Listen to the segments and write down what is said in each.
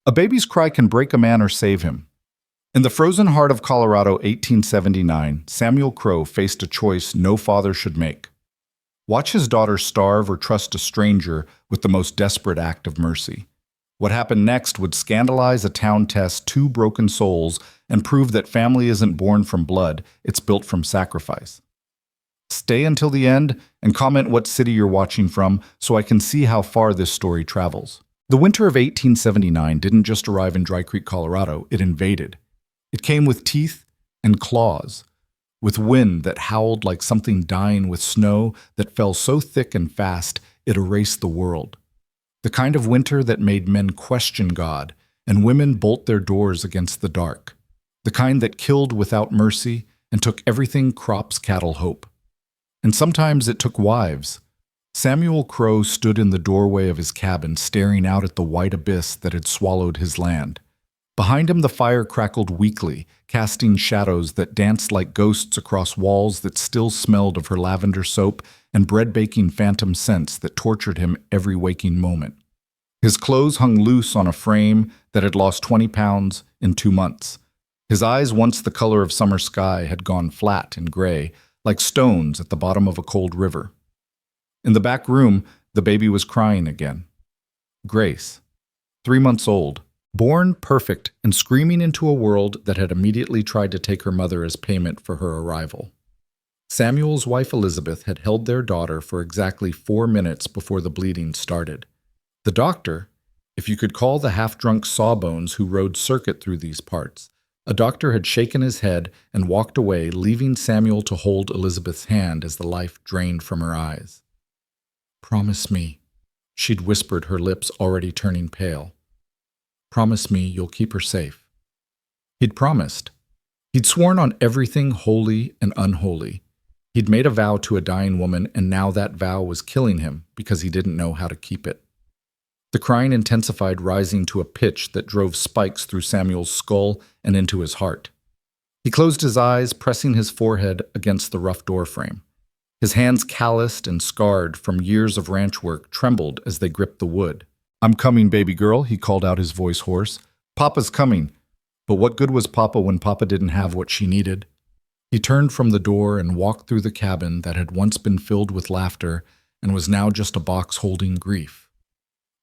A baby's cry can break a man or save him. In the frozen heart of Colorado, 1879, Samuel Crow faced a choice no father should make. Watch his daughter starve or trust a stranger with the most desperate act of mercy. What happened next would scandalize a town test two broken souls and prove that family isn't born from blood, it's built from sacrifice. Stay until the end and comment what city you're watching from so I can see how far this story travels. The winter of 1879 didn't just arrive in Dry Creek, Colorado, it invaded. It came with teeth and claws, with wind that howled like something dying, with snow that fell so thick and fast it erased the world. The kind of winter that made men question God and women bolt their doors against the dark. The kind that killed without mercy and took everything crops, cattle, hope. And sometimes it took wives. Samuel Crow stood in the doorway of his cabin, staring out at the white abyss that had swallowed his land. Behind him the fire crackled weakly, casting shadows that danced like ghosts across walls that still smelled of her lavender soap and bread-baking phantom scents that tortured him every waking moment. His clothes hung loose on a frame that had lost 20 pounds in 2 months. His eyes, once the color of summer sky, had gone flat and gray, like stones at the bottom of a cold river. In the back room, the baby was crying again. Grace, 3 months old, born perfect and screaming into a world that had immediately tried to take her mother as payment for her arrival. Samuel's wife Elizabeth had held their daughter for exactly 4 minutes before the bleeding started. The doctor, if you could call the half-drunk sawbones who rode circuit through these parts, a doctor had shaken his head and walked away, leaving Samuel to hold Elizabeth's hand as the life drained from her eyes. "Promise me," she'd whispered, her lips already turning pale. "Promise me you'll keep her safe." He'd promised. He'd sworn on everything holy and unholy. He'd made a vow to a dying woman, and now that vow was killing him because he didn't know how to keep it. The crying intensified, rising to a pitch that drove spikes through Samuel's skull and into his heart. He closed his eyes, pressing his forehead against the rough doorframe. His hands, calloused and scarred from years of ranch work, trembled as they gripped the wood. "I'm coming, baby girl," he called out, his voice hoarse. "Papa's coming." But what good was Papa when Papa didn't have what she needed? He turned from the door and walked through the cabin that had once been filled with laughter and was now just a box holding grief.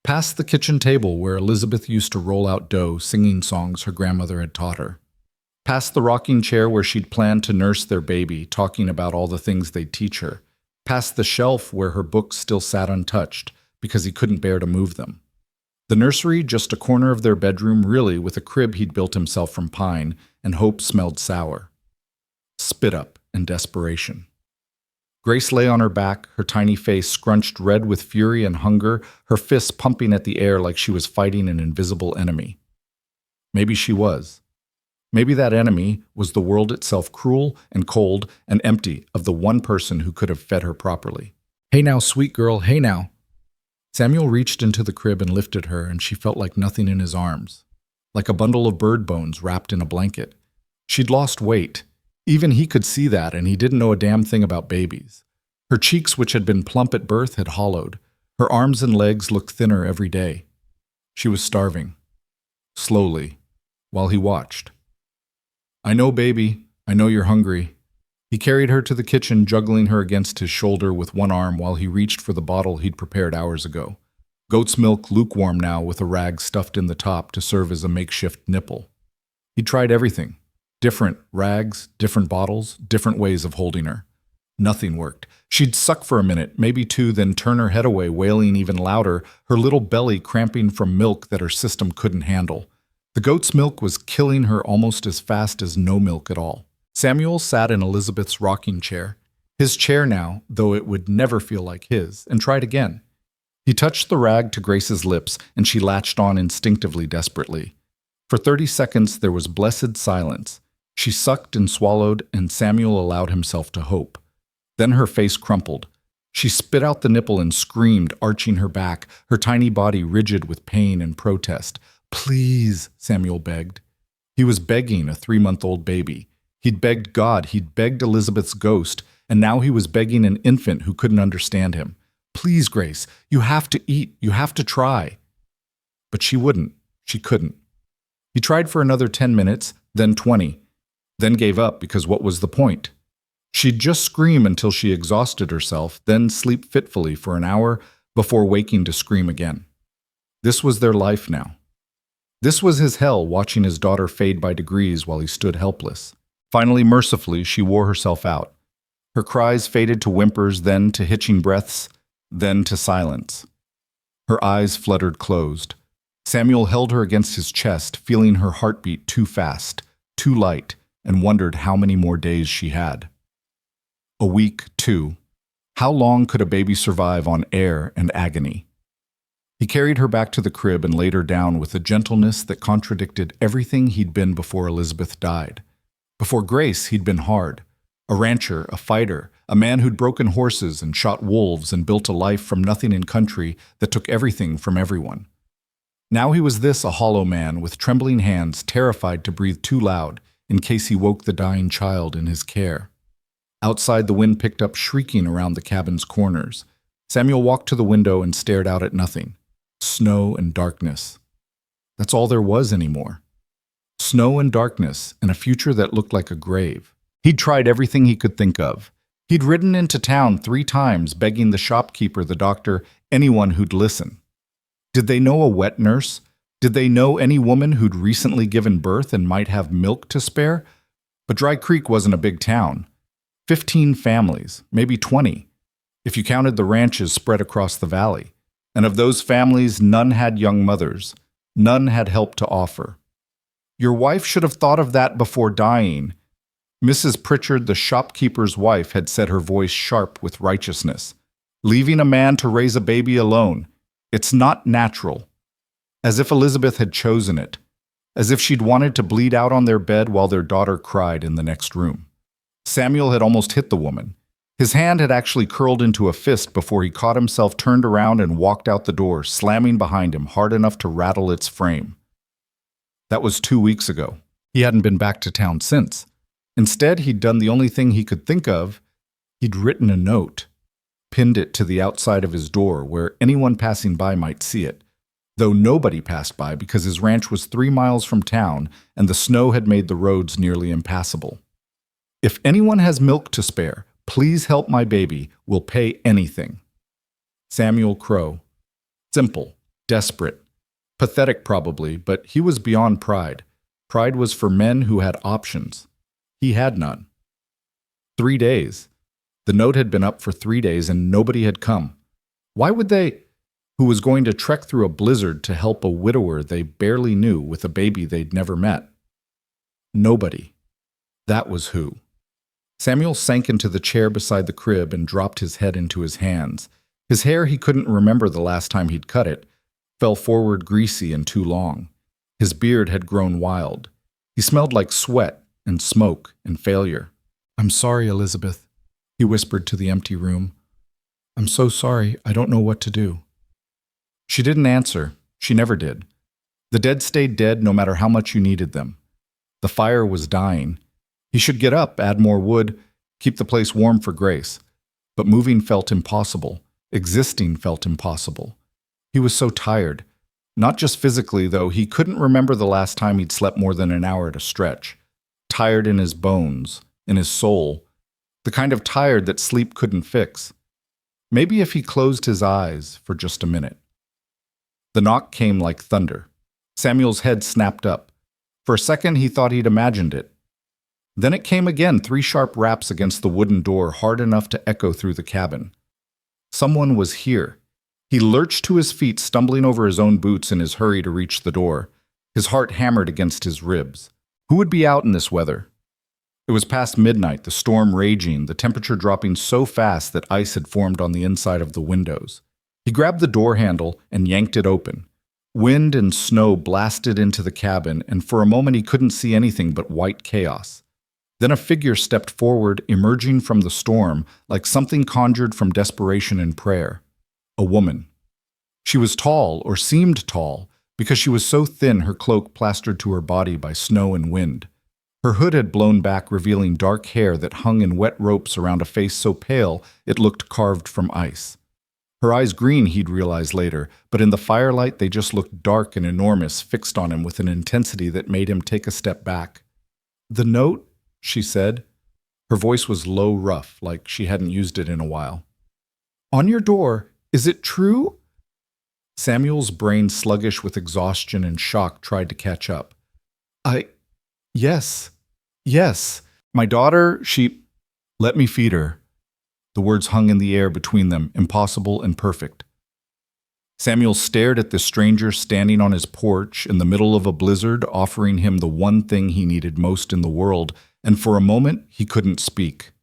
Past the kitchen table where Elizabeth used to roll out dough, singing songs her grandmother had taught her. Past the rocking chair where she'd planned to nurse their baby, talking about all the things they'd teach her. Past the shelf where her books still sat untouched because he couldn't bear to move them. The nursery, just a corner of their bedroom, really, with a crib he'd built himself from pine, and hope smelled sour. Spit up and desperation. Grace lay on her back, her tiny face scrunched red with fury and hunger, her fists pumping at the air like she was fighting an invisible enemy. Maybe she was. Maybe that enemy was the world itself, cruel and cold and empty of the one person who could have fed her properly. "Hey now, sweet girl, hey now." Samuel reached into the crib and lifted her, and she felt like nothing in his arms, like a bundle of bird bones wrapped in a blanket. She'd lost weight. Even he could see that, and he didn't know a damn thing about babies. Her cheeks, which had been plump at birth, had hollowed. Her arms and legs looked thinner every day. She was starving. Slowly, while he watched. "I know, baby. I know you're hungry." He carried her to the kitchen, juggling her against his shoulder with one arm while he reached for the bottle he'd prepared hours ago. Goat's milk, lukewarm now, with a rag stuffed in the top to serve as a makeshift nipple. He'd tried everything. Different rags, different bottles, different ways of holding her. Nothing worked. She'd suck for a minute, maybe 2, then turn her head away, wailing even louder, her little belly cramping from milk that her system couldn't handle. The goat's milk was killing her almost as fast as no milk at all. Samuel sat in Elizabeth's rocking chair, his chair now, though it would never feel like his, and tried again. He touched the rag to Grace's lips, and she latched on instinctively, desperately. For 30 seconds there was blessed silence. She sucked and swallowed, and Samuel allowed himself to hope. Then her face crumpled. She spit out the nipple and screamed, arching her back, her tiny body rigid with pain and protest. "Please," Samuel begged. He was begging a 3-month-old baby. He'd begged God, he'd begged Elizabeth's ghost, and now he was begging an infant who couldn't understand him. "Please, Grace, you have to eat, you have to try." But she wouldn't. She couldn't. He tried for another 10 minutes, then 20, then gave up because what was the point? She'd just scream until she exhausted herself, then sleep fitfully for an hour before waking to scream again. This was their life now. This was his hell, watching his daughter fade by degrees while he stood helpless. Finally, mercifully, she wore herself out. Her cries faded to whimpers, then to hitching breaths, then to silence. Her eyes fluttered closed. Samuel held her against his chest, feeling her heartbeat too fast, too light, and wondered how many more days she had. A week, 2. How long could a baby survive on air and agony? He carried her back to the crib and laid her down with a gentleness that contradicted everything he'd been before Elizabeth died. Before Grace, he'd been hard. A rancher, a fighter, a man who'd broken horses and shot wolves and built a life from nothing in country that took everything from everyone. Now he was this, a hollow man with trembling hands, terrified to breathe too loud in case he woke the dying child in his care. Outside, the wind picked up, shrieking around the cabin's corners. Samuel walked to the window and stared out at nothing. Snow and darkness. That's all there was anymore. Snow and darkness, and a future that looked like a grave. He'd tried everything he could think of. He'd ridden into town 3 times, begging the shopkeeper, the doctor, anyone who'd listen. Did they know a wet nurse? Did they know any woman who'd recently given birth and might have milk to spare? But Dry Creek wasn't a big town. 15 families, maybe 20, if you counted the ranches spread across the valley. And of those families, none had young mothers. None had help to offer. Your wife should have thought of that before dying. Mrs. Pritchard, the shopkeeper's wife, had said, her voice sharp with righteousness. Leaving a man to raise a baby alone. It's not natural. As if Elizabeth had chosen it. As if she'd wanted to bleed out on their bed while their daughter cried in the next room. Samuel had almost hit the woman. His hand had actually curled into a fist before he caught himself turned around and walked out the door, slamming behind him hard enough to rattle its frame. That was 2 weeks ago. He hadn't been back to town since. Instead, he'd done the only thing he could think of. He'd written a note, pinned it to the outside of his door where anyone passing by might see it, though nobody passed by because his ranch was 3 miles from town and the snow had made the roads nearly impassable. If anyone has milk to spare, please help my baby. We'll pay anything. Samuel Crow. Simple, desperate, pathetic probably, but he was beyond pride. Pride was for men who had options. He had none. 3 days. The note had been up for 3 days and nobody had come. Why would they? Who was going to trek through a blizzard to help a widower they barely knew with a baby they'd never met? Nobody. That was who. Samuel sank into the chair beside the crib and dropped his head into his hands. His hair, he couldn't remember the last time he'd cut it, fell forward greasy and too long. His beard had grown wild. He smelled like sweat and smoke and failure. "I'm sorry, Elizabeth," he whispered to the empty room. "I'm so sorry, I don't know what to do." She didn't answer. She never did. The dead stayed dead no matter how much you needed them. The fire was dying. He should get up, add more wood, keep the place warm for Grace. But moving felt impossible. Existing felt impossible. He was so tired. Not just physically, though. He couldn't remember the last time he'd slept more than an hour at a stretch. Tired in his bones, in his soul. The kind of tired that sleep couldn't fix. Maybe if he closed his eyes for just a minute. The knock came like thunder. Samuel's head snapped up. For a second, he thought he'd imagined it. Then it came again, 3 sharp raps against the wooden door, hard enough to echo through the cabin. Someone was here. He lurched to his feet, stumbling over his own boots in his hurry to reach the door. His heart hammered against his ribs. Who would be out in this weather? It was past midnight, the storm raging, the temperature dropping so fast that ice had formed on the inside of the windows. He grabbed the door handle and yanked it open. Wind and snow blasted into the cabin, and for a moment he couldn't see anything but white chaos. Then a figure stepped forward, emerging from the storm, like something conjured from desperation and prayer. A woman. She was tall, or seemed tall, because she was so thin her cloak plastered to her body by snow and wind. Her hood had blown back, revealing dark hair that hung in wet ropes around a face so pale it looked carved from ice. Her eyes green, he'd realize later, but in the firelight they just looked dark and enormous, fixed on him with an intensity that made him take a step back. "The note?" she said. Her voice was low, rough, like she hadn't used it in a while. "On your door. Is it true?" Samuel's brain, sluggish with exhaustion and shock, tried to catch up. Yes. Yes. My daughter, she... Let me feed her." The words hung in the air between them, impossible and perfect. Samuel stared at the stranger standing on his porch in the middle of a blizzard, offering him the one thing he needed most in the world, and for a moment he couldn't speak,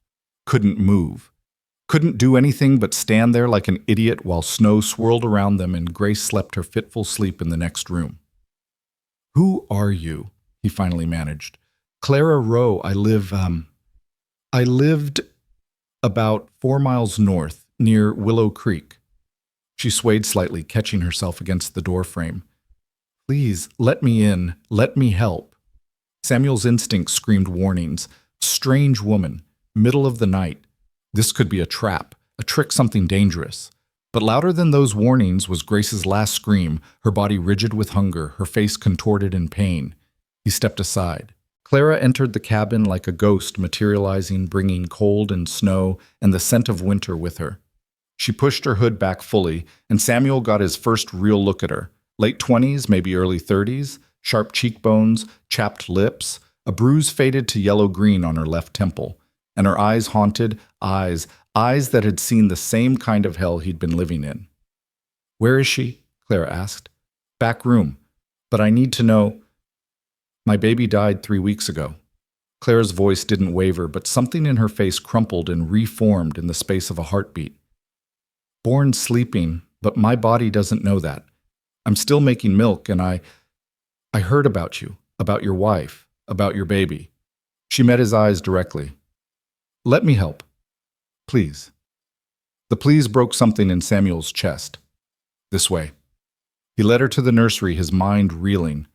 couldn't move, couldn't do anything but stand there like an idiot while snow swirled around them and Grace slept her fitful sleep in the next room. "Who are you?" he finally managed. "Clara Rowe. I lived about 4 miles north, near Willow Creek." She swayed slightly, catching herself against the door frame. "Please, let me in. Let me help." Samuel's instincts screamed warnings. Strange woman. Middle of the night. This could be a trap, a trick, something dangerous. But louder than those warnings was Grace's last scream, her body rigid with hunger, her face contorted in pain. He stepped aside. Clara entered the cabin like a ghost, materializing, bringing cold and snow and the scent of winter with her. She pushed her hood back fully, and Samuel got his first real look at her. Late 20s, maybe early 30s, sharp cheekbones, chapped lips, a bruise faded to yellow-green on her left temple, and her eyes haunted, eyes that had seen the same kind of hell he'd been living in. "Where is she?" Clara asked. "Back room. But I need to know—" "My baby died 3 weeks ago." Clara's voice didn't waver, but something in her face crumpled and reformed in the space of a heartbeat. "Born sleeping, but my body doesn't know that. I'm still making milk, and I heard about you, about your wife, about your baby." She met his eyes directly. "Let me help. Please." The please broke something in Samuel's chest. "This way." He led her to the nursery, his mind reeling.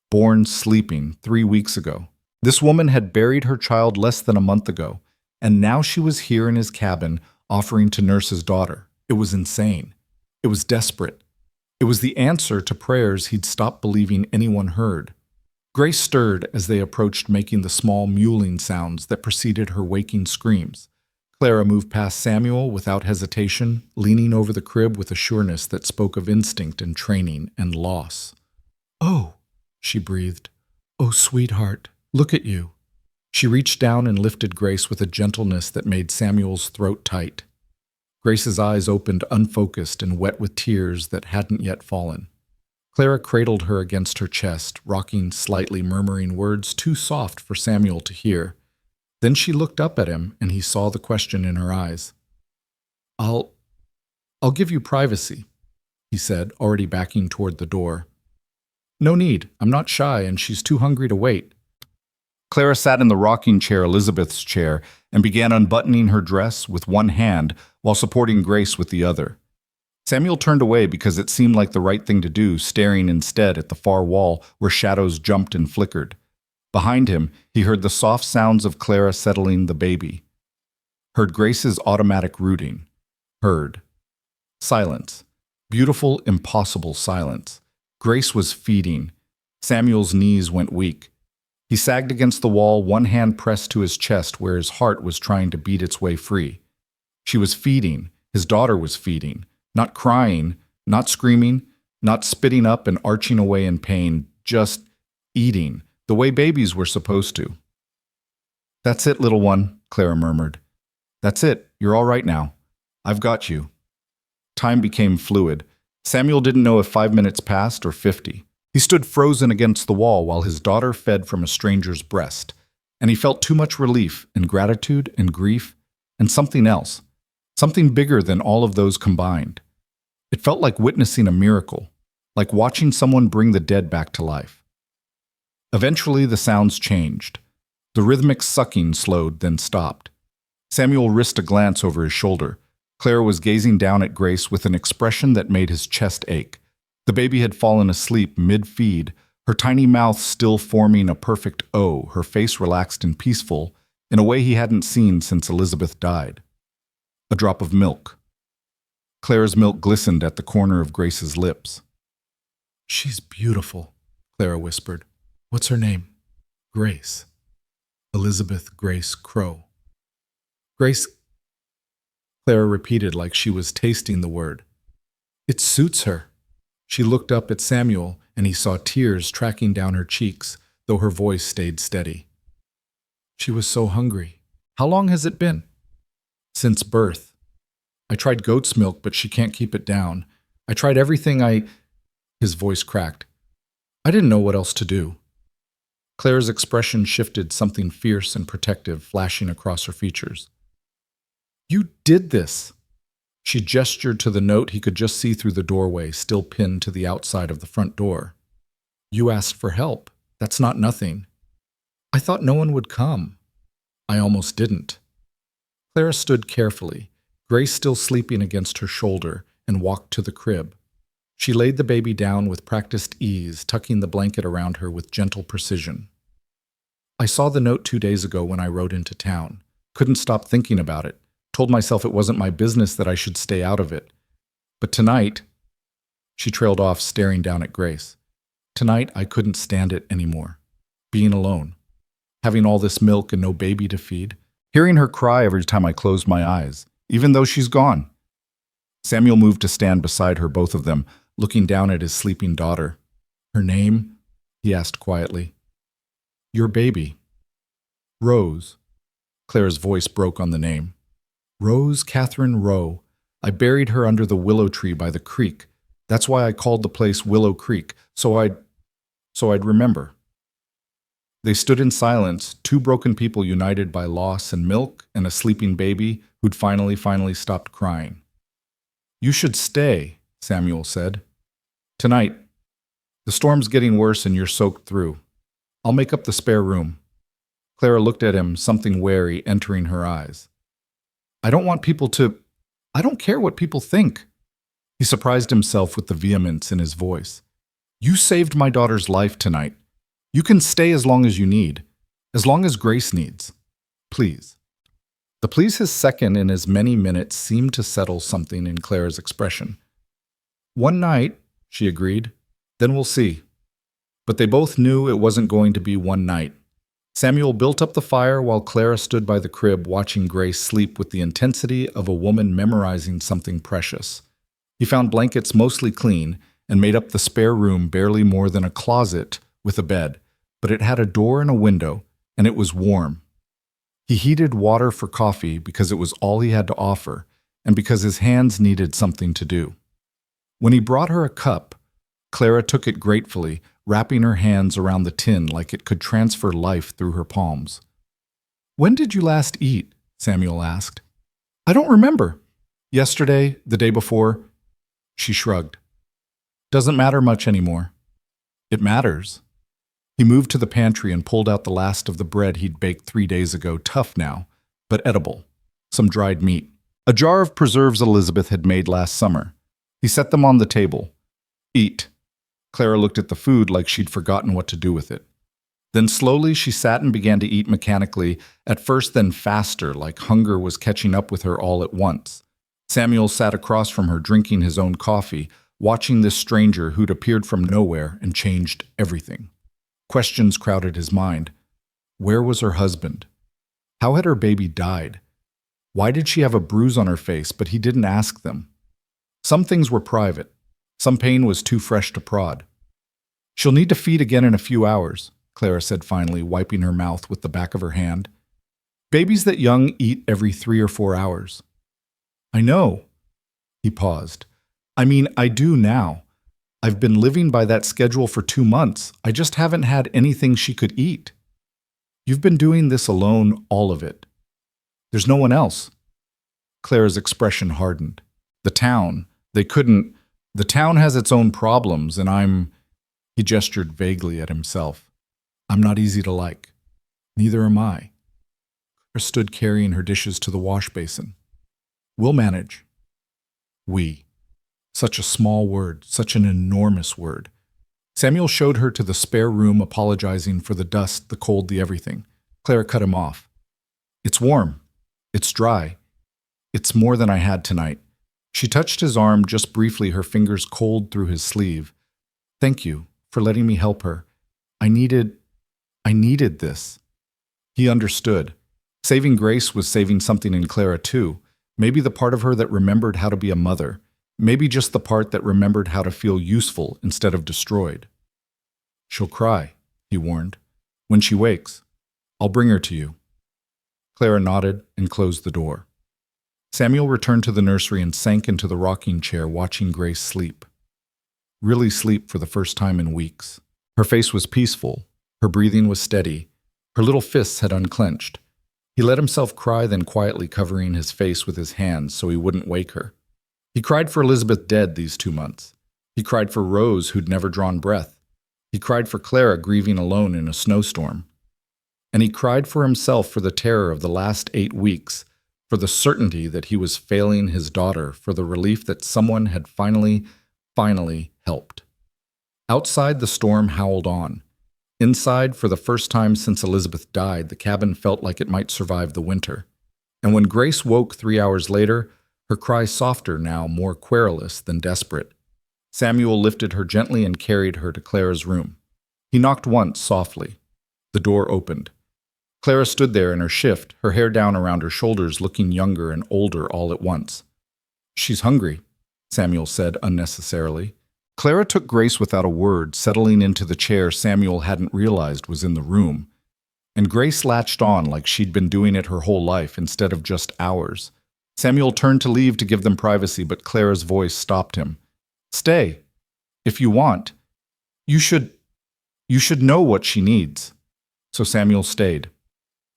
Born sleeping 3 weeks ago. This woman had buried her child less than a month ago, and now she was here in his cabin offering to nurse his daughter. It was insane. It was desperate. It was the answer to prayers he'd stopped believing anyone heard. Grace stirred as they approached, making the small mewling sounds that preceded her waking screams. Clara moved past Samuel without hesitation, leaning over the crib with a sureness that spoke of instinct and training and loss. "Oh," she breathed. "Oh, sweetheart, look at you." She reached down and lifted Grace with a gentleness that made Samuel's throat tight. Grace's eyes opened unfocused and wet with tears that hadn't yet fallen. Clara cradled her against her chest, rocking slightly, murmuring words too soft for Samuel to hear. Then she looked up at him, and he saw the question in her eyes. I'll give you privacy," he said, already backing toward the door. "No need. I'm not shy, and she's too hungry to wait." Clara sat in the rocking chair, Elizabeth's chair, and began unbuttoning her dress with one hand while supporting Grace with the other. Samuel turned away because it seemed like the right thing to do, staring instead at the far wall where shadows jumped and flickered. Behind him, he heard the soft sounds of Clara settling the baby. Heard Grace's automatic rooting. Heard. Silence. Beautiful, impossible silence. Grace was feeding. Samuel's knees went weak. He sagged against the wall, one hand pressed to his chest where his heart was trying to beat its way free. She was feeding. His daughter was feeding. Not crying, not screaming, not spitting up and arching away in pain, just eating, the way babies were supposed to. "That's it, little one," Clara murmured. "That's it. You're all right now. I've got you." Time became fluid. Samuel didn't know if 5 minutes passed or 50. He stood frozen against the wall while his daughter fed from a stranger's breast, and he felt too much relief and gratitude and grief and something else, something bigger than all of those combined. It felt like witnessing a miracle, like watching someone bring the dead back to life. Eventually, the sounds changed. The rhythmic sucking slowed, then stopped. Samuel risked a glance over his shoulder. Clara was gazing down at Grace with an expression that made his chest ache. The baby had fallen asleep mid-feed, her tiny mouth still forming a perfect O, her face relaxed and peaceful, in a way he hadn't seen since Elizabeth died. A drop of milk. Clara's milk glistened at the corner of Grace's lips. "She's beautiful," Clara whispered. "What's her name?" "Grace. Elizabeth Grace Crow." "Grace," Clara repeated like she was tasting the word. "It suits her." She looked up at Samuel, and he saw tears tracking down her cheeks, though her voice stayed steady. "She was so hungry. How long has it been?" "Since birth. I tried goat's milk, but she can't keep it down. I tried everything His voice cracked. "I didn't know what else to do." Clara's expression shifted, something fierce and protective flashing across her features. "You did this!" She gestured to the note he could just see through the doorway, still pinned to the outside of the front door. "You asked for help. That's not nothing." "I thought no one would come." "I almost didn't." Clara stood carefully, Grace still sleeping against her shoulder, and walked to the crib. She laid the baby down with practiced ease, tucking the blanket around her with gentle precision. "I saw the note 2 days ago when I rode into town. Couldn't stop thinking about it. Told myself it wasn't my business, that I should stay out of it. But tonight," she trailed off, staring down at Grace. "Tonight I couldn't stand it anymore. Being alone. Having all this milk and no baby to feed. Hearing her cry every time I closed my eyes, even though she's gone." Samuel moved to stand beside her, both of them, looking down at his sleeping daughter. "Her name?" he asked quietly. "Your baby." "Rose." Clara's voice broke on the name. "Rose Catherine Rowe. I buried her under the willow tree by the creek. That's why I called the place Willow Creek, so I'd remember." They stood in silence, two broken people united by loss and milk and a sleeping baby who'd finally stopped crying. "You should stay," Samuel said. "Tonight. The storm's getting worse and you're soaked through. I'll make up the spare room." Clara looked at him, something wary entering her eyes. "I don't care what people think." He surprised himself with the vehemence in his voice. "You saved my daughter's life tonight. You can stay as long as you need, as long as Grace needs. Please." The please his second in as many minutes seemed to settle something in Clara's expression. "One night," she agreed, "then we'll see." But they both knew it wasn't going to be one night. Samuel built up the fire while Clara stood by the crib watching Grace sleep with the intensity of a woman memorizing something precious. He found blankets mostly clean and made up the spare room barely more than a closet with a bed, but it had a door and a window, and it was warm. He heated water for coffee because it was all he had to offer, and because his hands needed something to do. When he brought her a cup, Clara took it gratefully, wrapping her hands around the tin like it could transfer life through her palms. "When did you last eat?" Samuel asked. "I don't remember. Yesterday, the day before." She shrugged. "Doesn't matter much anymore." "It matters." He moved to the pantry and pulled out the last of the bread he'd baked 3 days ago, tough now, but edible. Some dried meat. A jar of preserves Elizabeth had made last summer. He set them on the table. "Eat." Clara looked at the food like she'd forgotten what to do with it. Then slowly she sat and began to eat mechanically, at first then faster, like hunger was catching up with her all at once. Samuel sat across from her drinking his own coffee, watching this stranger who'd appeared from nowhere and changed everything. Questions crowded his mind. Where was her husband? How had her baby died? Why did she have a bruise on her face, but he didn't ask them? Some things were private. Some pain was too fresh to prod. "She'll need to feed again in a few hours," Clara said finally, wiping her mouth with the back of her hand. "Babies that young eat every 3 or 4 hours." "I know." He paused. "I mean, I do now. I've been living by that schedule for 2 months. I just haven't had anything she could eat." "You've been doing this alone, all of it. There's no one else." Clara's expression hardened. The town has its own problems, and he gestured vaguely at himself. "I'm not easy to like. Neither am I." Clara stood carrying her dishes to the wash basin. "We'll manage." "We." Such a small word, such an enormous word. Samuel showed her to the spare room, apologizing for the dust, the cold, the everything. Clara cut him off. "It's warm. It's dry. It's more than I had tonight. She touched his arm just briefly, her fingers cold through his sleeve. Thank you for letting me help her. I needed this. He understood. Saving Grace was saving something in Clara too. Maybe the part of her that remembered how to be a mother. Maybe just the part that remembered how to feel useful instead of destroyed. She'll cry, he warned. When she wakes, I'll bring her to you. Clara nodded and closed the door. Samuel returned to the nursery and sank into the rocking chair, watching Grace sleep. Really sleep for the first time in weeks. Her face was peaceful. Her breathing was steady. Her little fists had unclenched. He let himself cry, then quietly covering his face with his hands so he wouldn't wake her. He cried for Elizabeth dead these 2 months. He cried for Rose, who'd never drawn breath. He cried for Clara grieving alone in a snowstorm. And he cried for himself for the terror of the last 8 weeks, for the certainty that he was failing his daughter, for the relief that someone had finally helped. Outside, the storm howled on. Inside, for the first time since Elizabeth died, the cabin felt like it might survive the winter. And when Grace woke 3 hours later, her cry softer now, more querulous than desperate. Samuel lifted her gently and carried her to Clara's room. He knocked once softly. The door opened. Clara stood there in her shift, her hair down around her shoulders, looking younger and older all at once. She's hungry, Samuel said unnecessarily. Clara took Grace without a word, settling into the chair Samuel hadn't realized was in the room. And Grace latched on like she'd been doing it her whole life instead of just hours. Samuel turned to leave to give them privacy, but Clara's voice stopped him. Stay. If you want. You should know what she needs. So Samuel stayed.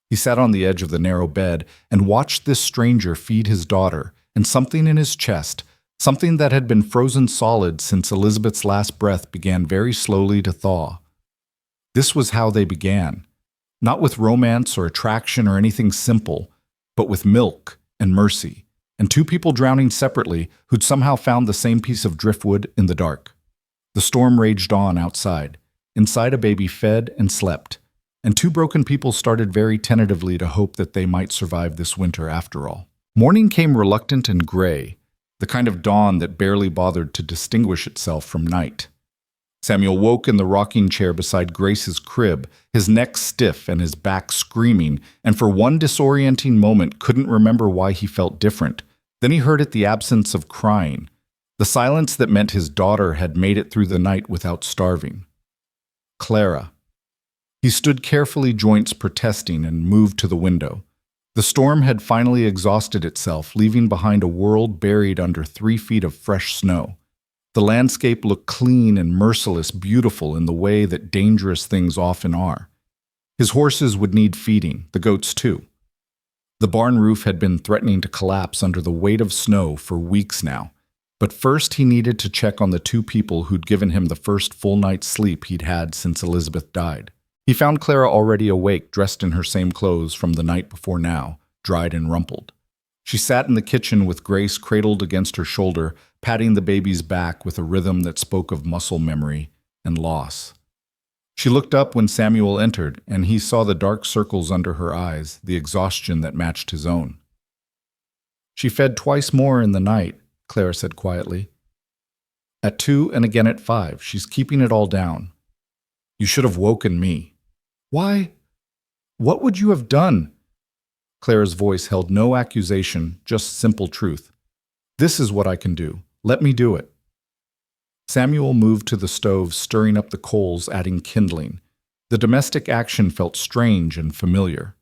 He sat on the edge of the narrow bed and watched this stranger feed his daughter, and something in his chest, something that had been frozen solid since Elizabeth's last breath, began very slowly to thaw. This was how they began. Not with romance or attraction or anything simple, but with milk and mercy, and 2 people drowning separately who'd somehow found the same piece of driftwood in the dark. The storm raged on outside. Inside, a baby fed and slept, and 2 broken people started very tentatively to hope that they might survive this winter after all. Morning came reluctant and gray, the kind of dawn that barely bothered to distinguish itself from night. Samuel woke in the rocking chair beside Grace's crib, his neck stiff and his back screaming, and for one disorienting moment couldn't remember why he felt different. Then he heard it, the absence of crying, the silence that meant his daughter had made it through the night without starving. Clara. He stood carefully, joints protesting, and moved to the window. The storm had finally exhausted itself, leaving behind a world buried under 3 feet of fresh snow. The landscape looked clean and merciless, beautiful in the way that dangerous things often are. His horses would need feeding, the goats too. The barn roof had been threatening to collapse under the weight of snow for weeks now. But first he needed to check on the 2 people who'd given him the first full night's sleep he'd had since Elizabeth died. He found Clara already awake, dressed in her same clothes from the night before now, dried and rumpled. She sat in the kitchen with Grace cradled against her shoulder, patting the baby's back with a rhythm that spoke of muscle memory and loss. She looked up when Samuel entered, and he saw the dark circles under her eyes, the exhaustion that matched his own. She fed twice more in the night, Clara said quietly. At 2 and again at 5. She's keeping it all down. You should have woken me. Why? What would you have done? Clara's voice held no accusation, just simple truth. This is what I can do. Let me do it. Samuel moved to the stove, stirring up the coals, adding kindling. The domestic action felt strange and familiar.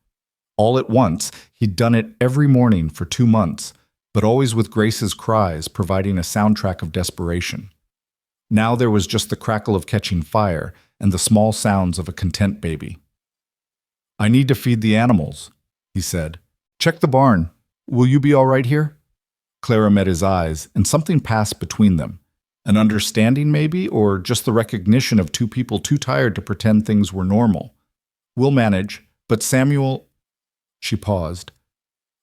All at once, he'd done it every morning for 2 months, but always with Grace's cries providing a soundtrack of desperation. Now there was just the crackle of catching fire and the small sounds of a content baby. I need to feed the animals, he said. Check the barn. Will you be all right here? Clara met his eyes, and something passed between them. An understanding, maybe, or just the recognition of 2 people too tired to pretend things were normal. We'll manage, but Samuel... She paused.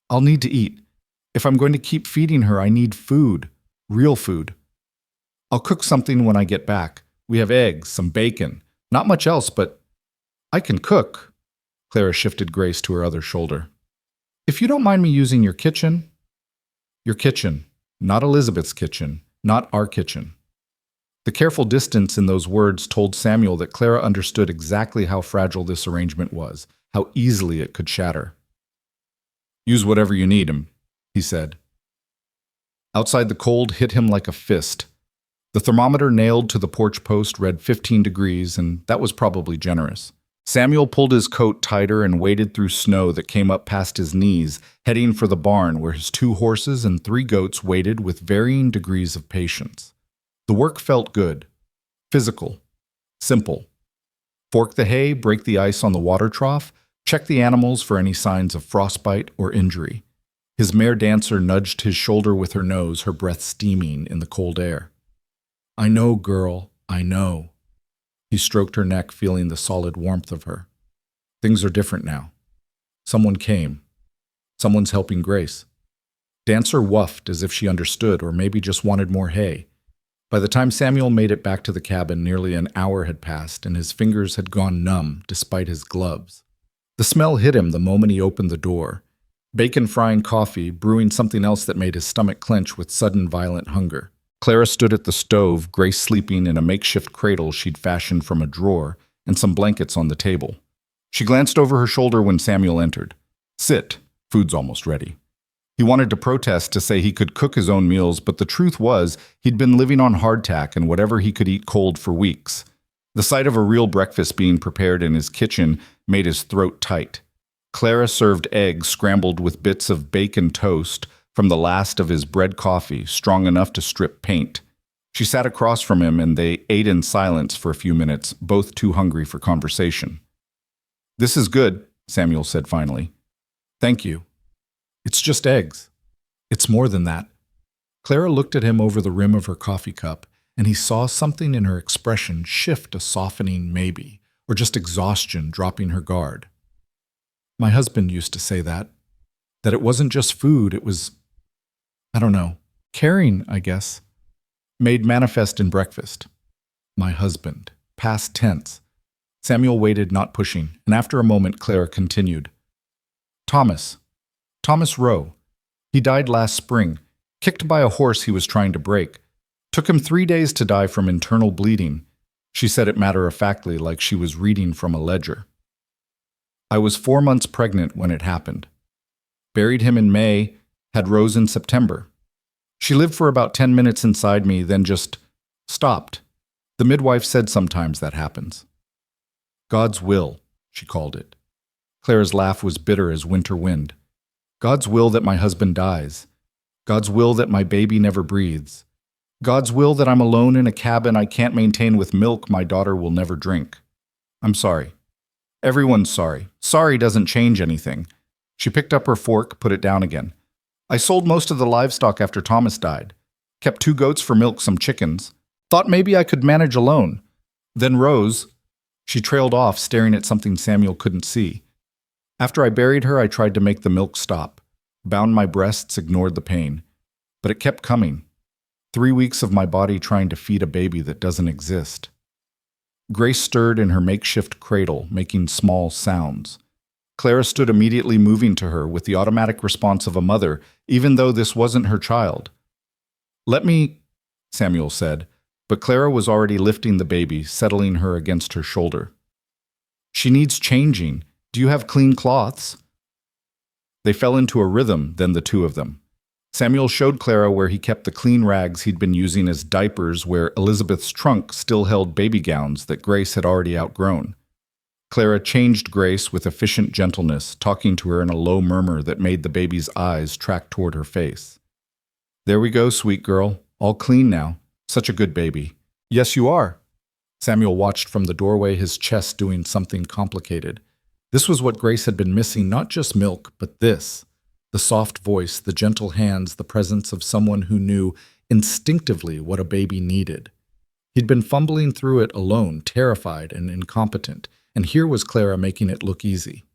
I'll need to eat. If I'm going to keep feeding her, I need food. Real food. I'll cook something when I get back. We have eggs, some bacon. Not much else, but I can cook. Clara shifted Grace to her other shoulder. If you don't mind me using your kitchen... Your kitchen, Not Elizabeth's kitchen, not our kitchen. The careful distance in those words told Samuel that Clara understood exactly how fragile this arrangement was, how easily it could shatter. "Use whatever you need him," he said. Outside, the cold hit him like a fist. The thermometer nailed to the porch post read 15 degrees, and that was probably generous. Samuel pulled his coat tighter and waded through snow that came up past his knees, heading for the barn where his 2 horses and 3 goats waited with varying degrees of patience. The work felt good, physical, simple. Fork the hay, break the ice on the water trough, check the animals for any signs of frostbite or injury. His mare Dancer nudged his shoulder with her nose, her breath steaming in the cold air. "I know, girl, I know." He stroked her neck, feeling the solid warmth of her. "Things are different now. Someone came. Someone's helping Grace." Dancer wuffed as if she understood, or maybe just wanted more hay. By the time Samuel made it back to the cabin, nearly an hour had passed, and his fingers had gone numb despite his gloves. The smell hit him the moment he opened the door. Bacon frying coffee, brewing something else that made his stomach clench with sudden violent hunger. Clara stood at the stove, Grace sleeping in a makeshift cradle she'd fashioned from a drawer, and some blankets on the table. She glanced over her shoulder when Samuel entered. "Sit. Food's almost ready." He wanted to protest, to say he could cook his own meals, but the truth was he'd been living on hardtack and whatever he could eat cold for weeks. The sight of a real breakfast being prepared in his kitchen made his throat tight. Clara served eggs scrambled with bits of bacon toast from the last of his bread coffee, strong enough to strip paint. She sat across from him and they ate in silence for a few minutes, both too hungry for conversation. "This is good," Samuel said finally. "Thank you. It's just eggs." "It's more than that." Clara looked at him over the rim of her coffee cup, and he saw something in her expression shift, a softening maybe, or just exhaustion dropping her guard. "My husband used to say that it wasn't just food, it was, I don't know, caring, I guess. Made manifest in breakfast." My husband. Past tense. Samuel waited, not pushing, and after a moment Clara continued. Thomas Rowe. He died last spring, kicked by a horse he was trying to break. Took him 3 days to die from internal bleeding." She said it matter-of-factly, like she was reading from a ledger. "I was 4 months pregnant when it happened. Buried him in May, had Rose in September. She lived for about 10 minutes inside me, then just stopped. The midwife said sometimes that happens. God's will, she called it." Clara's laugh was bitter as winter wind. "God's will that my husband dies. God's will that my baby never breathes. God's will that I'm alone in a cabin I can't maintain with milk my daughter will never drink. I'm sorry. Everyone's sorry. Sorry doesn't change anything." She picked up her fork, put it down again. "I sold most of the livestock after Thomas died. Kept 2 goats for milk, some chickens. Thought maybe I could manage alone. Then Rose..." She trailed off, staring at something Samuel couldn't see. "After I buried her, I tried to make the milk stop. Bound my breasts, ignored the pain. But it kept coming. 3 weeks of my body trying to feed a baby that doesn't exist." Grace stirred in her makeshift cradle, making small sounds. Clara stood immediately, moving to her with the automatic response of a mother, even though this wasn't her child. "Let me," Samuel said, but Clara was already lifting the baby, settling her against her shoulder. "She needs changing. Do you have clean cloths?" They fell into a rhythm, then the two of them. Samuel showed Clara where he kept the clean rags he'd been using as diapers, where Elizabeth's trunk still held baby gowns that Grace had already outgrown. Clara changed Grace with efficient gentleness, talking to her in a low murmur that made the baby's eyes track toward her face. "There we go, sweet girl. All clean now. Such a good baby." "Yes, you are." Samuel watched from the doorway, his chest doing something complicated. This was what Grace had been missing, not just milk, but this. The soft voice, the gentle hands, the presence of someone who knew instinctively what a baby needed. He'd been fumbling through it alone, terrified and incompetent, and here was Clara making it look easy.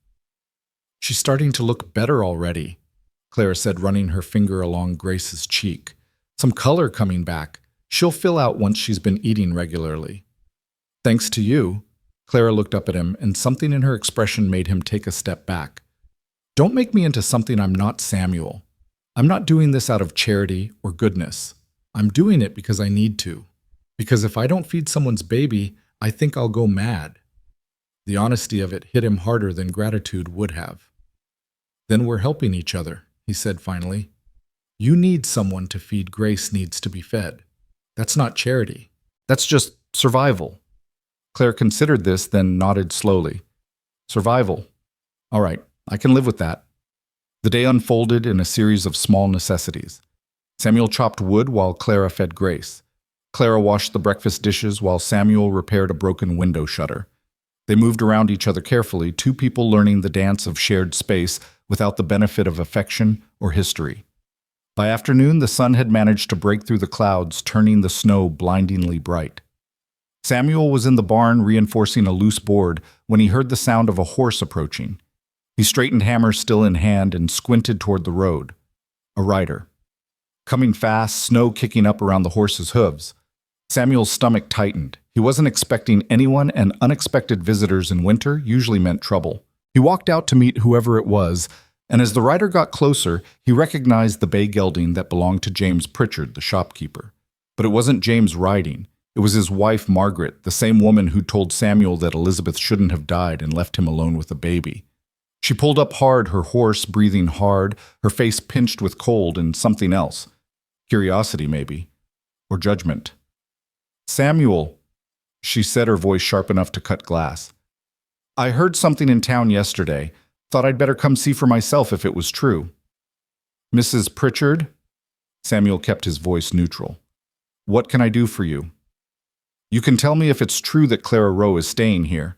"She's starting to look better already," Clara said, running her finger along Grace's cheek. "Some color coming back. She'll fill out once she's been eating regularly." "Thanks to you." Clara looked up at him, and something in her expression made him take a step back. "Don't make me into something I'm not, Samuel. I'm not doing this out of charity or goodness. I'm doing it because I need to. Because if I don't feed someone's baby, I think I'll go mad. The honesty of it hit him harder than gratitude would have. Then we're helping each other, he said finally. You need someone to feed. Grace needs to be fed. That's not charity. That's just survival. Claire considered this, then nodded slowly. Survival. All right, I can live with that. The day unfolded in a series of small necessities. Samuel chopped wood while Clara fed Grace. Clara washed the breakfast dishes while Samuel repaired a broken window shutter. They moved around each other carefully, two people learning the dance of shared space without the benefit of affection or history. By afternoon, the sun had managed to break through the clouds, turning the snow blindingly bright. Samuel was in the barn reinforcing a loose board when he heard the sound of a horse approaching. He straightened hammer still in hand and squinted toward the road. A rider. Coming fast, snow kicking up around the horse's hooves. Samuel's stomach tightened. He wasn't expecting anyone, and unexpected visitors in winter usually meant trouble. He walked out to meet whoever it was, and as the rider got closer, he recognized the bay gelding that belonged to James Pritchard, the shopkeeper. But it wasn't James riding. It was his wife, Margaret, the same woman who told Samuel that Elizabeth shouldn't have died and left him alone with a baby. She pulled up hard, her horse breathing hard, her face pinched with cold and something else. Curiosity, maybe. Or judgment. Samuel, she said, her voice sharp enough to cut glass. I heard something in town yesterday. Thought I'd better come see for myself if it was true. Mrs. Pritchard? Samuel kept his voice neutral. What can I do for you? You can tell me if it's true that Clara Rowe is staying here.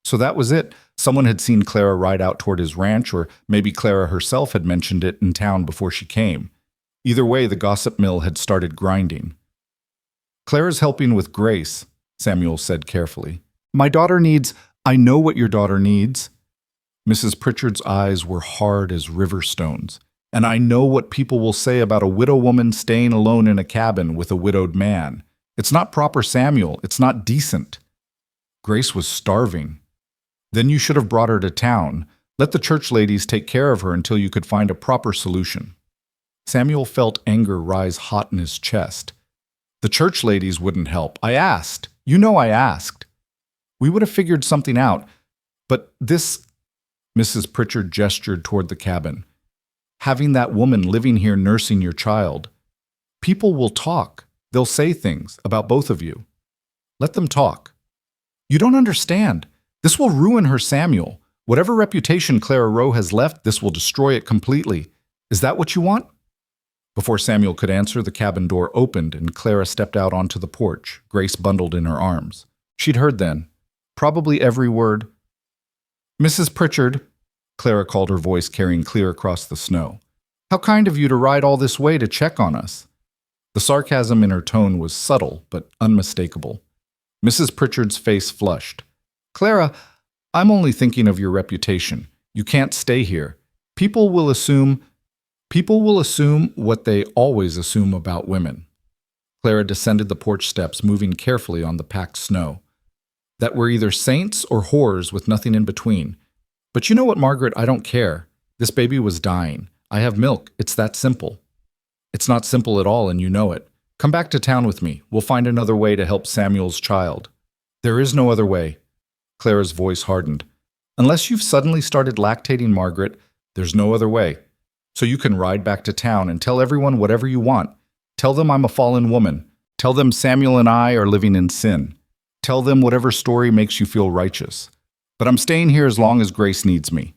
So that was it. Someone had seen Clara ride out toward his ranch, or maybe Clara herself had mentioned it in town before she came. Either way, the gossip mill had started grinding. Clara's helping with Grace, Samuel said carefully. My daughter needs— I know what your daughter needs. Mrs. Pritchard's eyes were hard as river stones. And I know what people will say about a widow woman staying alone in a cabin with a widowed man. It's not proper, Samuel. It's not decent. Grace was starving. Then you should have brought her to town. Let the church ladies take care of her until you could find a proper solution. Samuel felt anger rise hot in his chest. The church ladies wouldn't help. I asked. You know I asked. We would have figured something out. But this— Mrs. Pritchard gestured toward the cabin. Having that woman living here nursing your child. People will talk. They'll say things about both of you. Let them talk. You don't understand. This will ruin her, Samuel. Whatever reputation Clara Rowe has left, this will destroy it completely. Is that what you want? Before Samuel could answer, the cabin door opened and Clara stepped out onto the porch, Grace bundled in her arms. She'd heard then. Probably every word. Mrs. Pritchard, Clara called, her voice carrying clear across the snow. How kind of you to ride all this way to check on us. The sarcasm in her tone was subtle but unmistakable. Mrs. Pritchard's face flushed. Clara, I'm only thinking of your reputation. You can't stay here. People will assume what they always assume about women. Clara descended the porch steps, moving carefully on the packed snow. That we're either saints or whores with nothing in between. But you know what, Margaret, I don't care. This baby was dying. I have milk. It's that simple. It's not simple at all, and you know it. Come back to town with me. We'll find another way to help Samuel's child. There is no other way. Clara's voice hardened. Unless you've suddenly started lactating, Margaret, there's no other way. So you can ride back to town and tell everyone whatever you want. Tell them I'm a fallen woman. Tell them Samuel and I are living in sin. Tell them whatever story makes you feel righteous. But I'm staying here as long as Grace needs me.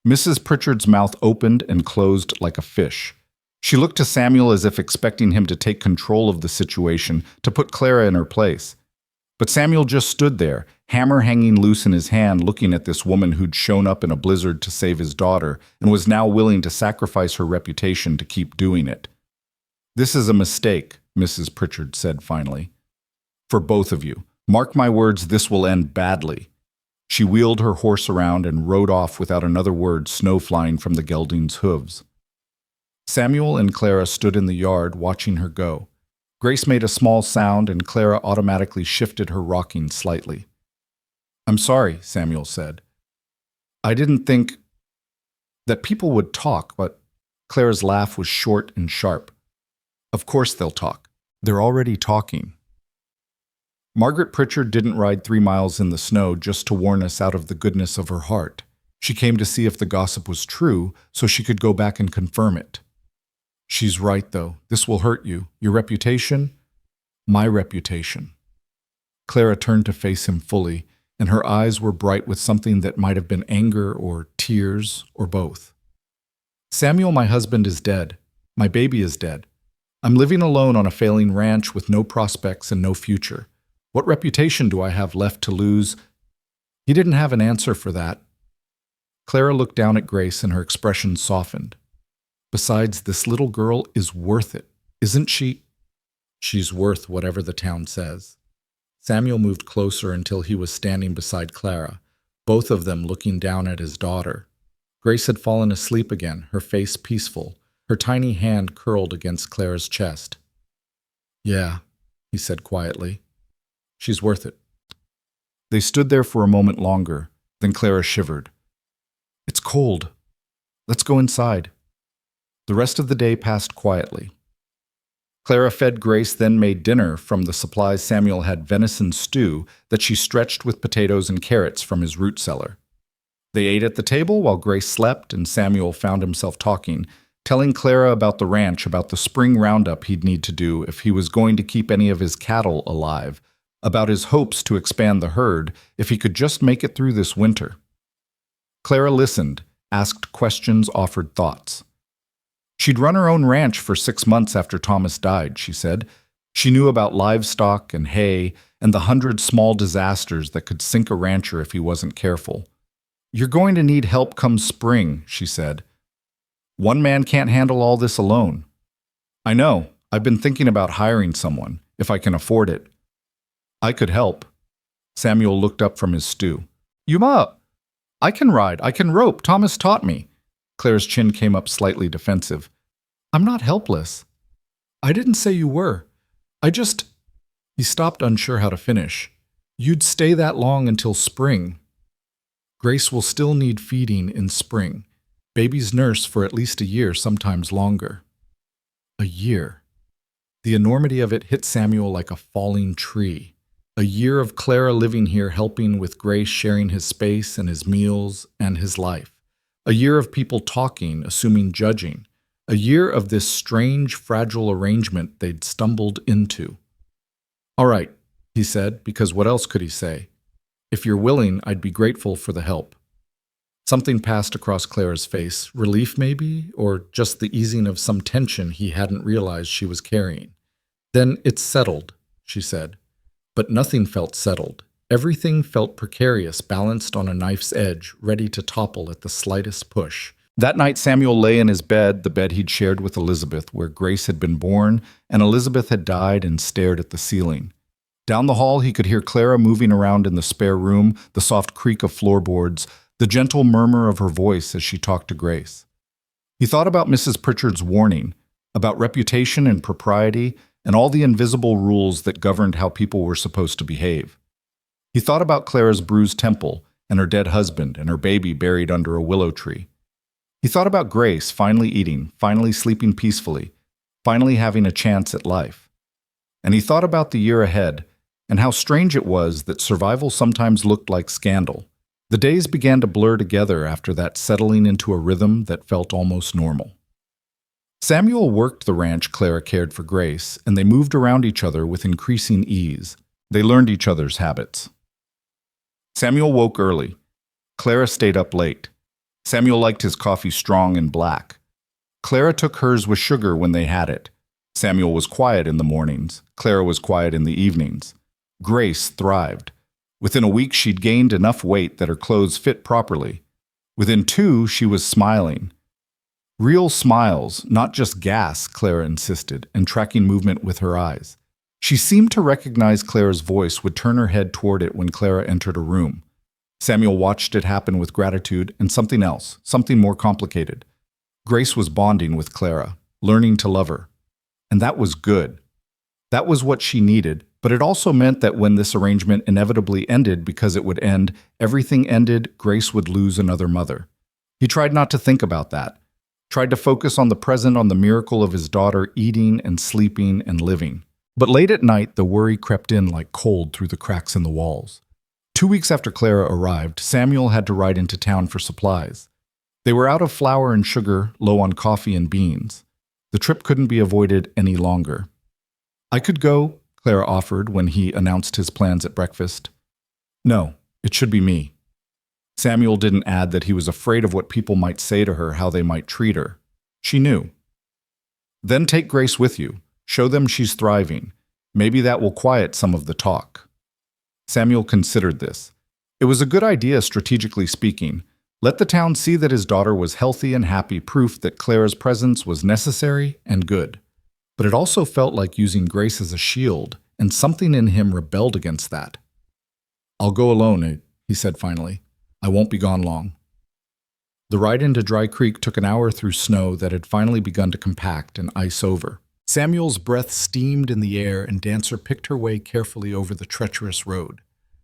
Mrs. Pritchard's mouth opened and closed like a fish. She looked to Samuel as if expecting him to take control of the situation, to put Clara in her place. But Samuel just stood there, hammer hanging loose in his hand, looking at this woman who'd shown up in a blizzard to save his daughter and was now willing to sacrifice her reputation to keep doing it. This is a mistake, Mrs. Pritchard said finally. For both of you. Mark my words, this will end badly. She wheeled her horse around and rode off without another word, snow flying from the gelding's hooves. Samuel and Clara stood in the yard watching her go. Grace made a small sound and Clara automatically shifted her rocking slightly. I'm sorry, Samuel said. I didn't think that people would talk, but Clara's laugh was short and sharp. Of course they'll talk. They're already talking. Margaret Pritchard didn't ride 3 miles in the snow just to warn us out of the goodness of her heart. She came to see if the gossip was true so she could go back and confirm it. She's right, though. This will hurt you. Your reputation? My reputation. Clara turned to face him fully, and her eyes were bright with something that might have been anger or tears or both. Samuel, my husband, is dead. My baby is dead. I'm living alone on a failing ranch with no prospects and no future. What reputation do I have left to lose? He didn't have an answer for that. Clara looked down at Grace and her expression softened. Besides, this little girl is worth it, isn't she? She's worth whatever the town says. Samuel moved closer until he was standing beside Clara, both of them looking down at his daughter. Grace had fallen asleep again, her face peaceful, her tiny hand curled against Clara's chest. Yeah, he said quietly. She's worth it. They stood there for a moment longer, then Clara shivered. It's cold. Let's go inside. The rest of the day passed quietly. Clara fed Grace, then made dinner from the supplies Samuel had venison stew that she stretched with potatoes and carrots from his root cellar. They ate at the table while Grace slept and Samuel found himself talking, telling Clara about the ranch, about the spring roundup he'd need to do if he was going to keep any of his cattle alive, about his hopes to expand the herd if he could just make it through this winter. Clara listened, asked questions, offered thoughts. She'd run her own ranch for 6 months after Thomas died, she said. She knew about livestock and hay and the 100 small disasters that could sink a rancher if he wasn't careful. You're going to need help come spring, she said. One man can't handle all this alone. I know. I've been thinking about hiring someone, if I can afford it. I could help. Samuel looked up from his stew. I can ride. I can rope. Thomas taught me. Clara's chin came up slightly defensive. I'm not helpless. I didn't say you were. He stopped, unsure how to finish. You'd stay that long until spring. Grace will still need feeding in spring. Babies nurse for at least a year, sometimes longer. A year. The enormity of it hit Samuel like a falling tree. A year of Clara living here, helping with Grace, sharing his space and his meals and his life. A year of people talking, assuming judging. A year of this strange, fragile arrangement they'd stumbled into. All right, he said, because what else could he say? If you're willing, I'd be grateful for the help. Something passed across Clara's face, relief maybe, or just the easing of some tension he hadn't realized she was carrying. Then it's settled, she said. But nothing felt settled. Everything felt precarious, balanced on a knife's edge, ready to topple at the slightest push. That night Samuel lay in his bed, the bed he'd shared with Elizabeth, where Grace had been born, and Elizabeth had died, and stared at the ceiling. Down the hall he could hear Clara moving around in the spare room, the soft creak of floorboards, the gentle murmur of her voice as she talked to Grace. He thought about Mrs. Pritchard's warning, about reputation and propriety, and all the invisible rules that governed how people were supposed to behave. He thought about Clara's bruised temple, and her dead husband, and her baby buried under a willow tree. He thought about Grace finally eating, finally sleeping peacefully, finally having a chance at life. And he thought about the year ahead, and how strange it was that survival sometimes looked like scandal. The days began to blur together after that, settling into a rhythm that felt almost normal. Samuel worked the ranch Clara cared for Grace, and they moved around each other with increasing ease. They learned each other's habits. Samuel woke early. Clara stayed up late. Samuel liked his coffee strong and black. Clara took hers with sugar when they had it. Samuel was quiet in the mornings. Clara was quiet in the evenings. Grace thrived. Within a week, she'd gained enough weight that her clothes fit properly. Within 2, she was smiling. Real smiles, not just gas, Clara insisted, and tracking movement with her eyes. She seemed to recognize Clara's voice, would turn her head toward it when Clara entered a room. Samuel watched it happen with gratitude and something else, something more complicated. Grace was bonding with Clara, learning to love her. And that was good. That was what she needed, but it also meant that when this arrangement inevitably ended, because it would end, everything ended, Grace would lose another mother. He tried not to think about that. tried to focus on the present, on the miracle of his daughter eating and sleeping and living. But late at night, the worry crept in like cold through the cracks in the walls. 2 weeks after Clara arrived, Samuel had to ride into town for supplies. They were out of flour and sugar, low on coffee and beans. The trip couldn't be avoided any longer. "I could go," Clara offered when he announced his plans at breakfast. "No, it should be me." Samuel didn't add that he was afraid of what people might say to her, how they might treat her. She knew. "Then take Grace with you. Show them she's thriving. Maybe that will quiet some of the talk." Samuel considered this. It was a good idea, strategically speaking. Let the town see that his daughter was healthy and happy, proof that Clara's presence was necessary and good. But it also felt like using Grace as a shield, and something in him rebelled against that. "I'll go alone," he said finally. "I won't be gone long." The ride into Dry Creek took an hour through snow that had finally begun to compact and ice over. Samuel's breath steamed in the air, and Dancer picked her way carefully over the treacherous road.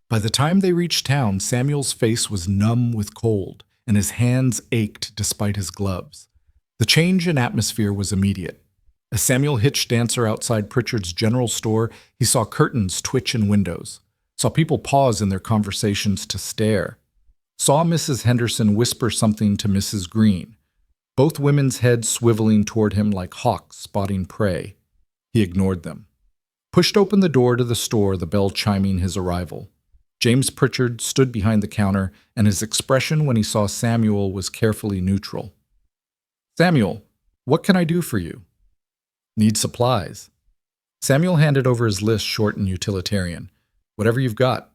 By the time they reached town, Samuel's face was numb with cold, and his hands ached despite his gloves. The change in atmosphere was immediate. As Samuel hitched Dancer outside Pritchard's general store, he saw curtains twitch in windows, saw people pause in their conversations to stare, saw Mrs. Henderson whisper something to Mrs. Green, both women's heads swiveling toward him like hawks spotting prey. He ignored them. Pushed open the door to the store, the bell chiming his arrival. James Pritchard stood behind the counter, and his expression when he saw Samuel was carefully neutral. "Samuel, what can I do for you?" "Need supplies." Samuel handed over his list, short and utilitarian. "Whatever you've got."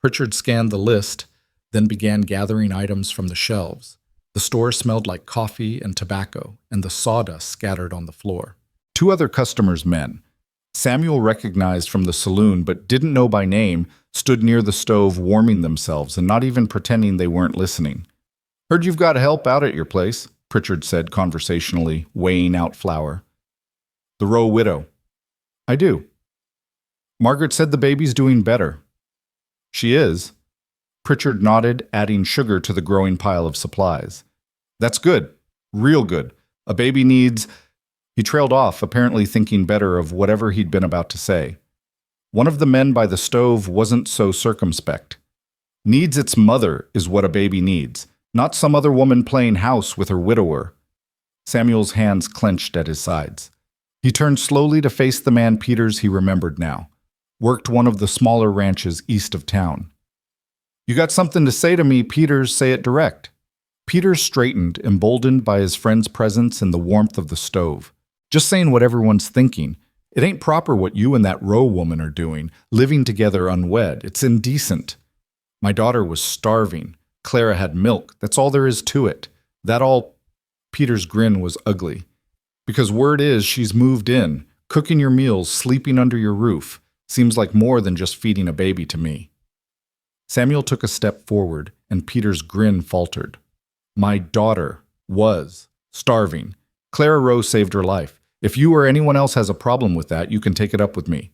Pritchard scanned the list, then began gathering items from the shelves. The store smelled like coffee and tobacco, and the sawdust scattered on the floor. 2 other customers, men, Samuel recognized from the saloon but didn't know by name, stood near the stove warming themselves and not even pretending they weren't listening. "Heard you've got help out at your place," Pritchard said conversationally, weighing out flour. "The Rowe widow." "I do." "Margaret said the baby's doing better." "She is." Pritchard nodded, adding sugar to the growing pile of supplies. "That's good. Real good. A baby needs—" He trailed off, apparently thinking better of whatever he'd been about to say. One of the men by the stove wasn't so circumspect. "Needs its mother is what a baby needs, not some other woman playing house with her widower." Samuel's hands clenched at his sides. He turned slowly to face the man Peters he remembered now. Worked one of the smaller ranches east of town. "You got something to say to me, Peters, say it direct." Peters straightened, emboldened by his friend's presence and the warmth of the stove. "Just saying what everyone's thinking. It ain't proper what you and that Rowe woman are doing, living together unwed. It's indecent. My daughter was starving. Clara had milk. That's all there is to it. That all—" Peter's grin was ugly. "Because word is she's moved in, cooking your meals, sleeping under your roof. Seems like more than just feeding a baby to me." Samuel took a step forward, and Peter's grin faltered. "My daughter was starving. Clara Rowe saved her life. If you or anyone else has a problem with that, you can take it up with me.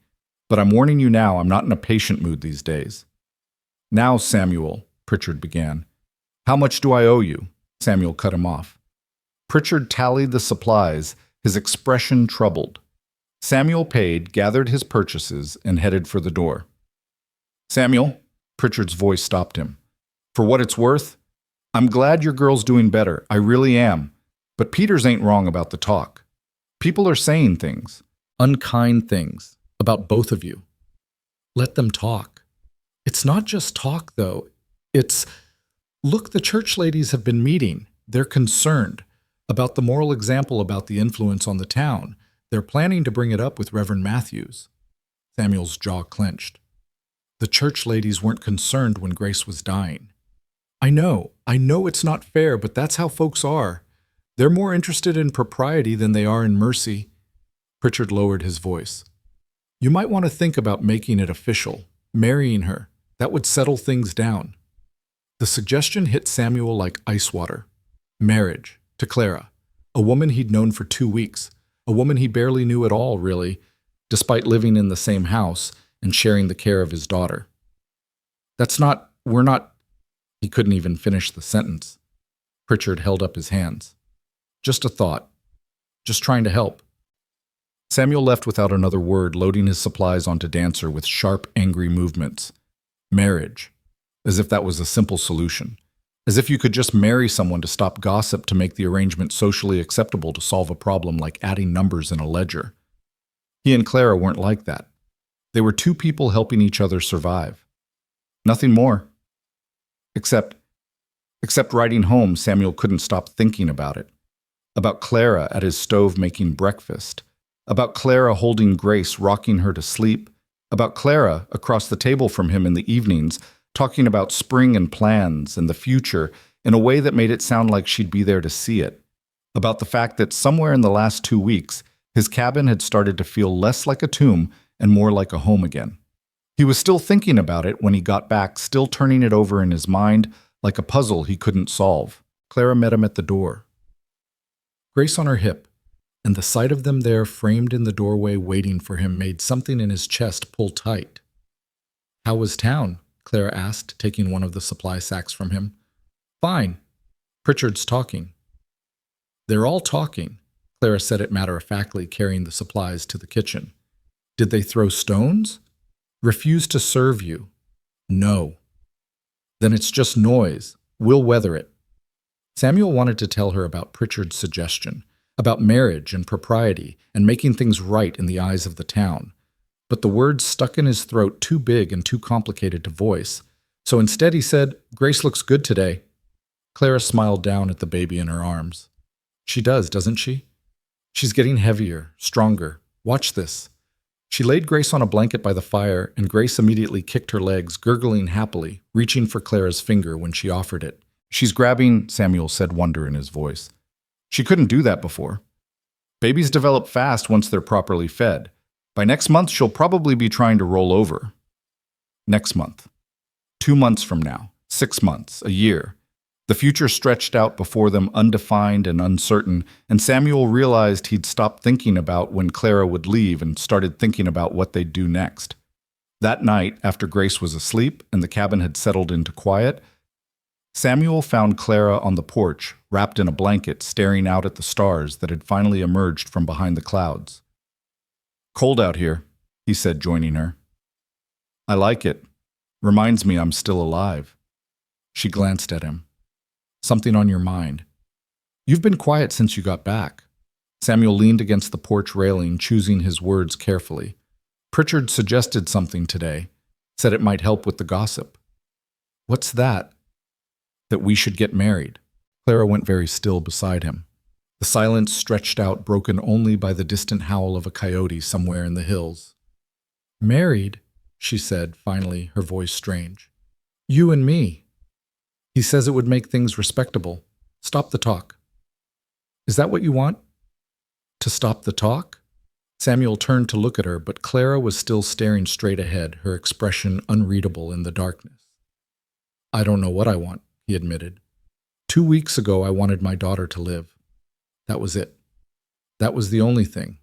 But I'm warning you now, I'm not in a patient mood these days." "Now, Samuel," Pritchard began. "How much do I owe you?" Samuel cut him off. Pritchard tallied the supplies, his expression troubled. Samuel paid, gathered his purchases, and headed for the door. "Samuel," Pritchard's voice stopped him. "For what it's worth, I'm glad your girl's doing better. I really am. But Peters ain't wrong about the talk. People are saying things, unkind things, about both of you. Let them talk. It's not just talk, though. It's, look, the church ladies have been meeting. They're concerned about the moral example, about the influence on the town. They're planning to bring it up with Reverend Matthews." Samuel's jaw clenched. "The church ladies weren't concerned when Grace was dying." I know it's not fair, but that's how folks are. They're more interested in propriety than they are in mercy." Pritchard lowered his voice. "You might want to think about making it official, marrying her. That would settle things down." The suggestion hit Samuel like ice water. Marriage, to Clara, a woman he'd known for 2 weeks, a woman he barely knew at all, really, despite living in the same house and sharing the care of his daughter. We're not, He couldn't even finish the sentence. Pritchard held up his hands. Just a thought. Just trying to help. Samuel left without another word, loading his supplies onto Dancer with sharp, angry movements. Marriage. As if that was a simple solution. As if you could just marry someone to stop gossip, to make the arrangement socially acceptable, to solve a problem like adding numbers in a ledger. He and Clara weren't like that. They were two people helping each other survive. Nothing more. Except riding home, Samuel couldn't stop thinking about it. About Clara at his stove making breakfast. About Clara holding Grace, rocking her to sleep. About Clara across the table from him in the evenings, talking about spring and plans and the future in a way that made it sound like she'd be there to see it. About the fact that somewhere in the last 2 weeks, his cabin had started to feel less like a tomb and more like a home again. He was still thinking about it when he got back, still turning it over in his mind like a puzzle he couldn't solve. Clara met him at the door. Grace on her hip, and the sight of them there framed in the doorway waiting for him made something in his chest pull tight. "How was town?" Clara asked, taking one of the supply sacks from him. "Fine. Pritchard's talking." "They're all talking," Clara said it matter-of-factly, carrying the supplies to the kitchen. "Did they throw stones?" "Refuse to serve you." "No." "Then it's just noise. We'll weather it." Samuel wanted to tell her about Pritchard's suggestion, about marriage and propriety and making things right in the eyes of the town. But the words stuck in his throat too big and too complicated to voice. So instead he said, "Grace looks good today." Clara smiled down at the baby in her arms. "She does, doesn't she? She's getting heavier, stronger. Watch this." She laid Grace on a blanket by the fire, and Grace immediately kicked her legs, gurgling happily, reaching for Clara's finger when she offered it. "She's grabbing," Samuel said, wonder in his voice. "She couldn't do that before. Babies develop fast once they're properly fed. By next month, she'll probably be trying to roll over." Next month. 2 months from now. 6 months. A year. The future stretched out before them, undefined and uncertain, and Samuel realized he'd stopped thinking about when Clara would leave and started thinking about what they'd do next. That night, after Grace was asleep and the cabin had settled into quiet, Samuel found Clara on the porch, wrapped in a blanket, staring out at the stars that had finally emerged from behind the clouds. "Cold out here," he said, joining her. "I like it. Reminds me I'm still alive." She glanced at him. "Something on your mind?" "You've been quiet since you got back." Samuel leaned against the porch railing, choosing his words carefully. "Pritchard suggested something today. Said it might help with the gossip." "What's that?" "That we should get married." Clara went very still beside him. The silence stretched out, broken only by the distant howl of a coyote somewhere in the hills. "Married?" she said, finally, her voice strange. "You and me. He says it would make things respectable. Stop the talk." "Is that what you want? To stop the talk?" Samuel turned to look at her, but Clara was still staring straight ahead, her expression unreadable in the darkness. "I don't know what I want," he admitted. 2 weeks ago, I wanted my daughter to live. That was it. That was the only thing.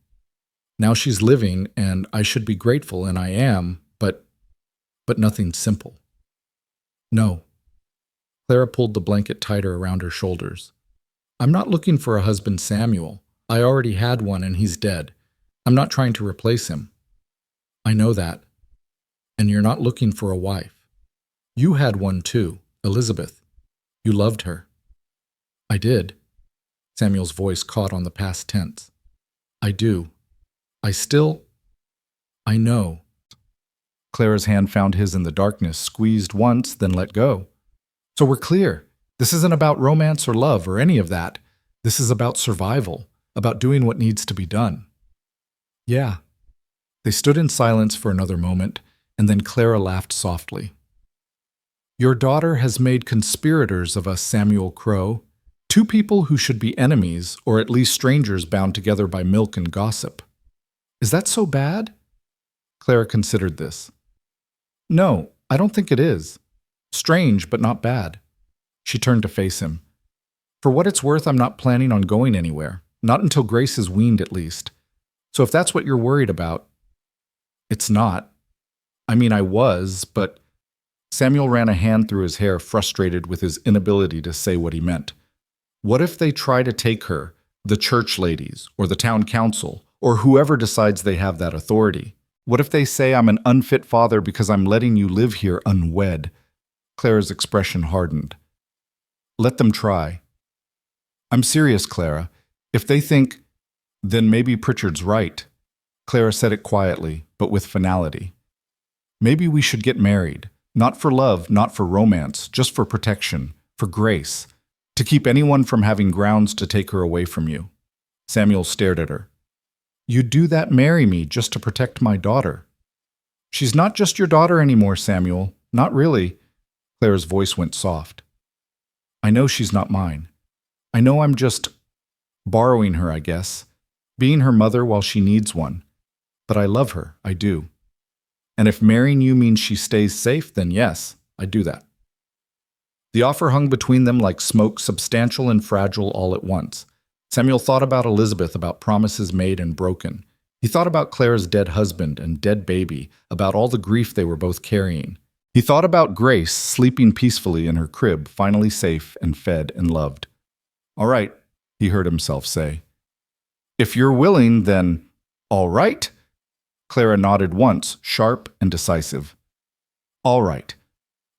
Now she's living, and I should be grateful, and I am, but nothing simple. No. Clara pulled the blanket tighter around her shoulders. "I'm not looking for a husband, Samuel. I already had one, and he's dead. I'm not trying to replace him." "I know that. And you're not looking for a wife. You had one too, Elizabeth. You loved her." "I did." Samuel's voice caught on the past tense. "I do. I know." Clara's hand found his in the darkness, squeezed once, then let go. "So we're clear. This isn't about romance or love or any of that. This is about survival, about doing what needs to be done." "Yeah." They stood in silence for another moment, and then Clara laughed softly. "Your daughter has made conspirators of us, Samuel Crow. 2 people who should be enemies, or at least strangers bound together by milk and gossip. Is that so bad?" Clara considered this. "No, I don't think it is. Strange, but not bad." She turned to face him. "For what it's worth, I'm not planning on going anywhere. Not until Grace is weaned, at least. So if that's what you're worried about..." "It's not. I mean, I was, but..." Samuel ran a hand through his hair, frustrated with his inability to say what he meant. "What if they try to take her, The church ladies, or the town council, or whoever decides they have that authority. What if they say I'm an unfit father because I'm letting you live here unwed? Clara's expression hardened. Let them try. I'm serious, Clara. If they think, then maybe Pritchard's right. Clara said it quietly, but with finality. Maybe we should get married. Not for love, not for romance, just for protection, for grace, to keep anyone from having grounds to take her away from you. Samuel stared at her. You'd do that, marry me, just to protect my daughter. She's not just your daughter anymore, Samuel. Not really. Clara's voice went soft. I know she's not mine. I know I'm just borrowing her, I guess, being her mother while she needs one. But I love her, I do. And if marrying you means she stays safe, then yes, I'd do that. The offer hung between them like smoke, substantial and fragile all at once. Samuel thought about Elizabeth, about promises made and broken. He thought about Clara's dead husband and dead baby, about all the grief they were both carrying. He thought about Grace sleeping peacefully in her crib, finally safe and fed and loved. All right, he heard himself say. If you're willing, then all right? Clara nodded once, sharp and decisive. All right.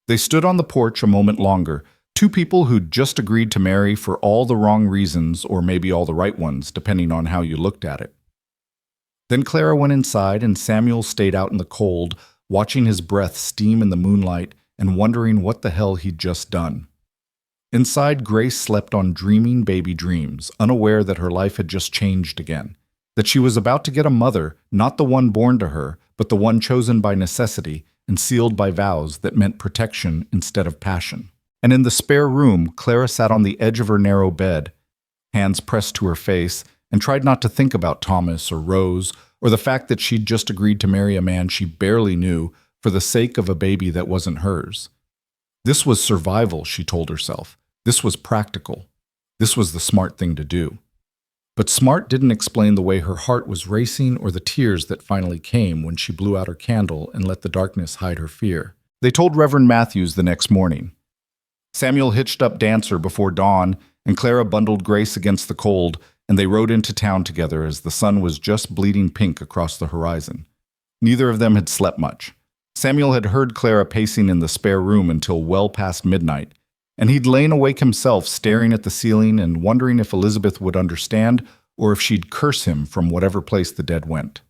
They stood on the porch a moment longer, two people who'd just agreed to marry for all the wrong reasons, or maybe all the right ones, depending on how you looked at it. Then Clara went inside and Samuel stayed out in the cold, watching his breath steam in the moonlight and wondering what the hell he'd just done. Inside, Grace slept on dreaming baby dreams, unaware that her life had just changed again, that she was about to get a mother, not the one born to her, but the one chosen by necessity and sealed by vows that meant protection instead of passion. And in the spare room, Clara sat on the edge of her narrow bed, hands pressed to her face, and tried not to think about Thomas or Rose or the fact that she'd just agreed to marry a man she barely knew for the sake of a baby that wasn't hers. This was survival, she told herself. This was practical. This was the smart thing to do. But smart didn't explain the way her heart was racing or the tears that finally came when she blew out her candle and let the darkness hide her fear. They told Reverend Matthews the next morning. Samuel hitched up Dancer before dawn, and Clara bundled Grace against the cold, and they rode into town together as the sun was just bleeding pink across the horizon. Neither of them had slept much. Samuel had heard Clara pacing in the spare room until well past midnight, and he'd lain awake himself staring at the ceiling and wondering if Elizabeth would understand or if she'd curse him from whatever place the dead went.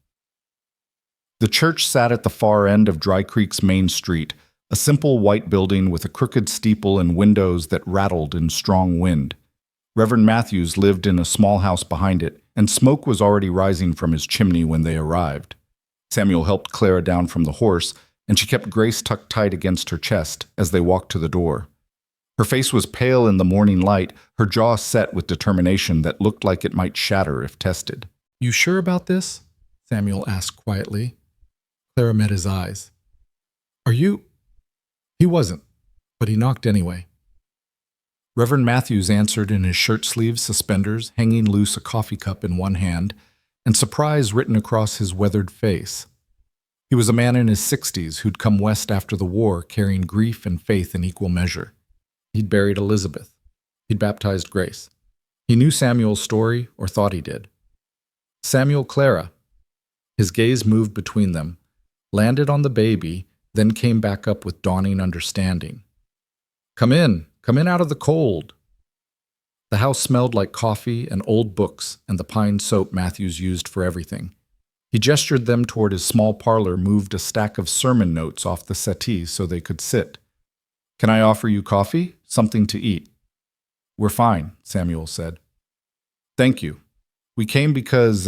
The church sat at the far end of Dry Creek's main street, a simple white building with a crooked steeple and windows that rattled in strong wind. Reverend Matthews lived in a small house behind it, and smoke was already rising from his chimney when they arrived. Samuel helped Clara down from the horse, and she kept Grace tucked tight against her chest as they walked to the door. Her face was pale in the morning light, her jaw set with determination that looked like it might shatter if tested. "You sure about this?" Samuel asked quietly. Clara met his eyes. "Are you—" He wasn't, but he knocked anyway. Reverend Matthews answered in his shirt sleeves, suspenders, hanging loose a coffee cup in one hand, and surprise written across his weathered face. He was a man in his 60s who'd come west after the war carrying grief and faith in equal measure. He'd buried Elizabeth. He'd baptized Grace. He knew Samuel's story, or thought he did. Samuel, Clara. His gaze moved between them, landed on the baby, then came back up with dawning understanding. Come in out of the cold." The house smelled like coffee and old books and the pine soap Matthews used for everything. He gestured them toward his small parlor, moved a stack of sermon notes off the settee so they could sit. "Can I offer you coffee? Something to eat?" "We're fine," Samuel said. "Thank you. We came because,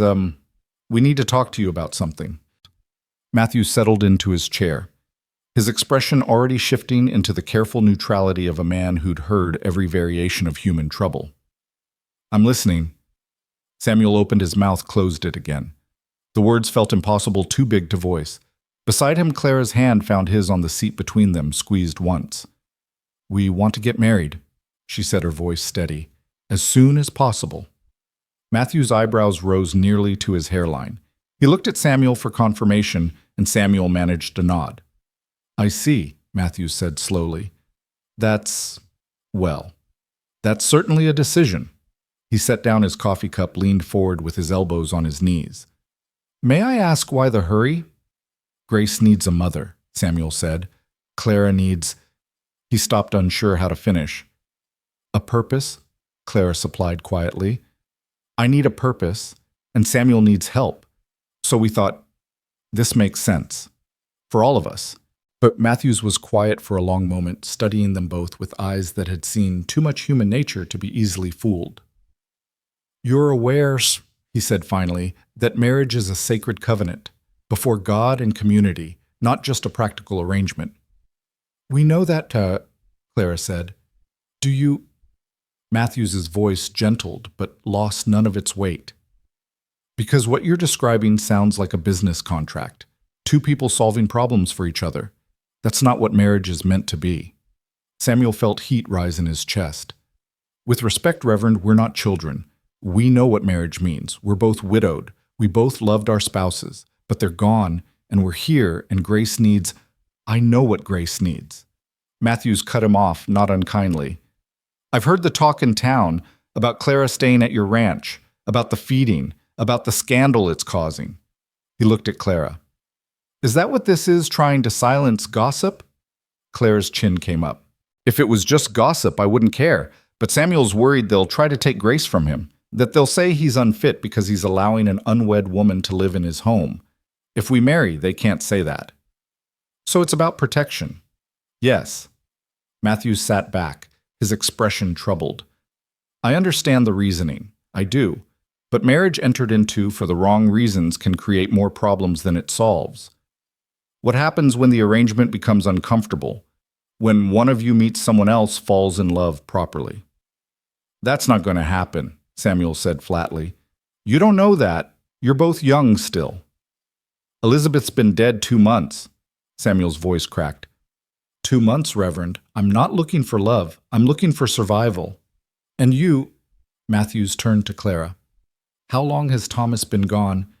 we need to talk to you about something." Matthew settled into his chair, his expression already shifting into the careful neutrality of a man who'd heard every variation of human trouble. "I'm listening." Samuel opened his mouth, closed it again. The words felt impossible, too big to voice. Beside him, Clara's hand found his on the seat between them, squeezed once. "We want to get married," she said, her voice steady, "as soon as possible." Matthew's eyebrows rose nearly to his hairline. He looked at Samuel for confirmation, and Samuel managed a nod. "I see," Matthews said slowly. That's certainly a decision." He set down his coffee cup, leaned forward with his elbows on his knees. May I ask why the hurry? Grace needs a mother, Samuel said. Clara needs... He stopped, unsure how to finish. A purpose, Clara supplied quietly. I need a purpose, and Samuel needs help. So we thought, this makes sense. For all of us. But Matthews was quiet for a long moment, studying them both with eyes that had seen too much human nature to be easily fooled. You're aware, he said finally, that marriage is a sacred covenant, before God and community, not just a practical arrangement. We know that, Clara said. Do you... Matthews's voice gentled, but lost none of its weight. Because what you're describing sounds like a business contract. Two people solving problems for each other. That's not what marriage is meant to be. Samuel felt heat rise in his chest. With respect, Reverend, we're not children. We know what marriage means. We're both widowed. We both loved our spouses. But they're gone, and we're here, and Grace needs... I know what Grace needs. Matthews cut him off, not unkindly. I've heard the talk in town about Clara staying at your ranch, about the feeding, about the scandal it's causing. He looked at Clara. Is that what this is, trying to silence gossip? Clara's chin came up. If it was just gossip, I wouldn't care. But Samuel's worried they'll try to take Grace from him, that they'll say he's unfit because he's allowing an unwed woman to live in his home. If we marry, they can't say that. So it's about protection. Yes. Matthews sat back, his expression troubled. I understand the reasoning. I do. But marriage entered into for the wrong reasons can create more problems than it solves. What happens when the arrangement becomes uncomfortable? When one of you meets someone else, falls in love properly? That's not going to happen, Samuel said flatly. You don't know that. You're both young still. Elizabeth's been dead 2 months. Samuel's voice cracked. 2 months, Reverend. I'm not looking for love. I'm looking for survival. And you... Matthews turned to Clara. How long has Thomas been gone?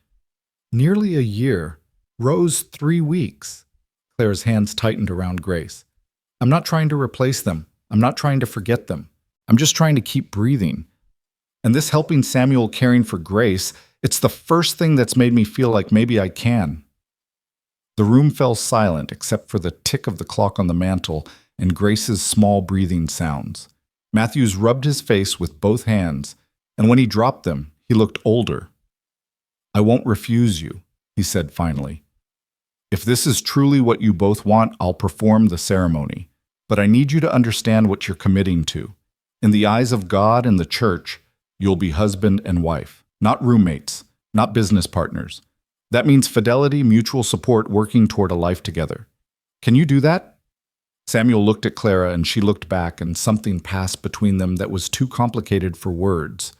Nearly a year. Rose 3 weeks. Clara's hands tightened around Grace. I'm not trying to replace them. I'm not trying to forget them. I'm just trying to keep breathing. And this helping Samuel caring for Grace, it's the first thing that's made me feel like maybe I can. The room fell silent except for the tick of the clock on the mantel and Grace's small breathing sounds. Matthews rubbed his face with both hands, and when he dropped them, he looked older. I won't refuse you, he said finally. If this is truly what you both want, I'll perform the ceremony. But I need you to understand what you're committing to. In the eyes of God and the church, you'll be husband and wife, not roommates, not business partners. That means fidelity, mutual support, working toward a life together. Can you do that? Samuel looked at Clara and she looked back, and something passed between them that was too complicated for words.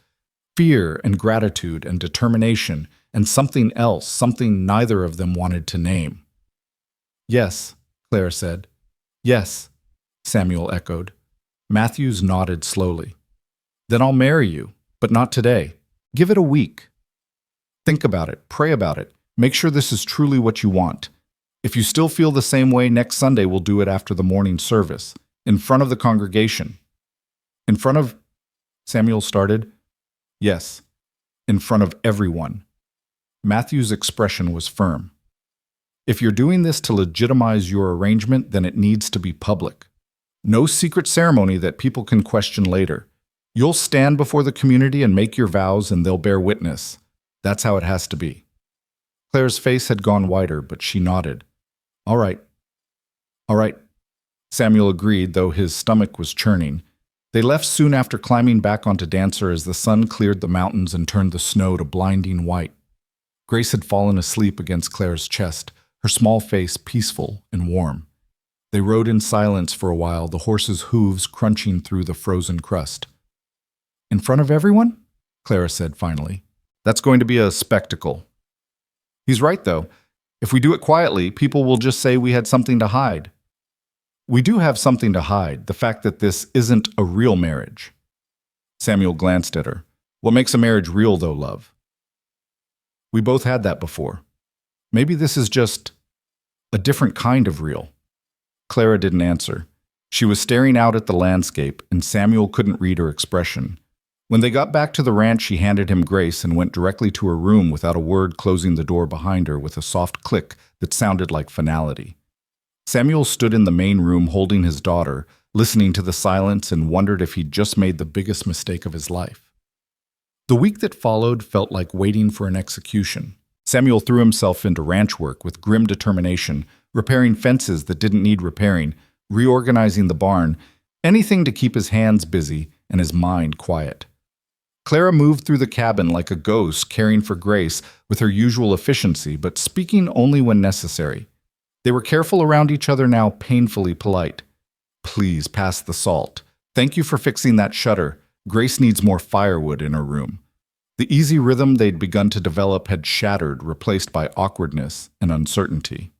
Fear and gratitude and determination and something else, something neither of them wanted to name. Yes, Clara said. Yes, Samuel echoed. Matthews nodded slowly. Then I'll marry you, but not today. Give it a week. Think about it, pray about it. Make sure this is truly what you want. If you still feel the same way, next Sunday we'll do it after the morning service, in front of the congregation. In front of... Samuel started. Yes, in front of everyone. Matthew's expression was firm. If you're doing this to legitimize your arrangement, then it needs to be public. No secret ceremony that people can question later. You'll stand before the community and make your vows, and they'll bear witness. That's how it has to be. Claire's face had gone whiter, but she nodded. All right. All right. Samuel agreed, though his stomach was churning. They left soon after, climbing back onto Dancer as the sun cleared the mountains and turned the snow to blinding white. Grace had fallen asleep against Claire's chest, her small face peaceful and warm. They rode in silence for a while, the horses' hooves crunching through the frozen crust. In front of everyone? Clara said finally. That's going to be a spectacle. He's right, though. If we do it quietly, people will just say we had something to hide. We do have something to hide, the fact that this isn't a real marriage. Samuel glanced at her. What makes a marriage real, though, love? We both had that before. Maybe this is just a different kind of real. Clara didn't answer. She was staring out at the landscape, and Samuel couldn't read her expression. When they got back to the ranch, she handed him Grace and went directly to her room without a word, closing the door behind her with a soft click that sounded like finality. Samuel stood in the main room holding his daughter, listening to the silence, and wondered if he'd just made the biggest mistake of his life. The week that followed felt like waiting for an execution. Samuel threw himself into ranch work with grim determination, repairing fences that didn't need repairing, reorganizing the barn, anything to keep his hands busy and his mind quiet. Clara moved through the cabin like a ghost, caring for Grace with her usual efficiency, but speaking only when necessary. They were careful around each other now, painfully polite. "Please pass the salt. Thank you for fixing that shutter. Grace needs more firewood in her room." The easy rhythm they'd begun to develop had shattered, replaced by awkwardness and uncertainty.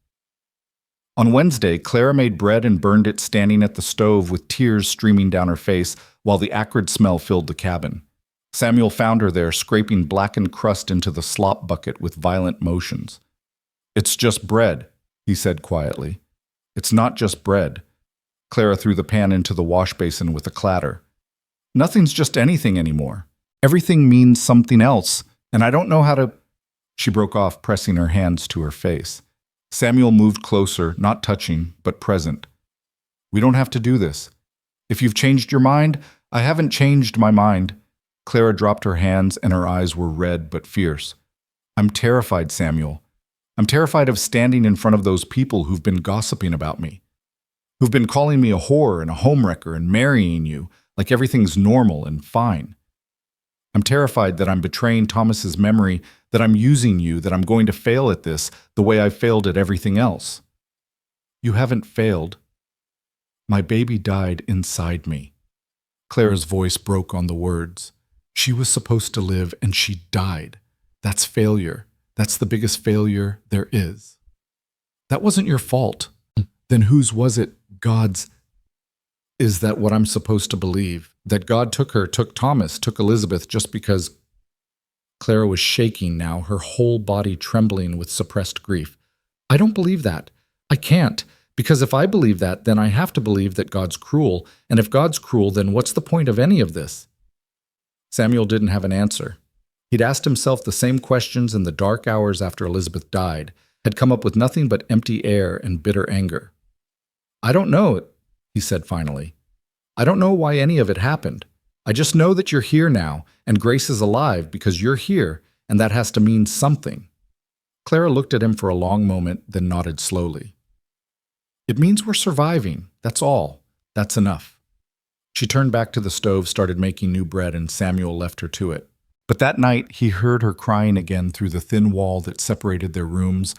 On Wednesday, Clara made bread and burned it standing at the stove with tears streaming down her face while the acrid smell filled the cabin. Samuel found her there, scraping blackened crust into the slop bucket with violent motions. "It's just bread," he said quietly. "It's not just bread." Clara threw the pan into the wash basin with a clatter. "Nothing's just anything anymore. Everything means something else, and I don't know how to—" She broke off, pressing her hands to her face. Samuel moved closer, not touching, but present. "We don't have to do this. If you've changed your mind, I haven't changed my mind." Clara dropped her hands and her eyes were red but fierce. "I'm terrified, Samuel. I'm terrified of standing in front of those people who've been gossiping about me, who've been calling me a whore and a homewrecker and marrying you like everything's normal and fine. I'm terrified that I'm betraying Thomas's memory, that I'm using you, that I'm going to fail at this the way I failed at everything else." "You haven't failed. My baby died inside me." Clara's voice broke on the words. "She was supposed to live and she died. That's failure. That's the biggest failure there is." "That wasn't your fault." "Then whose was it? God's." "Is that what I'm supposed to believe? That God took her, took Thomas, took Elizabeth just because—" Clara was shaking now, her whole body trembling with suppressed grief. "I don't believe that. I can't. Because if I believe that, then I have to believe that God's cruel. And if God's cruel, then what's the point of any of this?" Samuel didn't have an answer. He'd asked himself the same questions in the dark hours after Elizabeth died, had come up with nothing but empty air and bitter anger. "I don't know," he said finally. "I don't know why any of it happened. I just know that you're here now, and Grace is alive because you're here, and that has to mean something." Clara looked at him for a long moment, then nodded slowly. "It means we're surviving, that's all. That's enough." She turned back to the stove, started making new bread, and Samuel left her to it. But that night, he heard her crying again through the thin wall that separated their rooms,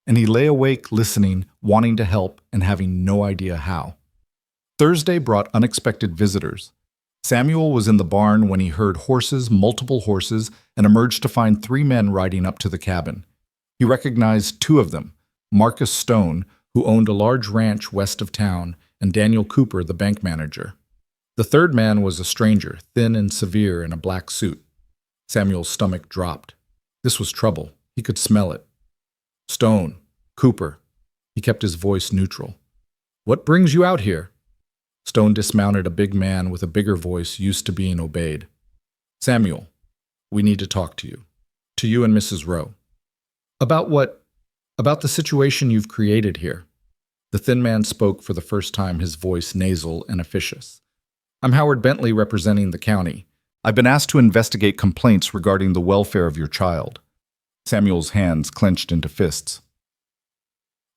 and he lay awake listening, wanting to help, and having no idea how. Thursday brought unexpected visitors. Samuel was in the barn when he heard horses, multiple horses, and emerged to find 3 men riding up to the cabin. He recognized 2 of them, Marcus Stone, who owned a large ranch west of town, and Daniel Cooper, the bank manager. The third man was a stranger, thin and severe in a black suit. Samuel's stomach dropped. This was trouble. He could smell it. "Stone, Cooper." He kept his voice neutral. "What brings you out here?" Stone dismounted, a big man with a bigger voice used to being obeyed. "Samuel, we need to talk to you. To you and Mrs. Rowe." "About what?" "About the situation you've created here." The thin man spoke for the first time, his voice nasal and officious. "I'm Howard Bentley, representing the county. I've been asked to investigate complaints regarding the welfare of your child." Samuel's hands clenched into fists.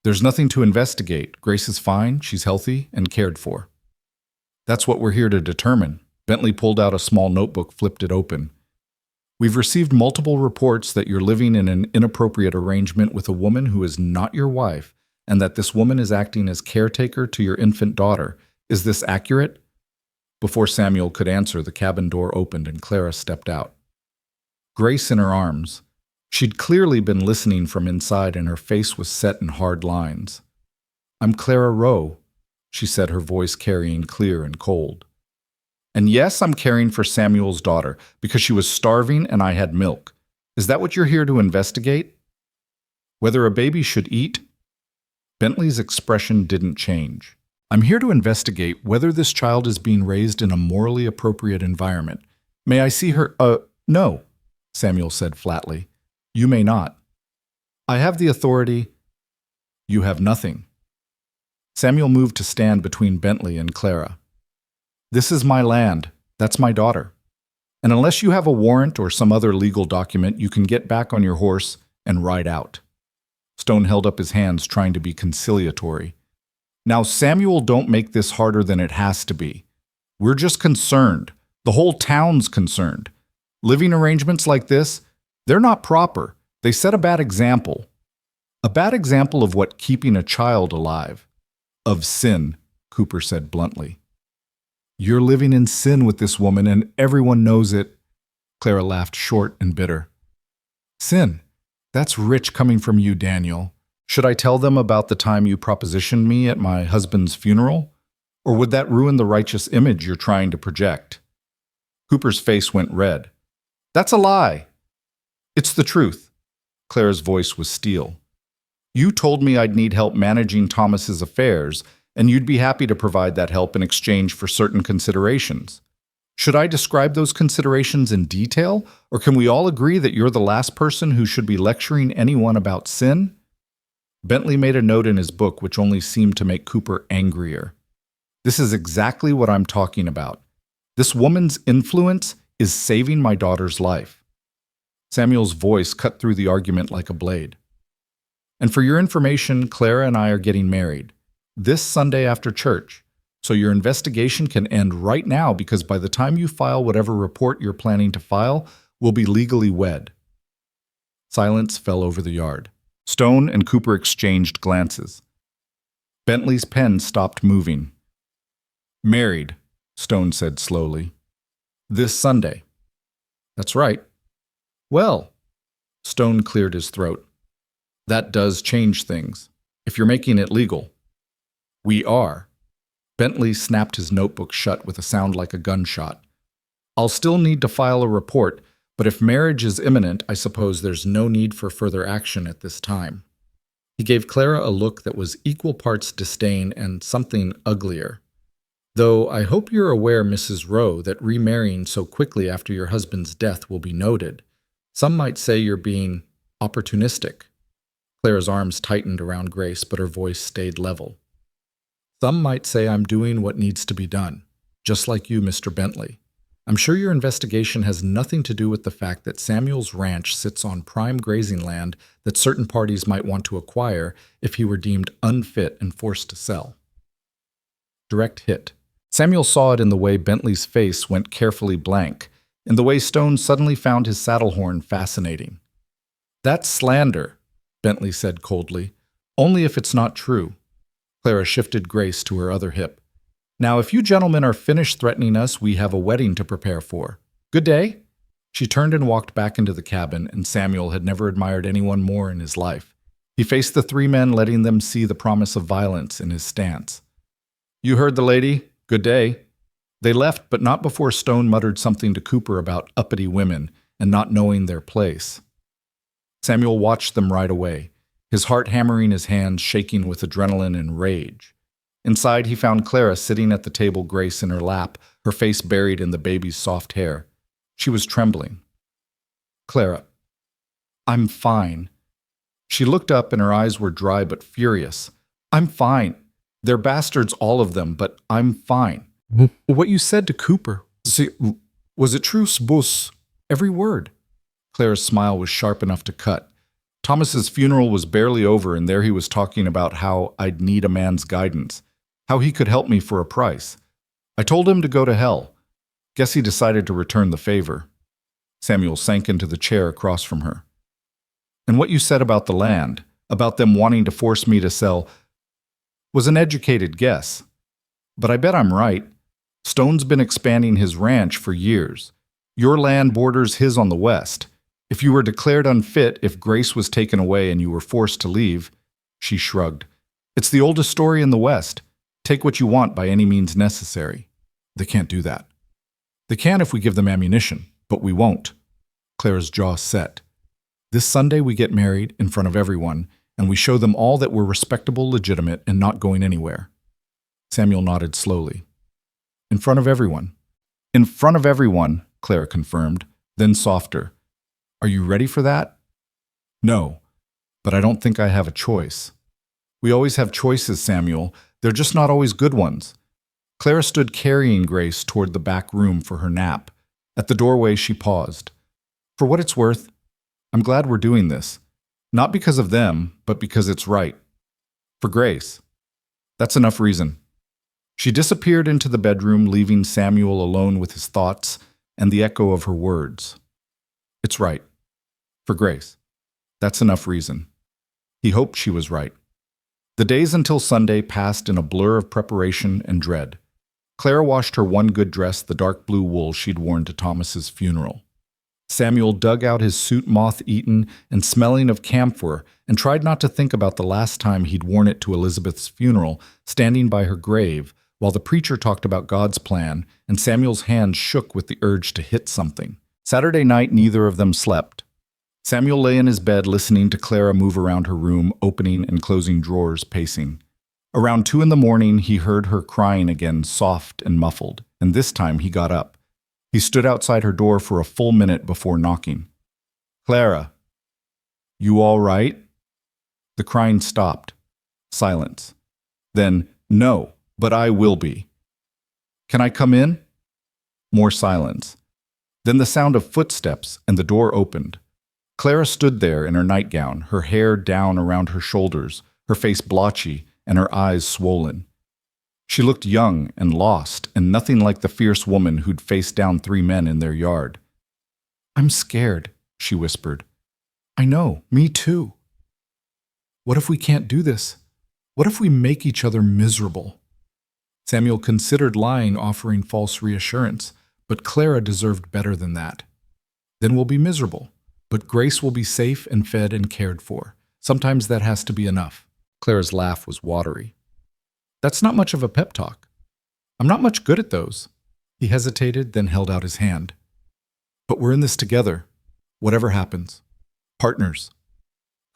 "There's nothing to investigate. Grace is fine, she's healthy, and cared for." "That's what we're here to determine." Bentley pulled out a small notebook, flipped it open. "We've received multiple reports that you're living in an inappropriate arrangement with a woman who is not your wife, and that this woman is acting as caretaker to your infant daughter. Is this accurate?" Before Samuel could answer, the cabin door opened and Clara stepped out. Grace in her arms. She'd clearly been listening from inside, and her face was set in hard lines. "I'm Clara Rowe," she said, her voice carrying clear and cold. "And yes, I'm caring for Samuel's daughter, because she was starving and I had milk. Is that what you're here to investigate? Whether a baby should eat?" Bentley's expression didn't change. "I'm here to investigate whether this child is being raised in a morally appropriate environment. May I see her? No, Samuel said flatly. You may not. I have the authority. You have nothing. Samuel moved to stand between Bentley and Clara. This is my land. That's my daughter. And unless you have a warrant or some other legal document, you can get back on your horse and ride out. Stone held up his hands, trying to be conciliatory. Now, Samuel, don't make this harder than it has to be. We're just concerned. The whole town's concerned. Living arrangements like this, they're not proper. They set a bad example. A bad example of what keeping a child alive. Of sin, Cooper said bluntly. You're living in sin with this woman, and everyone knows it. Clara laughed short and bitter. Sin? That's rich coming from you, Daniel. Should I tell them about the time you propositioned me at my husband's funeral? Or would that ruin the righteous image you're trying to project? Cooper's face went red. That's a lie. It's the truth. Clara's voice was steel. You told me I'd need help managing Thomas's affairs, and you'd be happy to provide that help in exchange for certain considerations. Should I describe those considerations in detail, or can we all agree that you're the last person who should be lecturing anyone about sin? Bentley made a note in his book which only seemed to make Cooper angrier. This is exactly what I'm talking about. This woman's influence is saving my daughter's life. Samuel's voice cut through the argument like a blade. And for your information, Clara and I are getting married this Sunday after church, so your investigation can end right now because by the time you file whatever report you're planning to file, we'll be legally wed. Silence fell over the yard. Stone and Cooper exchanged glances. Bentley's pen stopped moving. Married, Stone said slowly. This Sunday. That's right. Well, Stone cleared his throat. That does change things, if you're making it legal. We are. Bentley snapped his notebook shut with a sound like a gunshot. I'll still need to file a report, but if marriage is imminent, I suppose there's no need for further action at this time. He gave Clara a look that was equal parts disdain and something uglier. Though I hope you're aware, Mrs. Rowe, that remarrying so quickly after your husband's death will be noted. Some might say you're being opportunistic. Clara's arms tightened around Grace, but her voice stayed level. Some might say I'm doing what needs to be done, just like you, Mr. Bentley. I'm sure your investigation has nothing to do with the fact that Samuel's ranch sits on prime grazing land that certain parties might want to acquire if he were deemed unfit and forced to sell. Direct hit. Samuel saw it in the way Bentley's face went carefully blank, in the way Stone suddenly found his saddle horn fascinating. That's slander, Bentley said coldly, only if it's not true. Clara shifted Grace to her other hip. Now, if you gentlemen are finished threatening us, we have a wedding to prepare for. Good day. She turned and walked back into the cabin, and Samuel had never admired anyone more in his life. He faced the three men, letting them see the promise of violence in his stance. You heard the lady. Good day. They left, but not before Stone muttered something to Cooper about uppity women and not knowing their place. Samuel watched them ride away, his heart hammering his hands, shaking with adrenaline and rage. Inside, he found Clara sitting at the table, Grace in her lap, her face buried in the baby's soft hair. She was trembling. Clara, I'm fine. She looked up and her eyes were dry but furious. I'm fine. They're bastards, all of them, but I'm fine. What you said to Cooper, was it true, Sbus? Every word. Clara's smile was sharp enough to cut. Thomas's funeral was barely over, and there he was talking about how I'd need a man's guidance, how he could help me for a price. I told him to go to hell. Guess he decided to return the favor. Samuel sank into the chair across from her. And what you said about the land, about them wanting to force me to sell, was an educated guess. But I bet I'm right. Stone's been expanding his ranch for years. Your land borders his on the west. If you were declared unfit, if Grace was taken away and you were forced to leave, she shrugged. It's the oldest story in the West. Take what you want by any means necessary. They can't do that. They can if we give them ammunition, but we won't. Clara's jaw set. This Sunday we get married in front of everyone, and we show them all that we're respectable, legitimate, and not going anywhere. Samuel nodded slowly. In front of everyone. In front of everyone, Clara confirmed, then softer. Are you ready for that? No, but I don't think I have a choice. We always have choices, Samuel. They're just not always good ones. Clara stood carrying Grace toward the back room for her nap. At the doorway, she paused. For what it's worth, I'm glad we're doing this. Not because of them, but because it's right. For Grace. That's enough reason. She disappeared into the bedroom, leaving Samuel alone with his thoughts and the echo of her words. It's right. For Grace. That's enough reason. He hoped she was right. The days until Sunday passed in a blur of preparation and dread. Clara washed her one good dress, the dark blue wool she'd worn to Thomas's funeral. Samuel dug out his suit moth-eaten and smelling of camphor and tried not to think about the last time he'd worn it to Elizabeth's funeral, standing by her grave, while the preacher talked about God's plan, and Samuel's hands shook with the urge to hit something. Saturday night, neither of them slept. Samuel lay in his bed listening to Clara move around her room, opening and closing drawers, pacing. Around 2 a.m, he heard her crying again, soft and muffled, and this time he got up. He stood outside her door for a full minute before knocking. Clara, you all right? The crying stopped. Silence. Then, no, but I will be. Can I come in? More silence. Then the sound of footsteps, and the door opened. Clara stood there in her nightgown, her hair down around her shoulders, her face blotchy, and her eyes swollen. She looked young and lost, and nothing like the fierce woman who'd faced down 3 men in their yard. I'm scared, she whispered. I know, me too. What if we can't do this? What if we make each other miserable? Samuel considered lying, offering false reassurance, but Clara deserved better than that. Then we'll be miserable, but Grace will be safe and fed and cared for. Sometimes that has to be enough. Clara's laugh was watery. That's not much of a pep talk. I'm not much good at those. He hesitated, then held out his hand. But we're in this together, whatever happens. Partners.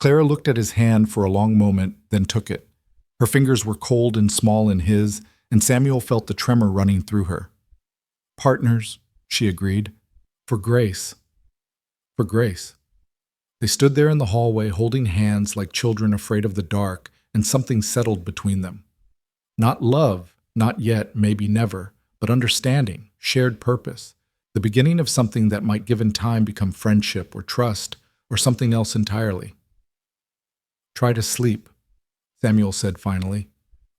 Clara looked at his hand for a long moment, then took it. Her fingers were cold and small in his, and Samuel felt the tremor running through her. Partners, she agreed. For Grace. For Grace. They stood there in the hallway, holding hands like children afraid of the dark, and something settled between them. Not love, not yet, maybe never, but understanding, shared purpose, the beginning of something that might given time become friendship or trust or something else entirely. Try to sleep, Samuel said finally.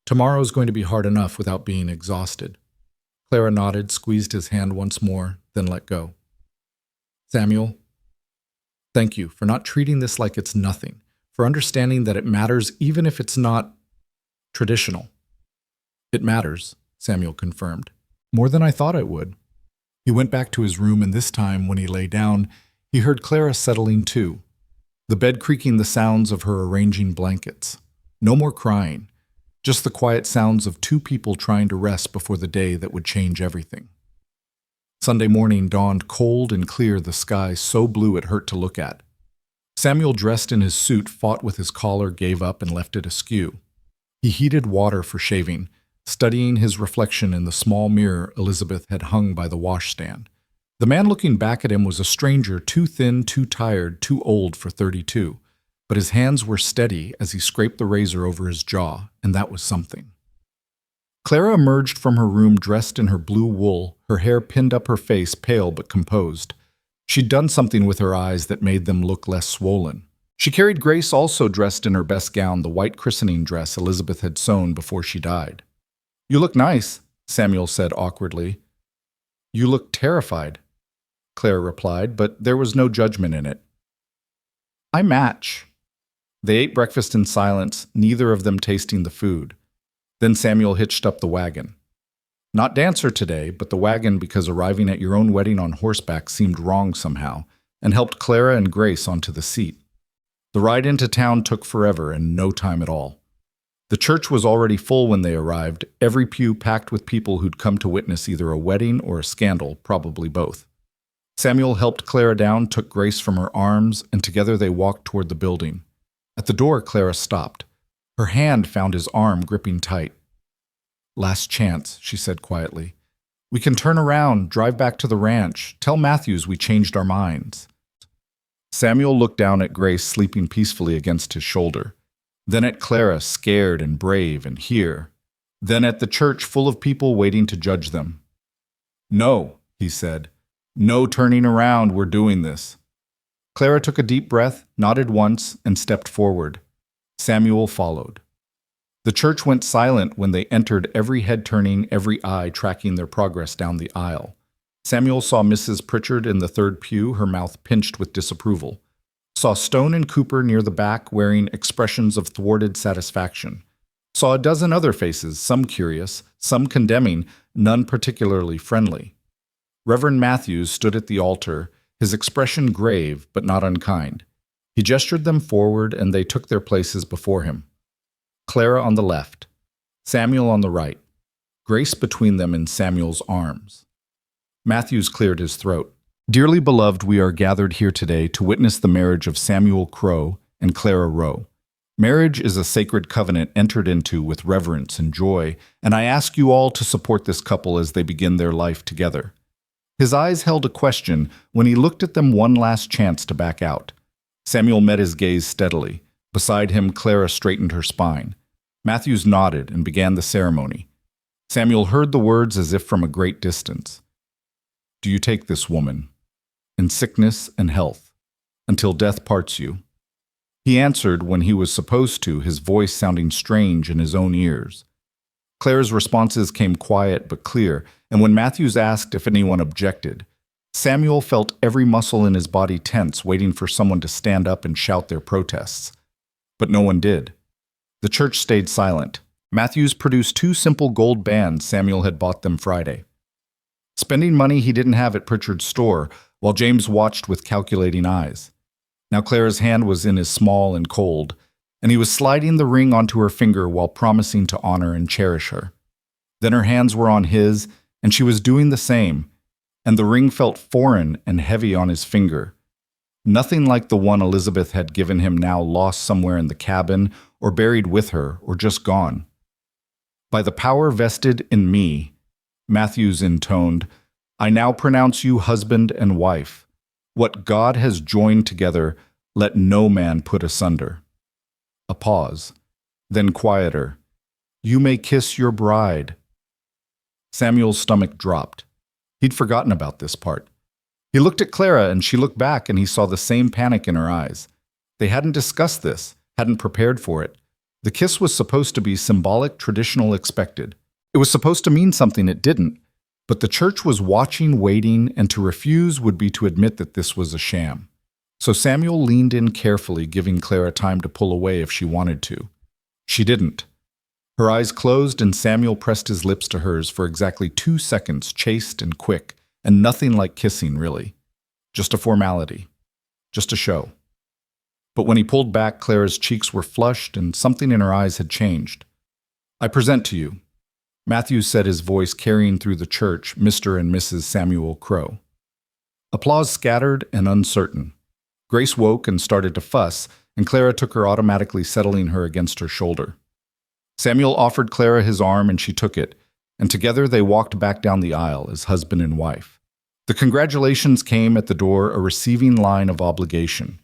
Tomorrow's going to be hard enough without being exhausted. Clara nodded, squeezed his hand once more, then let go. Samuel, thank you for not treating this like it's nothing, for understanding that it matters even if it's not traditional. It matters, Samuel confirmed. More than I thought it would. He went back to his room, and this time, when he lay down, he heard Clara settling too, the bed creaking the sounds of her arranging blankets. No more crying, just the quiet sounds of 2 people trying to rest before the day that would change everything. Sunday morning dawned cold and clear, the sky so blue it hurt to look at. Samuel, dressed in his suit, fought with his collar, gave up, and left it askew. He heated water for shaving, studying his reflection in the small mirror Elizabeth had hung by the washstand. The man looking back at him was a stranger, too thin, too tired, too old for 32, but his hands were steady as he scraped the razor over his jaw, and that was something. Clara emerged from her room dressed in her blue wool, her hair pinned up her face, pale but composed. She'd done something with her eyes that made them look less swollen. She carried Grace, also dressed in her best gown, the white christening dress Elizabeth had sewn before she died. You look nice, Samuel said awkwardly. You look terrified, Clara replied, but there was no judgment in it. I match. They ate breakfast in silence, neither of them tasting the food. Then Samuel hitched up the wagon. Not dancer today, but the wagon because arriving at your own wedding on horseback seemed wrong somehow, and helped Clara and Grace onto the seat. The ride into town took forever and no time at all. The church was already full when they arrived, every pew packed with people who'd come to witness either a wedding or a scandal, probably both. Samuel helped Clara down, took Grace from her arms, and together they walked toward the building. At the door, Clara stopped. Her hand found his arm gripping tight. Last chance, she said quietly. We can turn around, drive back to the ranch, tell Matthews we changed our minds. Samuel looked down at Grace sleeping peacefully against his shoulder, then at Clara, scared and brave and here, then at the church full of people waiting to judge them. "No," he said. "No turning around, we're doing this." Clara took a deep breath, nodded once, and stepped forward. Samuel followed. The church went silent when they entered, every head turning, every eye tracking their progress down the aisle. Samuel saw Mrs. Pritchard in the third pew, her mouth pinched with disapproval. Saw Stone and Cooper near the back wearing expressions of thwarted satisfaction. Saw a dozen other faces, some curious, some condemning, none particularly friendly. Reverend Matthews stood at the altar, his expression grave but not unkind. He gestured them forward, and they took their places before him. Clara on the left, Samuel on the right, Grace between them in Samuel's arms. Matthews cleared his throat. "Dearly beloved, we are gathered here today to witness the marriage of Samuel Crow and Clara Rowe. Marriage is a sacred covenant entered into with reverence and joy, and I ask you all to support this couple as they begin their life together." His eyes held a question when he looked at them one last chance to back out. Samuel met his gaze steadily. Beside him, Clara straightened her spine. Matthews nodded and began the ceremony. Samuel heard the words as if from a great distance. "Do you take this woman, in sickness and health, until death parts you?" He answered when he was supposed to, his voice sounding strange in his own ears. Clara's responses came quiet but clear, and when Matthews asked if anyone objected, Samuel felt every muscle in his body tense, waiting for someone to stand up and shout their protests. But no one did. The church stayed silent. Matthews produced 2 simple gold bands Samuel had bought them Friday. Spending money he didn't have at Pritchard's store, while James watched with calculating eyes. Now Clara's hand was in his small and cold, and he was sliding the ring onto her finger while promising to honor and cherish her. Then her hands were on his, and she was doing the same, and the ring felt foreign and heavy on his finger. Nothing like the one Elizabeth had given him, now lost somewhere in the cabin, or buried with her, or just gone. "By the power vested in me," Matthews intoned, "I now pronounce you husband and wife. What God has joined together, let no man put asunder." A pause, then quieter. "You may kiss your bride." Samuel's stomach dropped. He'd forgotten about this part. He looked at Clara, and she looked back, and he saw the same panic in her eyes. They hadn't discussed this, hadn't prepared for it. The kiss was supposed to be symbolic, traditional, expected. It was supposed to mean something it didn't, but the church was watching, waiting, and to refuse would be to admit that this was a sham. So Samuel leaned in carefully, giving Clara time to pull away if she wanted to. She didn't. Her eyes closed, and Samuel pressed his lips to hers for exactly 2 seconds, chaste and quick, and nothing like kissing, really. Just a formality. Just a show. But when he pulled back, Clara's cheeks were flushed, and something in her eyes had changed. "I present to you," Matthews said, his voice carrying through the church, "Mr. and Mrs. Samuel Crow." Applause scattered and uncertain. Grace woke and started to fuss, and Clara took her, automatically settling her against her shoulder. Samuel offered Clara his arm, and she took it, and together they walked back down the aisle as husband and wife. The congratulations came at the door, a receiving line of obligation.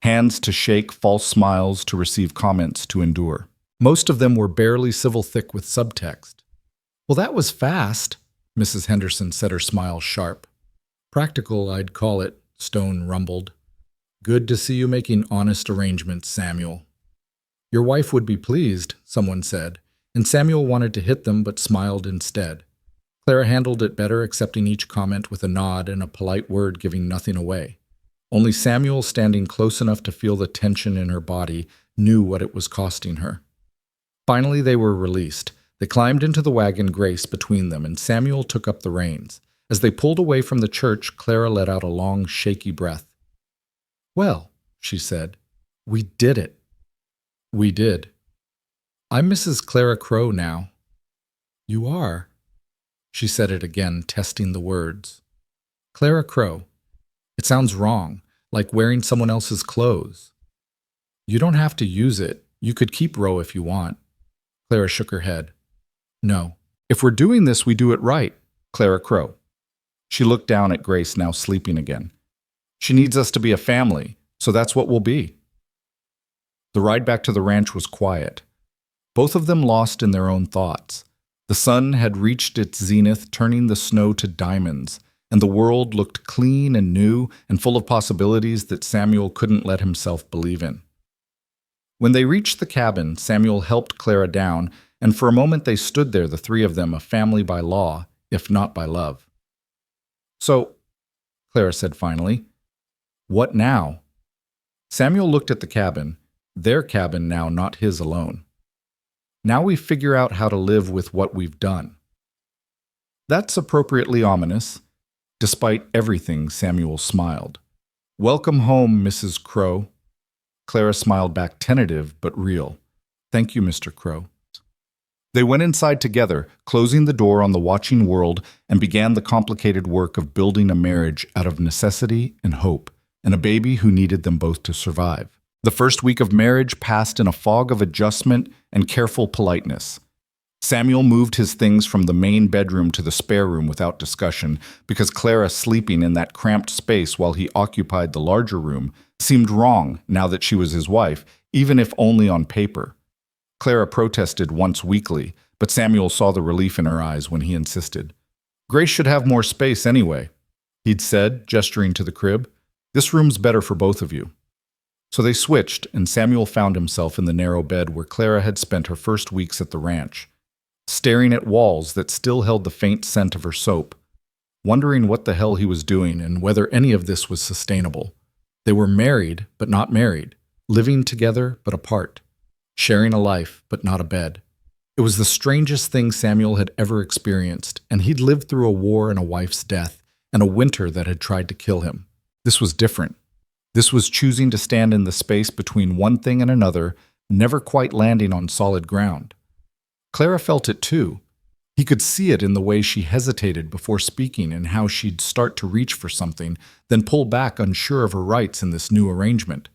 Hands to shake, false smiles to receive, comments to endure. Most of them were barely civil thick with subtext. "Well, that was fast," Mrs. Henderson said, her smile sharp. "Practical, I'd call it," Stone rumbled. "Good to see you making honest arrangements, Samuel." "Your wife would be pleased," someone said, and Samuel wanted to hit them but smiled instead. Clara handled it better, accepting each comment with a nod and a polite word, giving nothing away. Only Samuel, standing close enough to feel the tension in her body, knew what it was costing her. Finally, they were released. They climbed into the wagon, Grace between them, and Samuel took up the reins. As they pulled away from the church, Clara let out a long, shaky breath. "Well," she said, "we did it." "We did." "I'm Mrs. Clara Crow now." "You are?" She said it again, testing the words. "Clara Crow. It sounds wrong, like wearing someone else's clothes." "You don't have to use it. You could keep Rowe if you want." Clara shook her head. "No. If we're doing this, we do it right. Clara Crow. She looked down at Grace, now sleeping again. She needs us to be a family, so that's what we'll be. The ride back to the ranch was quiet. Both of them lost in their own thoughts. The sun had reached its zenith, turning the snow to diamonds, and the world looked clean and new and full of possibilities that Samuel couldn't let himself believe in. When they reached the cabin, Samuel helped Clara down, and for a moment they stood there, the three of them, a family by law, if not by love. So, Clara said finally, what now? Samuel looked at the cabin, their cabin now, not his alone. Now we figure out how to live with what we've done. That's appropriately ominous. Despite everything, Samuel smiled. Welcome home, Mrs. Crow. Clara smiled back, tentative but real. Thank you, Mr. Crow. They went inside together, closing the door on the watching world, and began the complicated work of building a marriage out of necessity and hope, and a baby who needed them both to survive. The first week of marriage passed in a fog of adjustment and careful politeness. Samuel moved his things from the main bedroom to the spare room without discussion, because Clara sleeping in that cramped space while he occupied the larger room seemed wrong now that she was his wife, even if only on paper. Clara protested once weakly, but Samuel saw the relief in her eyes when he insisted. Grace should have more space anyway, he'd said, gesturing to the crib. This room's better for both of you. So they switched, and Samuel found himself in the narrow bed where Clara had spent her first weeks at the ranch, staring at walls that still held the faint scent of her soap, wondering what the hell he was doing and whether any of this was sustainable. They were married, but not married, living together, but apart, sharing a life, but not a bed. It was the strangest thing Samuel had ever experienced, and he'd lived through a war and a wife's death, and a winter that had tried to kill him. This was different. This was choosing to stand in the space between one thing and another, never quite landing on solid ground. Clara felt it too. He could see it in the way she hesitated before speaking and how she'd start to reach for something, then pull back unsure of her rights in this new arrangement.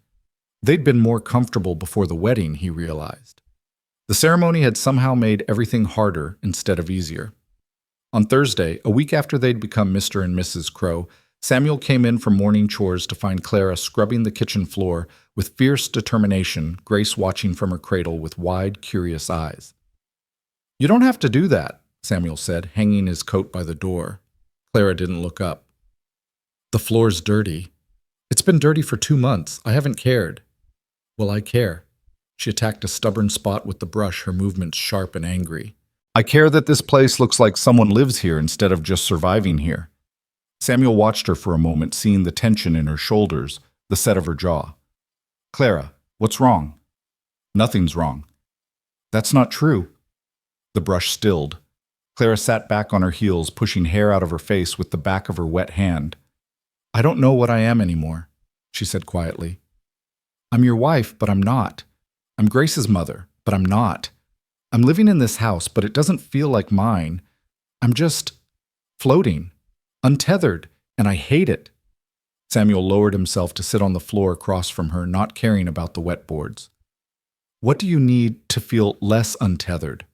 They'd been more comfortable before the wedding, he realized. The ceremony had somehow made everything harder instead of easier. On Thursday, a week after they'd become Mr. and Mrs. Crow, Samuel came in from morning chores to find Clara scrubbing the kitchen floor with fierce determination, Grace watching from her cradle with wide, curious eyes. You don't have to do that, Samuel said, hanging his coat by the door. Clara didn't look up. The floor's dirty. It's been dirty for 2 months. I haven't cared. Well, I care. She attacked a stubborn spot with the brush, her movements sharp and angry. I care that this place looks like someone lives here instead of just surviving here. Samuel watched her for a moment, seeing the tension in her shoulders, the set of her jaw. Clara, what's wrong? Nothing's wrong. That's not true. The brush stilled. Clara sat back on her heels, pushing hair out of her face with the back of her wet hand. I don't know what I am anymore, she said quietly. I'm your wife, but I'm not. I'm Grace's mother, but I'm not. I'm living in this house, but it doesn't feel like mine. I'm just floating, untethered, and I hate it. Samuel lowered himself to sit on the floor across from her, not caring about the wet boards. What do you need to feel less untethered?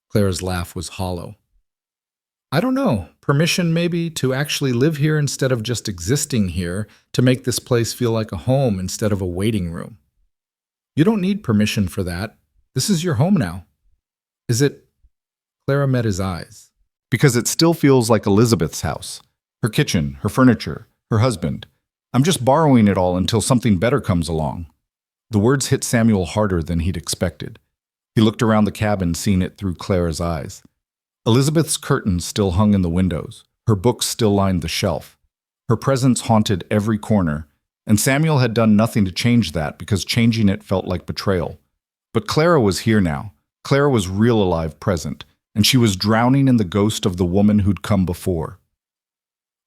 Clara's laugh was hollow. I don't know. Permission, maybe, to actually live here instead of just existing here, to make this place feel like a home instead of a waiting room. You don't need permission for that. This is your home now. Is it? Clara met his eyes. Because it still feels like Elizabeth's house. Her kitchen, her furniture, her husband. I'm just borrowing it all until something better comes along. The words hit Samuel harder than he'd expected. He looked around the cabin, seeing it through Clara's eyes. Elizabeth's curtains still hung in the windows. Her books still lined the shelf. Her presence haunted every corner, and Samuel had done nothing to change that because changing it felt like betrayal. But Clara was here now. Clara was real alive present, and she was drowning in the ghost of the woman who'd come before.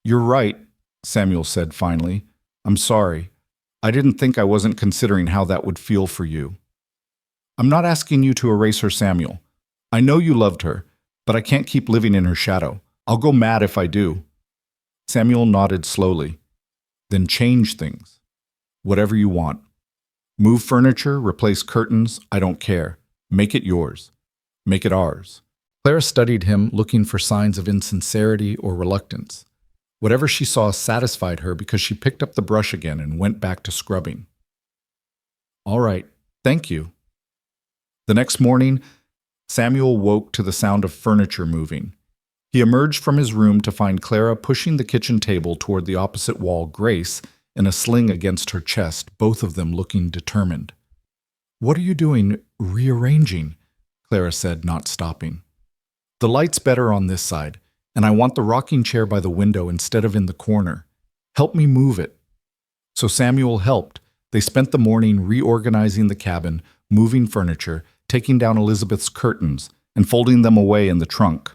You're right, Samuel said finally. I'm sorry. I didn't think I wasn't considering how that would feel for you. I'm not asking you to erase her, Samuel. I know you loved her, but I can't keep living in her shadow. I'll go mad if I do. Samuel nodded slowly. Then change things. Whatever you want. Move furniture, replace curtains, I don't care. Make it yours. Make it ours. Clara studied him, looking for signs of insincerity or reluctance. Whatever she saw satisfied her because she picked up the brush again and went back to scrubbing. "All right, thank you." The next morning, Samuel woke to the sound of furniture moving. He emerged from his room to find Clara pushing the kitchen table toward the opposite wall, Grace in a sling against her chest, both of them looking determined. "What are you doing, rearranging?" Clara said, not stopping. "The light's better on this side, and I want the rocking chair by the window instead of in the corner. Help me move it." So Samuel helped. They spent the morning reorganizing the cabin, moving furniture, taking down Elizabeth's curtains, and folding them away in the trunk.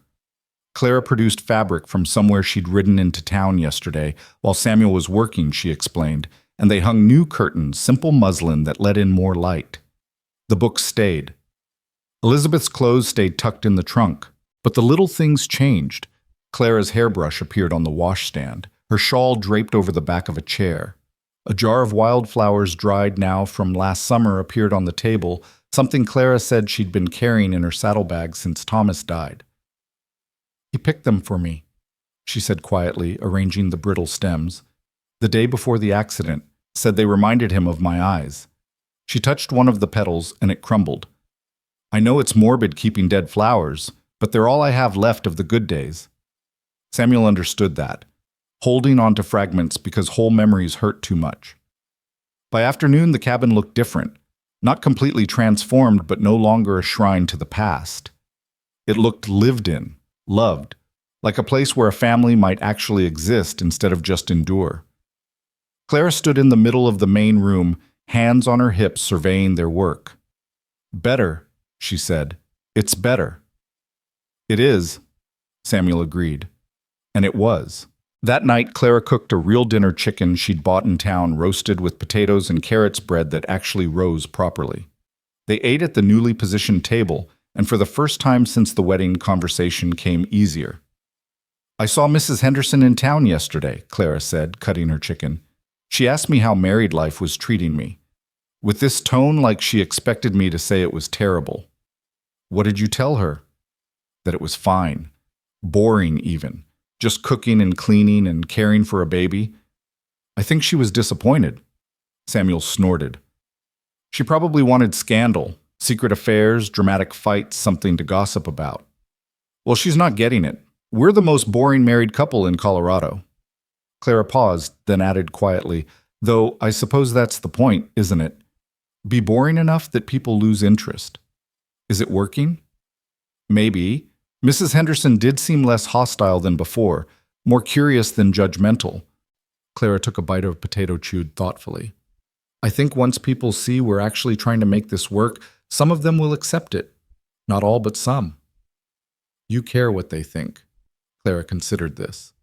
Clara produced fabric from somewhere she'd ridden into town yesterday. While Samuel was working, she explained, and they hung new curtains, simple muslin that let in more light. The books stayed. Elizabeth's clothes stayed tucked in the trunk, but the little things changed. Clara's hairbrush appeared on the washstand, her shawl draped over the back of a chair. A jar of wildflowers dried now from last summer appeared on the table, something Clara said she'd been carrying in her saddlebag since Thomas died. "He picked them for me," she said quietly, arranging the brittle stems. "The day before the accident, said they reminded him of my eyes." She touched one of the petals, and it crumbled. "I know it's morbid keeping dead flowers, but they're all I have left of the good days." Samuel understood that, holding on to fragments because whole memories hurt too much. By afternoon, the cabin looked different, not completely transformed, but no longer a shrine to the past. It looked lived in, loved, like a place where a family might actually exist instead of just endure. Clara stood in the middle of the main room, hands on her hips, surveying their work. "Better," she said. "It's better." "It is," Samuel agreed. And it was. That night, Clara cooked a real dinner chicken she'd bought in town, roasted with potatoes and carrots bread that actually rose properly. They ate at the newly positioned table, and for the first time since the wedding, conversation came easier. "I saw Mrs. Henderson in town yesterday," Clara said, cutting her chicken. "She asked me how married life was treating me, with this tone like she expected me to say it was terrible." "What did you tell her?" "That it was fine. Boring even. Just cooking and cleaning and caring for a baby." "I think she was disappointed." Samuel snorted. "She probably wanted scandal, secret affairs, dramatic fights, something to gossip about." "Well, she's not getting it. We're the most boring married couple in Colorado." Clara paused, then added quietly, "Though I suppose that's the point, isn't it? Be boring enough that people lose interest. Is it working?" "Maybe." Mrs. Henderson did seem less hostile than before, more curious than judgmental. Clara took a bite of potato, chewed thoughtfully. "I think once people see we're actually trying to make this work, some of them will accept it. Not all, but some." "You care what they think." Clara considered this.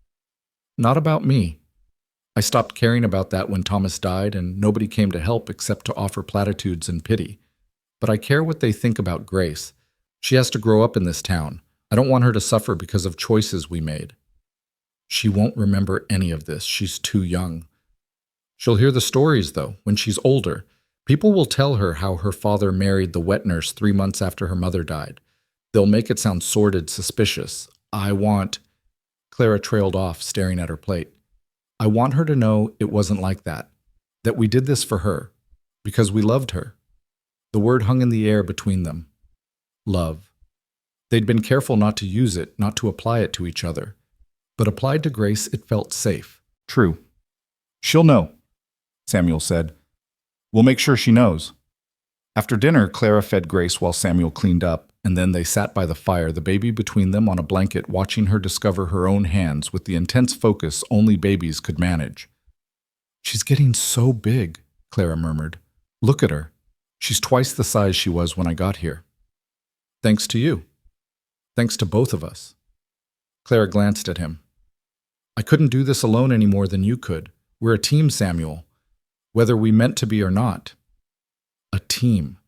"Not about me. I stopped caring about that when Thomas died, and nobody came to help except to offer platitudes and pity. But I care what they think about Grace. She has to grow up in this town. I don't want her to suffer because of choices we made." "She won't remember any of this. She's too young." "She'll hear the stories, though, when she's older. People will tell her how her father married the wet nurse 3 months after her mother died. They'll make it sound sordid, suspicious. I want—" Clara trailed off, staring at her plate. "I want her to know it wasn't like that. That we did this for her. Because we loved her." The word hung in the air between them. Love. They'd been careful not to use it, not to apply it to each other. But applied to Grace, it felt safe. "True. She'll know," Samuel said. "We'll make sure she knows." After dinner, Clara fed Grace while Samuel cleaned up, and then they sat by the fire, the baby between them on a blanket, watching her discover her own hands with the intense focus only babies could manage. "She's getting so big," Clara murmured. "Look at her. She's twice the size she was when I got here." "Thanks to you. Thanks to both of us." Clara glanced at him. "I couldn't do this alone any more than you could. We're a team, Samuel. Whether we meant to be or not." A team.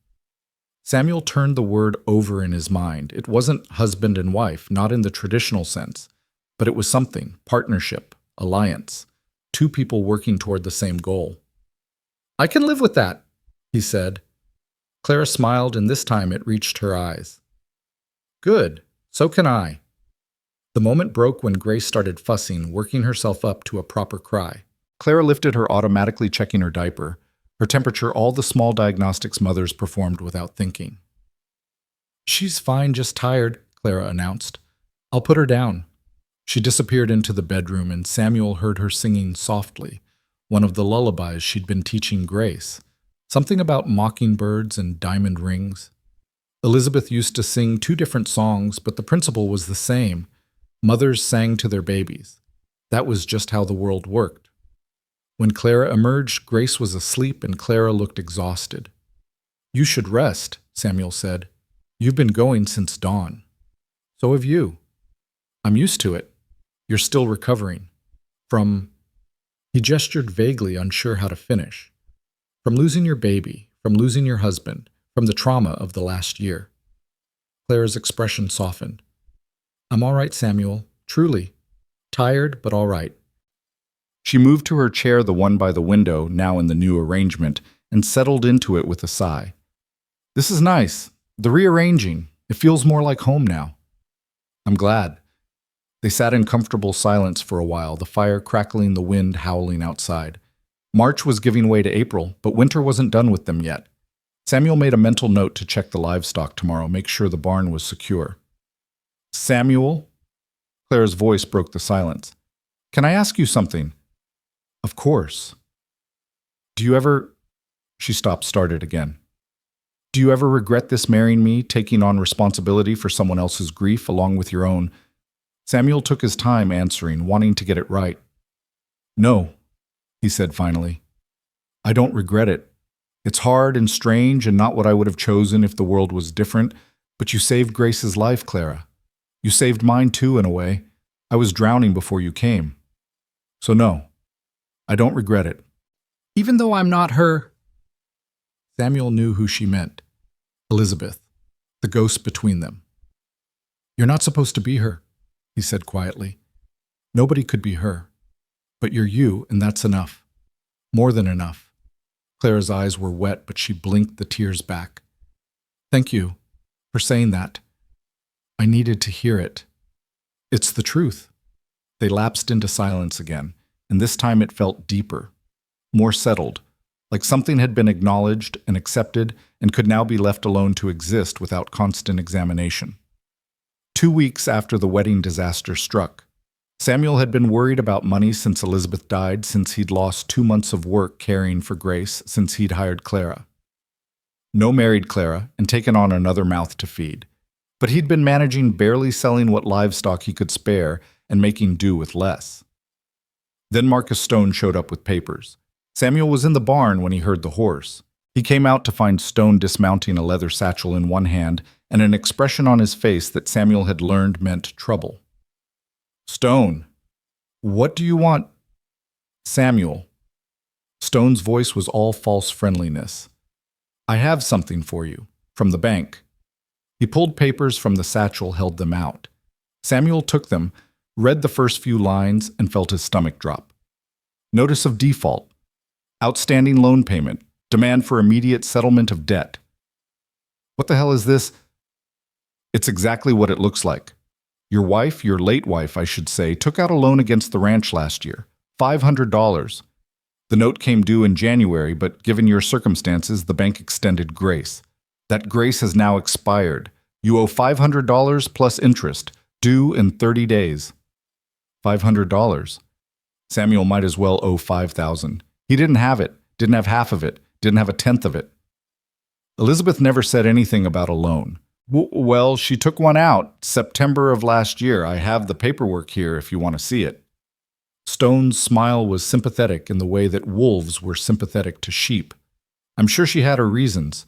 Samuel turned the word over in his mind. It wasn't husband and wife, not in the traditional sense, but it was something, partnership, alliance, 2 people working toward the same goal. "I can live with that," he said. Clara smiled, and this time it reached her eyes. "Good," So can I. The moment broke when Grace started fussing, working herself up to a proper cry. Clara lifted her, automatically checking her diaper, her temperature, all the small diagnostics mothers performed without thinking. She's fine, just tired, Clara announced. I'll put her down. She disappeared into the bedroom, and Samuel heard her singing softly, one of the lullabies she'd been teaching Grace, something about mockingbirds and diamond rings. Elizabeth used to sing 2 different songs, but the principle was the same. Mothers sang to their babies. That was just how the world worked. When Clara emerged, Grace was asleep and Clara looked exhausted. You should rest, Samuel said. You've been going since dawn. So have you. I'm used to it. You're still recovering. From... He gestured vaguely, unsure how to finish. From losing your baby, from losing your husband, from the trauma of the last year. Clara's expression softened. I'm all right, Samuel. Truly. Tired, but all right. She moved to her chair, the one by the window, now in the new arrangement, and settled into it with a sigh. This is nice. The rearranging. It feels more like home now. I'm glad. They sat in comfortable silence for a while, the fire crackling, the wind howling outside. March was giving way to April, but winter wasn't done with them yet. Samuel made a mental note to check the livestock tomorrow, make sure the barn was secure. Samuel? Clara's voice broke the silence. Can I ask you something? Of course. Do you ever... She stopped, started again. Do you ever regret this, marrying me, taking on responsibility for someone else's grief along with your own? Samuel took his time answering, wanting to get it right. No, he said finally. I don't regret it. It's hard and strange and not what I would have chosen if the world was different, but you saved Grace's life, Clara. You saved mine too, in a way. I was drowning before you came. So no, I don't regret it. Even though I'm not her... Samuel knew who she meant. Elizabeth, the ghost between them. You're not supposed to be her, he said quietly. Nobody could be her. But you're you, and that's enough. More than enough. Clara's eyes were wet, but she blinked the tears back. Thank you for saying that. I needed to hear it. It's the truth. They lapsed into silence again, and this time it felt deeper, more settled, like something had been acknowledged and accepted and could now be left alone to exist without constant examination. 2 weeks after the wedding disaster struck, Samuel had been worried about money since Elizabeth died, since he'd lost 2 months of work caring for Grace, since he'd hired Clara. No married Clara and taken on another mouth to feed. But he'd been managing, barely selling what livestock he could spare and making do with less. Then Marcus Stone showed up with papers. Samuel was in the barn when he heard the horse. He came out to find Stone dismounting, a leather satchel in one hand and an expression on his face that Samuel had learned meant trouble. Stone, what do you want? Samuel. Stone's voice was all false friendliness. I have something for you, from the bank. He pulled papers from the satchel, held them out. Samuel took them, read the first few lines, and felt his stomach drop. Notice of default. Outstanding loan payment. Demand for immediate settlement of debt. What the hell is this? It's exactly what it looks like. Your wife, your late wife, I should say, took out a loan against the ranch last year. $500. The note came due in January, but given your circumstances, the bank extended grace. That grace has now expired. You owe $500 plus interest, due in 30 days. $500. Samuel might as well owe $5,000. He didn't have it, didn't have half of it, didn't have a tenth of it. Elizabeth never said anything about a loan. Well, she took one out, September of last year. I have the paperwork here if you want to see it. Stone's smile was sympathetic in the way that wolves were sympathetic to sheep. I'm sure she had her reasons.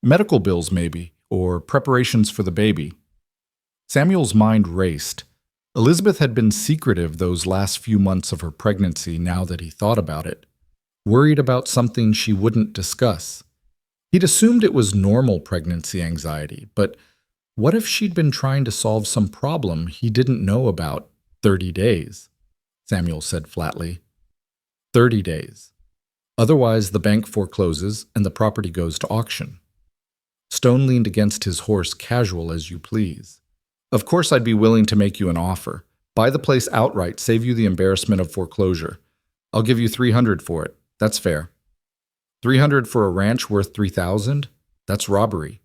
Medical bills, maybe, or preparations for the baby. Samuel's mind raced. Elizabeth had been secretive those last few months of her pregnancy, now that he thought about it. Worried about something she wouldn't discuss. He'd assumed it was normal pregnancy anxiety, but what if she'd been trying to solve some problem he didn't know about 30 days? Samuel said flatly. 30 days. Otherwise, the bank forecloses and the property goes to auction. Stone leaned against his horse, casual as you please. Of course I'd be willing to make you an offer. Buy the place outright, save you the embarrassment of foreclosure. I'll give you $300 for it. That's fair. $300 for a ranch worth $3,000? That's robbery.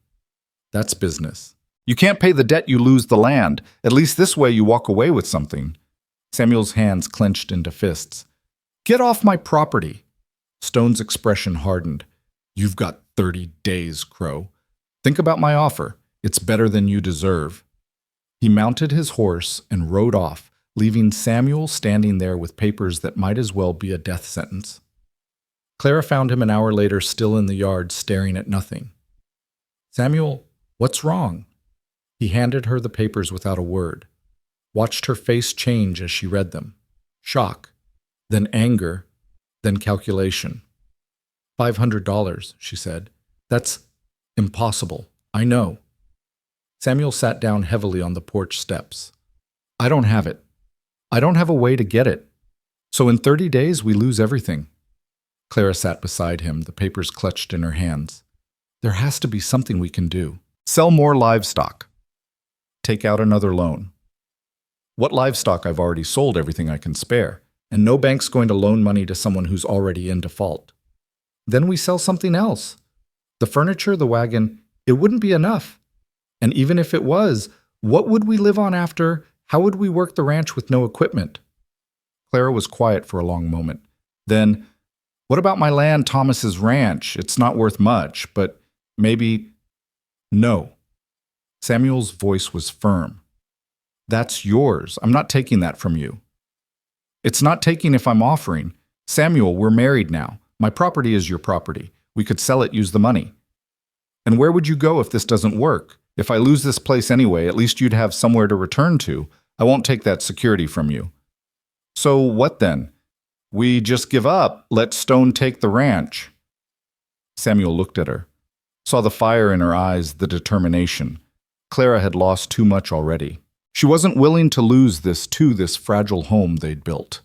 That's business. You can't pay the debt, you lose the land. At least this way you walk away with something. Samuel's hands clenched into fists. Get off my property. Stone's expression hardened. You've got 30 days, Crow. Think about my offer. It's better than you deserve. He mounted his horse and rode off, leaving Samuel standing there with papers that might as well be a death sentence. Clara found him an hour later still in the yard staring at nothing. Samuel, what's wrong? He handed her the papers without a word, watched her face change as she read them. Shock, then anger, then calculation. $500, she said. That's impossible. I know. Samuel sat down heavily on the porch steps. I don't have it. I don't have a way to get it. So in 30 days, we lose everything. Clara sat beside him, the papers clutched in her hands. There has to be something we can do. Sell more livestock. Take out another loan. What livestock? I've already sold everything I can spare, and no bank's going to loan money to someone who's already in default. Then we sell something else. The furniture, the wagon, it wouldn't be enough. And even if it was, what would we live on after? How would we work the ranch with no equipment? Clara was quiet for a long moment. Then, what about my land, Thomas's ranch? It's not worth much, but maybe... No. Samuel's voice was firm. That's yours. I'm not taking that from you. It's not taking if I'm offering. Samuel, we're married now. My property is your property. We could sell it, use the money. And where would you go if this doesn't work? If I lose this place anyway, at least you'd have somewhere to return to. I won't take that security from you. So what then? We just give up, let Stone take the ranch. Samuel looked at her, saw the fire in her eyes, the determination. Clara had lost too much already. She wasn't willing to lose this fragile home they'd built.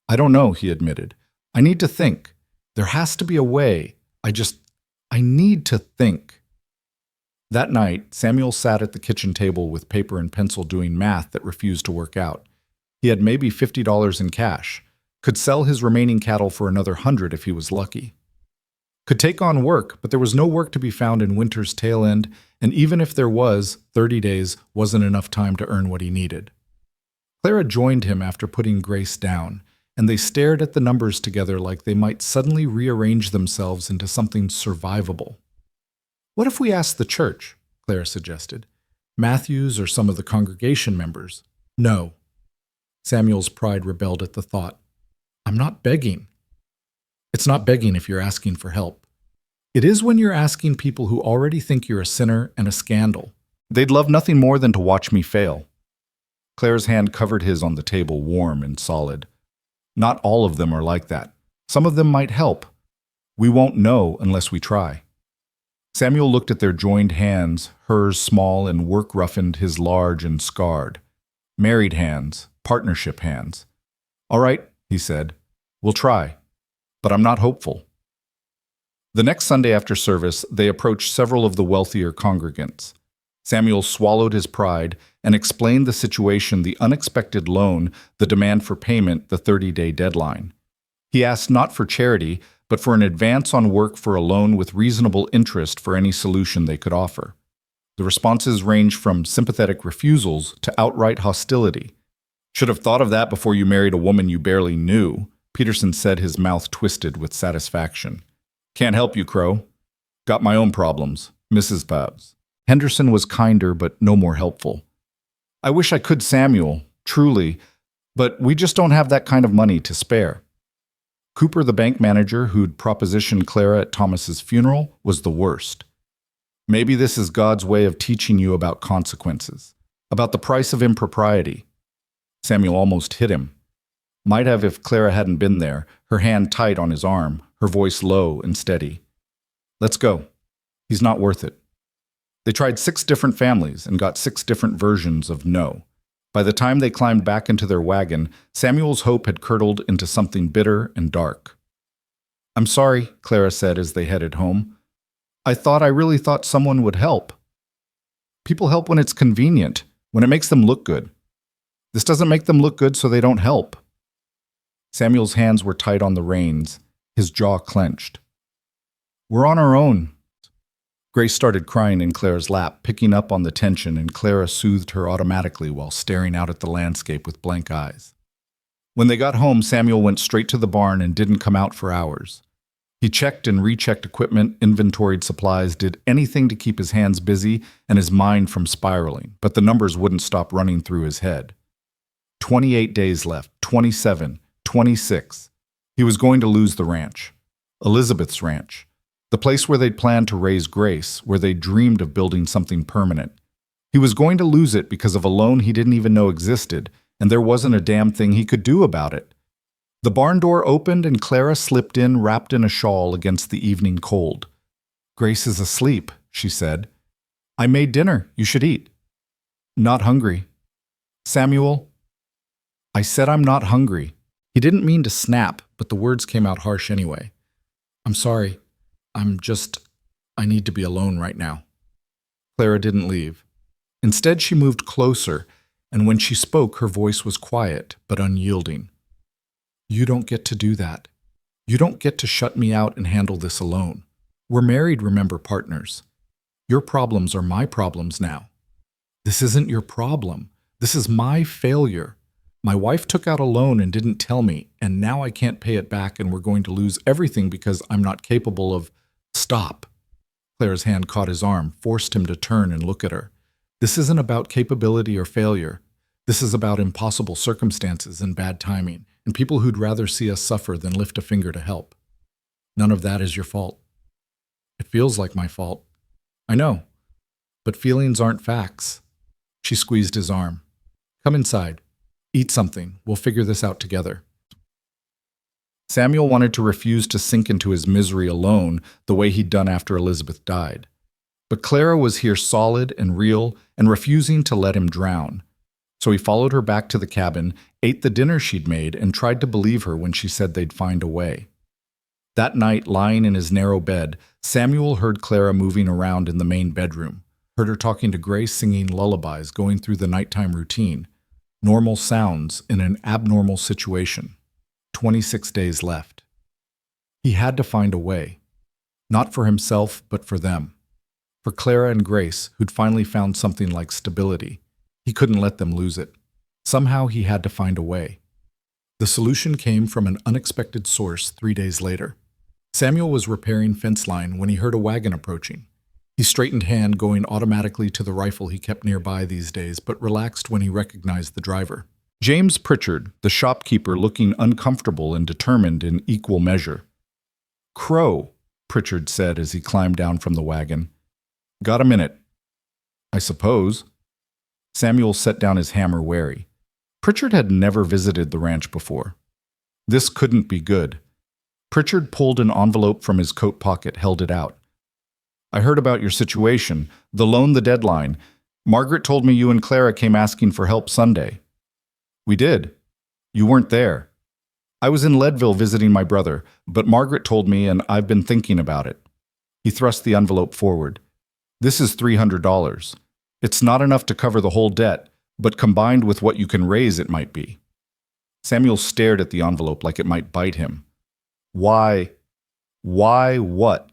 I don't know, he admitted. I need to think. There has to be a way. I need to think. That night, Samuel sat at the kitchen table with paper and pencil doing math that refused to work out. He had maybe $50 in cash, could sell his remaining cattle for another $100 if he was lucky. Could take on work, but there was no work to be found in winter's tail end, and even if there was, 30 days wasn't enough time to earn what he needed. Clara joined him after putting Grace down, and they stared at the numbers together like they might suddenly rearrange themselves into something survivable. What if we asked the church? Clara suggested. Matthews or some of the congregation members. No. Samuel's pride rebelled at the thought. I'm not begging. It's not begging if you're asking for help. It is when you're asking people who already think you're a sinner and a scandal. They'd love nothing more than to watch me fail. Clara's hand covered his on the table, warm and solid. Not all of them are like that. Some of them might help. We won't know unless we try. Samuel looked at their joined hands, hers small and work-roughened, his large and scarred. Married hands, partnership hands. All right, he said. We'll try. But I'm not hopeful. The next Sunday after service, they approached several of the wealthier congregants. Samuel swallowed his pride and explained the situation, the unexpected loan, the demand for payment, the 30-day deadline. He asked not for charity, but for an advance on work for a loan with reasonable interest for any solution they could offer. The responses ranged from sympathetic refusals to outright hostility. Should have thought of that before you married a woman you barely knew, Peterson said, his mouth twisted with satisfaction. Can't help you, Crow. Got my own problems. Mrs. Babs. Henderson was kinder but no more helpful. I wish I could, Samuel, truly, but we just don't have that kind of money to spare. Cooper, the bank manager who'd propositioned Clara at Thomas's funeral, was the worst. Maybe this is God's way of teaching you about consequences, about the price of impropriety. Samuel almost hit him. Might have if Clara hadn't been there, her hand tight on his arm, her voice low and steady. Let's go. He's not worth it. They tried 6 different families and got 6 different versions of no. By the time they climbed back into their wagon, Samuel's hope had curdled into something bitter and dark. I'm sorry, Clara said as they headed home. I really thought someone would help. People help when it's convenient, when it makes them look good. This doesn't make them look good, so they don't help. Samuel's hands were tight on the reins, his jaw clenched. We're on our own. Grace started crying in Clara's lap, picking up on the tension, and Clara soothed her automatically while staring out at the landscape with blank eyes. When they got home, Samuel went straight to the barn and didn't come out for hours. He checked and rechecked equipment, inventoried supplies, did anything to keep his hands busy and his mind from spiraling, but the numbers wouldn't stop running through his head. 28 days left, 27, 26. He was going to lose the ranch. Elizabeth's ranch. The place where they'd planned to raise Grace, where they dreamed of building something permanent. He was going to lose it because of a loan he didn't even know existed, and there wasn't a damn thing he could do about it. The barn door opened and Clara slipped in, wrapped in a shawl against the evening cold. Grace is asleep, she said. I made dinner. You should eat. Not hungry. Samuel? I said I'm not hungry. He didn't mean to snap, but the words came out harsh anyway. I'm sorry. I need to be alone right now. Clara didn't leave. Instead, she moved closer, and when she spoke, her voice was quiet but unyielding. You don't get to do that. You don't get to shut me out and handle this alone. We're married, remember, partners. Your problems are my problems now. This isn't your problem. This is my failure. My wife took out a loan and didn't tell me, and now I can't pay it back and we're going to lose everything because I'm not capable of... Stop. Clara's hand caught his arm, forced him to turn and look at her. This isn't about capability or failure. This is about impossible circumstances and bad timing, and people who'd rather see us suffer than lift a finger to help. None of that is your fault. It feels like my fault. I know, but feelings aren't facts. She squeezed his arm. Come inside. Eat something. We'll figure this out together. Samuel wanted to refuse to sink into his misery alone the way he'd done after Elizabeth died. But Clara was here solid and real and refusing to let him drown. So he followed her back to the cabin, ate the dinner she'd made, and tried to believe her when she said they'd find a way. That night, lying in his narrow bed, Samuel heard Clara moving around in the main bedroom, heard her talking to Grace, singing lullabies, going through the nighttime routine. Normal sounds in an abnormal situation. 26 days left. He had to find a way. Not for himself, but for them. For Clara and Grace, who'd finally found something like stability. He couldn't let them lose it. Somehow he had to find a way. The solution came from an unexpected source 3 days later. Samuel was repairing fence line when he heard a wagon approaching. He straightened hand, going automatically to the rifle he kept nearby these days, but relaxed when he recognized the driver. James Pritchard, the shopkeeper, looking uncomfortable and determined in equal measure. Crow, Pritchard said as he climbed down from the wagon. Got a minute? I suppose. Samuel set down his hammer wary. Pritchard had never visited the ranch before. This couldn't be good. Pritchard pulled an envelope from his coat pocket, held it out. I heard about your situation, the loan, the deadline. Margaret told me you and Clara came asking for help Sunday. We did. You weren't there. I was in Leadville visiting my brother, but Margaret told me and I've been thinking about it. He thrust the envelope forward. This is $300. It's not enough to cover the whole debt, but combined with what you can raise, it might be. Samuel stared at the envelope like it might bite him. Why? Why what?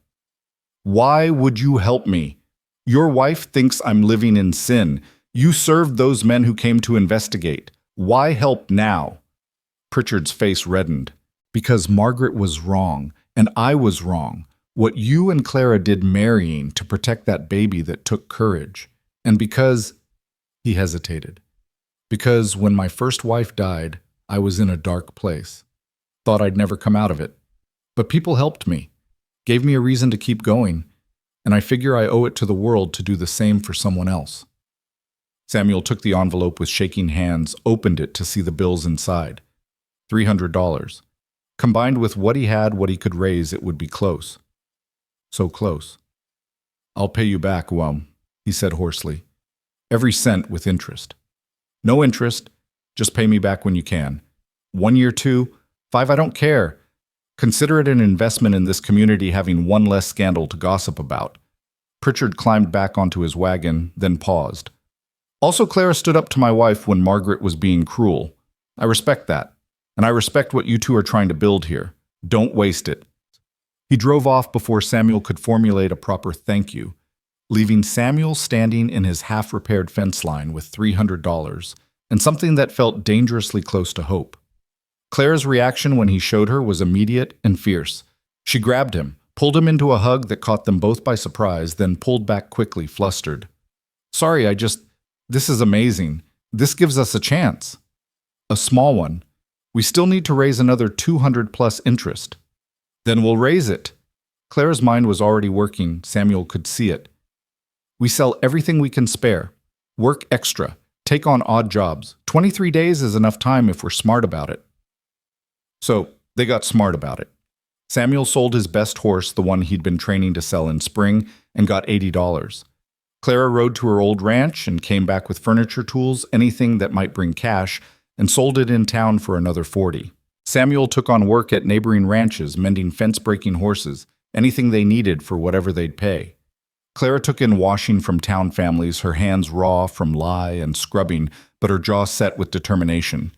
Why would you help me? Your wife thinks I'm living in sin. You served those men who came to investigate. Why help now? Pritchard's face reddened. Because Margaret was wrong, and I was wrong. What you and Clara did marrying to protect that baby that took courage. And because... He hesitated. Because when my first wife died, I was in a dark place. Thought I'd never come out of it. But people helped me. Gave me a reason to keep going. And I figure I owe it to the world to do the same for someone else. Samuel took the envelope with shaking hands, opened it to see the bills inside. $300. Combined with what he had, what he could raise, it would be close. So close. I'll pay you back, he said hoarsely. Every cent with interest. No interest, just pay me back when you can. 1 year, 2, 5, I don't care. Consider it an investment in this community having one less scandal to gossip about. Pritchard climbed back onto his wagon, then paused. Also, Clara stood up to my wife when Margaret was being cruel. I respect that. And I respect what you two are trying to build here. Don't waste it. He drove off before Samuel could formulate a proper thank you, leaving Samuel standing in his half-repaired fence line with $300 and something that felt dangerously close to hope. Clara's reaction when he showed her was immediate and fierce. She grabbed him, pulled him into a hug that caught them both by surprise, then pulled back quickly, flustered. Sorry, this is amazing. This gives us a chance. A small one. We still need to raise another 200 plus interest. Then we'll raise it. Clara's mind was already working. Samuel could see it. We sell everything we can spare. Work extra. Take on odd jobs. 23 days is enough time if we're smart about it. So, they got smart about it. Samuel sold his best horse, the one he'd been training to sell in spring, and got $80. Clara rode to her old ranch and came back with furniture tools, anything that might bring cash, and sold it in town for another $40. Samuel took on work at neighboring ranches, mending fence-breaking horses, anything they needed for whatever they'd pay. Clara took in washing from town families, her hands raw from lye and scrubbing, but her jaw set with determination.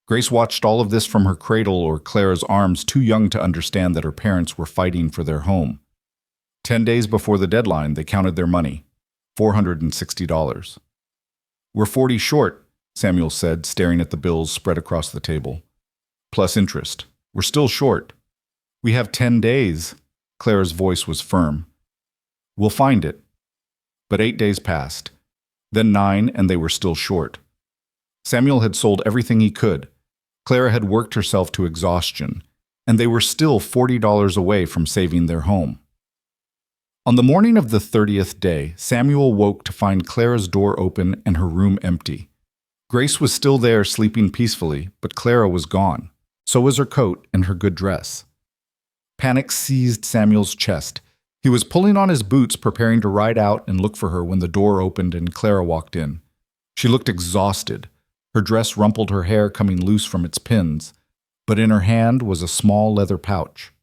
Grace watched all of this from her cradle or Clara's arms, too young to understand that her parents were fighting for their home. 10 days before the deadline, they counted their money. $460. We're 40 short, Samuel said, staring at the bills spread across the table. Plus interest. We're still short. We have 10 days. Clara's voice was firm. We'll find it. But 8 days passed. Then 9, and they were still short. Samuel had sold everything he could. Clara had worked herself to exhaustion, and they were still $40 away from saving their home. On the morning of the 30th day, Samuel woke to find Clara's door open and her room empty. Grace was still there sleeping peacefully, but Clara was gone. So was her coat and her good dress. Panic seized Samuel's chest. He was pulling on his boots, preparing to ride out and look for her when the door opened and Clara walked in. She looked exhausted. Her dress rumpled, her hair coming loose from its pins, but in her hand was a small leather pouch.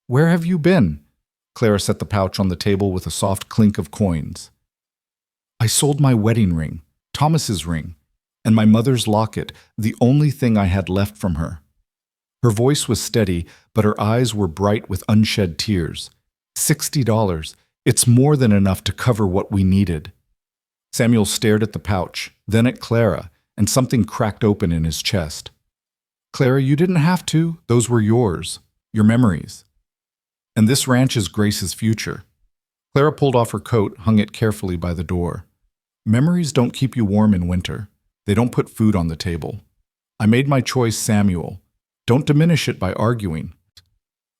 "Where have you been?" Clara set the pouch on the table with a soft clink of coins. "I sold my wedding ring, Thomas's ring, and my mother's locket, the only thing I had left from her." Her voice was steady, but her eyes were bright with unshed tears. $60. It's more than enough to cover what we needed. Samuel stared at the pouch, then at Clara, and something cracked open in his chest. "Clara, you didn't have to. Those were yours, your memories. And this ranch is Grace's future." Clara pulled off her coat, hung it carefully by the door. "Memories don't keep you warm in winter. They don't put food on the table. I made my choice, Samuel. Don't diminish it by arguing."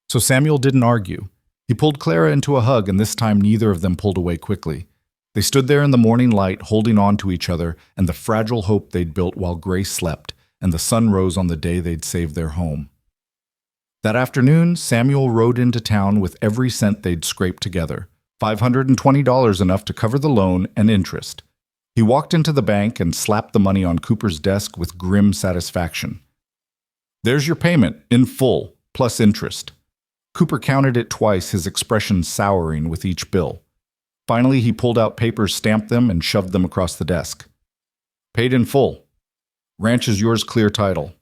So Samuel didn't argue. He pulled Clara into a hug, and this time neither of them pulled away quickly. They stood there in the morning light, holding on to each other and the fragile hope they'd built while Grace slept and the sun rose on the day they'd saved their home. That afternoon, Samuel rode into town with every cent they'd scraped together, $520 enough to cover the loan and interest. He walked into the bank and slapped the money on Cooper's desk with grim satisfaction. "There's your payment, in full, plus interest." Cooper counted it twice, his expression souring with each bill. Finally, he pulled out papers, stamped them, and shoved them across the desk. "Paid in full. Ranch is yours, clear title."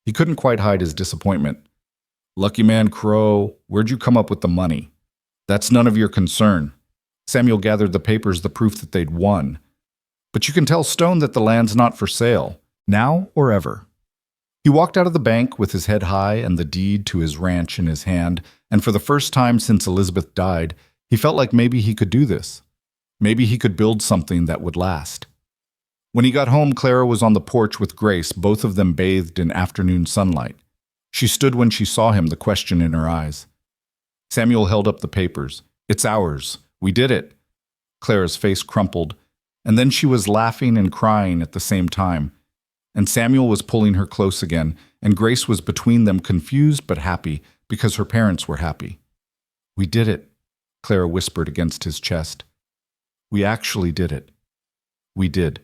He couldn't quite hide his disappointment. "Lucky man Crow, where'd you come up with the money?" "That's none of your concern." Samuel gathered the papers, the proof that they'd won. "But you can tell Stone that the land's not for sale, now or ever." He walked out of the bank with his head high and the deed to his ranch in his hand, and for the first time since Elizabeth died, he felt like maybe he could do this. Maybe he could build something that would last. When he got home, Clara was on the porch with Grace, both of them bathed in afternoon sunlight. She stood when she saw him, the question in her eyes. Samuel held up the papers. "It's ours. We did it." Clara's face crumpled, and then she was laughing and crying at the same time. And Samuel was pulling her close again, and Grace was between them, confused but happy, because her parents were happy. "We did it," Clara whispered against his chest. "We actually did it." "We did,"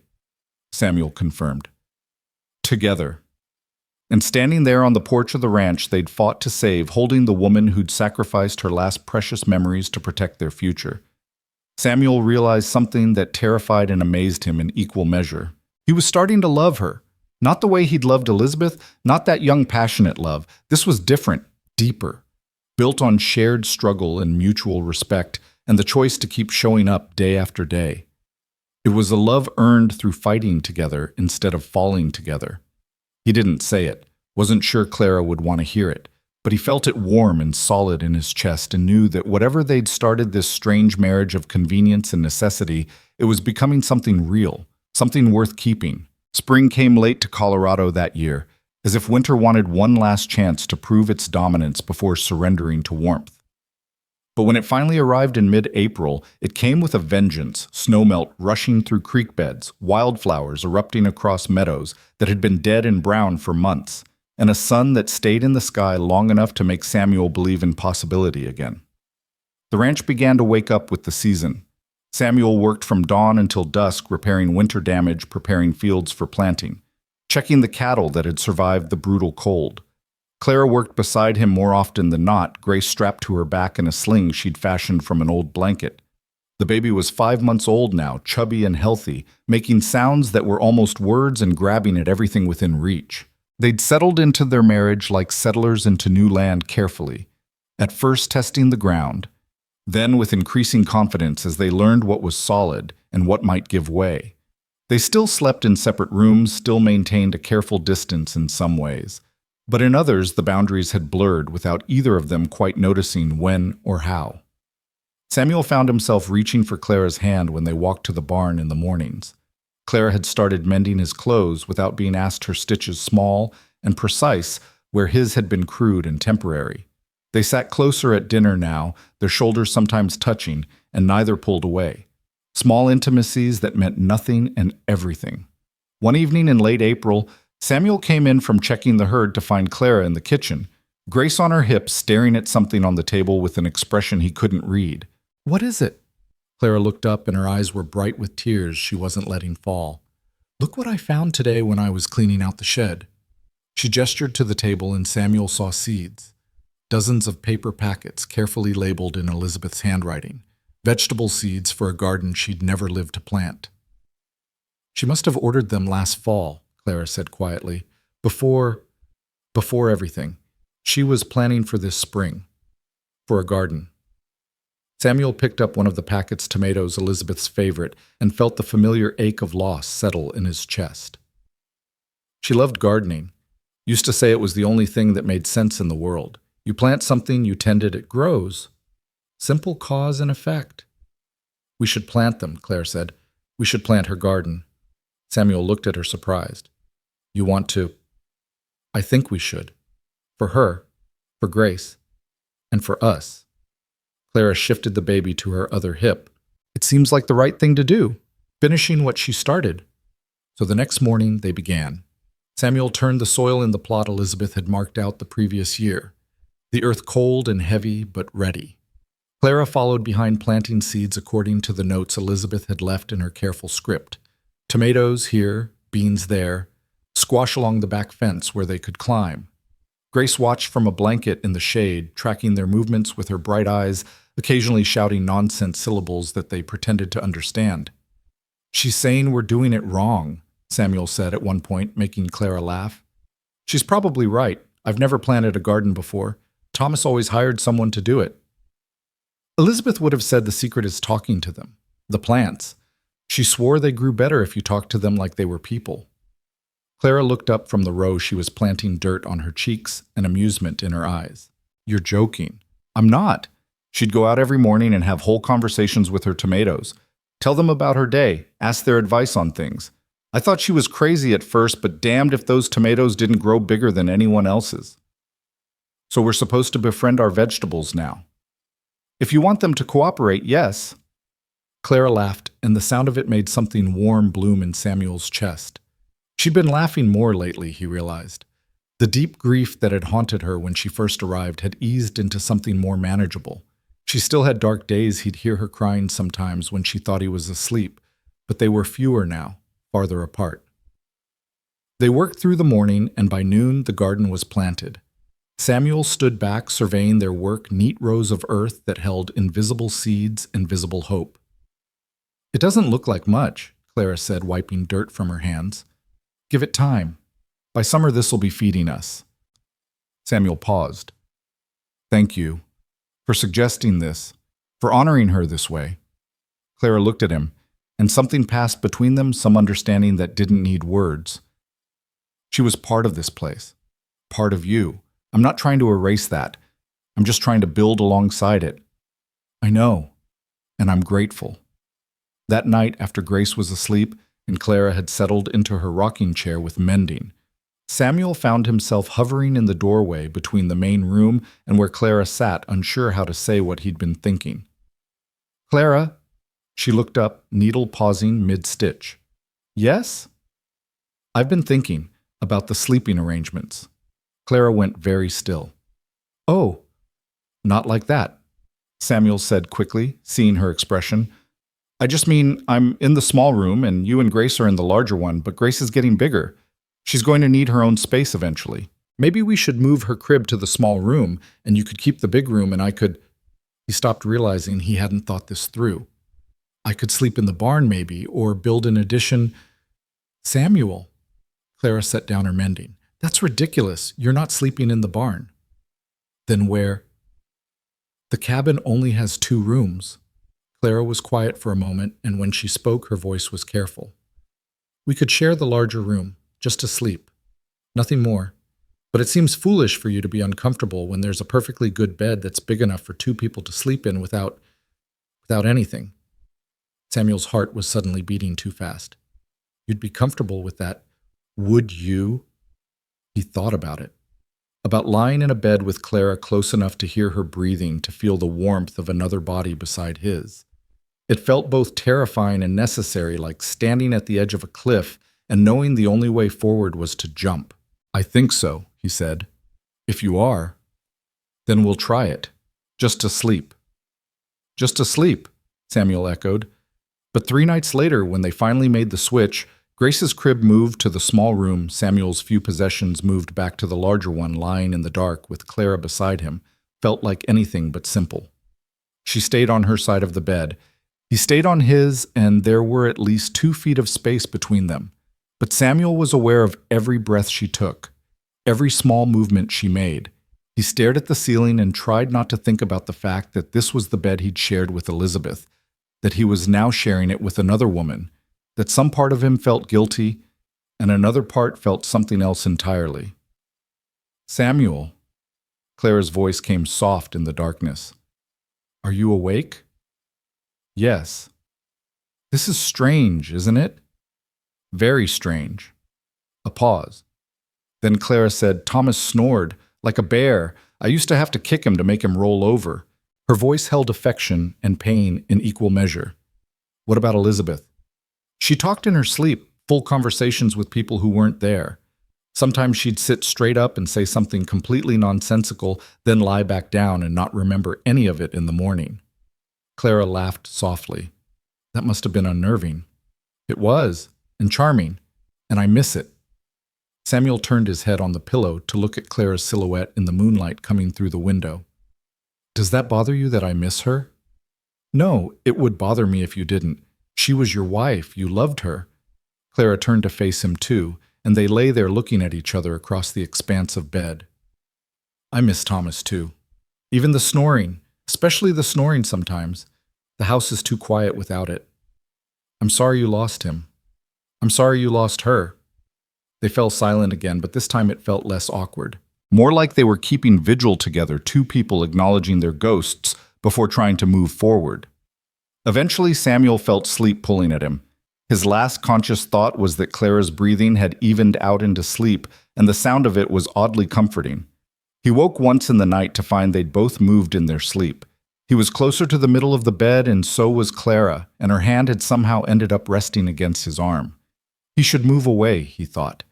Samuel confirmed. Together. And standing there on the porch of the ranch they'd fought to save, holding the woman who'd sacrificed her last precious memories to protect their future. Samuel realized something that terrified and amazed him in equal measure. He was starting to love her. Not the way he'd loved Elizabeth, not that young, passionate love. This was different, deeper, built on shared struggle and mutual respect, and the choice to keep showing up day after day. It was a love earned through fighting together instead of falling together. He didn't say it, wasn't sure Clara would want to hear it, but he felt it warm and solid in his chest and knew that whatever they'd started this strange marriage of convenience and necessity, it was becoming something real, something worth keeping. Spring came late to Colorado that year, as if winter wanted one last chance to prove its dominance before surrendering to warmth. But when it finally arrived in mid-April, it came with a vengeance, snowmelt rushing through creek beds, wildflowers erupting across meadows that had been dead and brown for months, and a sun that stayed in the sky long enough to make Samuel believe in possibility again. The ranch began to wake up with the season. Samuel worked from dawn until dusk, repairing winter damage, preparing fields for planting, checking the cattle that had survived the brutal cold. Clara worked beside him more often than not, Grace strapped to her back in a sling she'd fashioned from an old blanket. The baby was 5 months old now, chubby and healthy, making sounds that were almost words and grabbing at everything within reach. They'd settled into their marriage like settlers into new land carefully, at first testing the ground, then with increasing confidence as they learned what was solid and what might give way. They still slept in separate rooms, still maintained a careful distance in some ways. But in others, the boundaries had blurred without either of them quite noticing when or how. Samuel found himself reaching for Clara's hand when they walked to the barn in the mornings. Clara had started mending his clothes without being asked, her stitches small and precise where his had been crude and temporary. They sat closer at dinner now, their shoulders sometimes touching, and neither pulled away. Small intimacies that meant nothing and everything. One evening in late April, Samuel came in from checking the herd to find Clara in the kitchen, Grace on her hips staring at something on the table with an expression he couldn't read. "What is it?" Clara looked up and her eyes were bright with tears she wasn't letting fall. "Look what I found today when I was cleaning out the shed." She gestured to the table and Samuel saw seeds. Dozens of paper packets carefully labeled in Elizabeth's handwriting. Vegetable seeds for a garden she'd never lived to plant. "She must have ordered them last fall," Clara said quietly. Before everything. She was planning for this spring. For a garden. Samuel picked up one of the packets, tomatoes, Elizabeth's favorite, and felt the familiar ache of loss settle in his chest. She loved gardening. Used to say it was the only thing that made sense in the world. You plant something, you tend it, it grows. Simple cause and effect. "We should plant them," Claire said. "We should plant her garden." Samuel looked at her surprised. "You want to?" "I think we should. For her, for Grace, and for us." Clara shifted the baby to her other hip. "It seems like the right thing to do, finishing what she started." So the next morning they began. Samuel turned the soil in the plot Elizabeth had marked out the previous year. The earth cold and heavy, but ready. Clara followed behind, planting seeds according to the notes Elizabeth had left in her careful script. Tomatoes here, beans there, squash along the back fence where they could climb. Grace watched from a blanket in the shade, tracking their movements with her bright eyes, occasionally shouting nonsense syllables that they pretended to understand. "She's saying we're doing it wrong," Samuel said at one point, making Clara laugh. "She's probably right. I've never planted a garden before. Thomas always hired someone to do it." Elizabeth would have said the secret is talking to them, the plants. She swore they grew better if you talked to them like they were people. Clara looked up from the row she was planting, dirt on her cheeks and amusement in her eyes. "You're joking." "I'm not." She'd go out every morning and have whole conversations with her tomatoes. Tell them about her day, ask their advice on things. I thought she was crazy at first, but damned if those tomatoes didn't grow bigger than anyone else's. "So we're supposed to befriend our vegetables now." "If you want them to cooperate, yes." Clara laughed, and the sound of it made something warm bloom in Samuel's chest. She'd been laughing more lately, he realized. The deep grief that had haunted her when she first arrived had eased into something more manageable. She still had dark days he'd hear her crying sometimes when she thought he was asleep, but they were fewer now, farther apart. They worked through the morning, and by noon the garden was planted. Samuel stood back, surveying their work, neat rows of earth that held invisible seeds and visible hope. It doesn't look like much, Clara said, wiping dirt from her hands. Give it time. By summer this'll be feeding us. Samuel paused. Thank you for suggesting this, for honoring her this way. Clara looked at him, and something passed between them, some understanding that didn't need words. She was part of this place, part of you. I'm not trying to erase that. I'm just trying to build alongside it. I know, and I'm grateful. That night, after Grace was asleep and Clara had settled into her rocking chair with mending, Samuel found himself hovering in the doorway between the main room and where Clara sat, unsure how to say what he'd been thinking. Clara, she looked up, needle pausing mid-stitch. Yes? I've been thinking about the sleeping arrangements. Clara went very still. Oh, not like that, Samuel said quickly, seeing her expression. I just mean I'm in the small room and you and Grace are in the larger one, but Grace is getting bigger. She's going to need her own space eventually. Maybe we should move her crib to the small room and you could keep the big room and I could... He stopped, realizing he hadn't thought this through. I could sleep in the barn maybe, or build an addition. Samuel. Clara set down her mending. That's ridiculous. You're not sleeping in the barn. Then where? The cabin only has 2 rooms. Clara was quiet for a moment, and when she spoke, her voice was careful. We could share the larger room, just to sleep. Nothing more. But it seems foolish for you to be uncomfortable when there's a perfectly good bed that's big enough for 2 people to sleep in without anything. Samuel's heart was suddenly beating too fast. You'd be comfortable with that, would you? He thought about it. About lying in a bed with Clara close enough to hear her breathing, to feel the warmth of another body beside his. It felt both terrifying and necessary, like standing at the edge of a cliff and knowing the only way forward was to jump. I think so, he said. If you are, then we'll try it. Just to sleep. Just to sleep, Samuel echoed. But 3 nights later, when they finally made the switch, Grace's crib moved to the small room, Samuel's few possessions moved back to the larger one, lying in the dark with Clara beside him, felt like anything but simple. She stayed on her side of the bed. He stayed on his, and there were at least 2 feet of space between them. But Samuel was aware of every breath she took, every small movement she made. He stared at the ceiling and tried not to think about the fact that this was the bed he'd shared with Elizabeth, that he was now sharing it with another woman, that some part of him felt guilty, and another part felt something else entirely. Samuel, Clara's voice came soft in the darkness. Are you awake? Yes. This is strange, isn't it? Very strange. A pause. Then Clara said, Thomas snored, like a bear. I used to have to kick him to make him roll over. Her voice held affection and pain in equal measure. What about Elizabeth? She talked in her sleep, full conversations with people who weren't there. Sometimes she'd sit straight up and say something completely nonsensical, then lie back down and not remember any of it in the morning. Clara laughed softly. That must have been unnerving. It was, and charming, and I miss it. Samuel turned his head on the pillow to look at Clara's silhouette in the moonlight coming through the window. Does that bother you that I miss her? No, it would bother me if you didn't. She was your wife. You loved her. Clara turned to face him too, and they lay there looking at each other across the expanse of bed. I miss Thomas too. Even the snoring, especially the snoring sometimes. The house is too quiet without it. I'm sorry you lost him. I'm sorry you lost her. They fell silent again, but this time it felt less awkward. More like they were keeping vigil together, 2 people acknowledging their ghosts before trying to move forward. Eventually, Samuel felt sleep pulling at him. His last conscious thought was that Clara's breathing had evened out into sleep, and the sound of it was oddly comforting. He woke once in the night to find they'd both moved in their sleep. He was closer to the middle of the bed, and so was Clara, and her hand had somehow ended up resting against his arm. He should move away, he thought.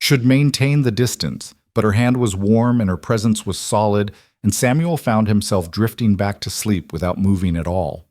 Should maintain the distance, but her hand was warm and her presence was solid, and Samuel found himself drifting back to sleep without moving at all.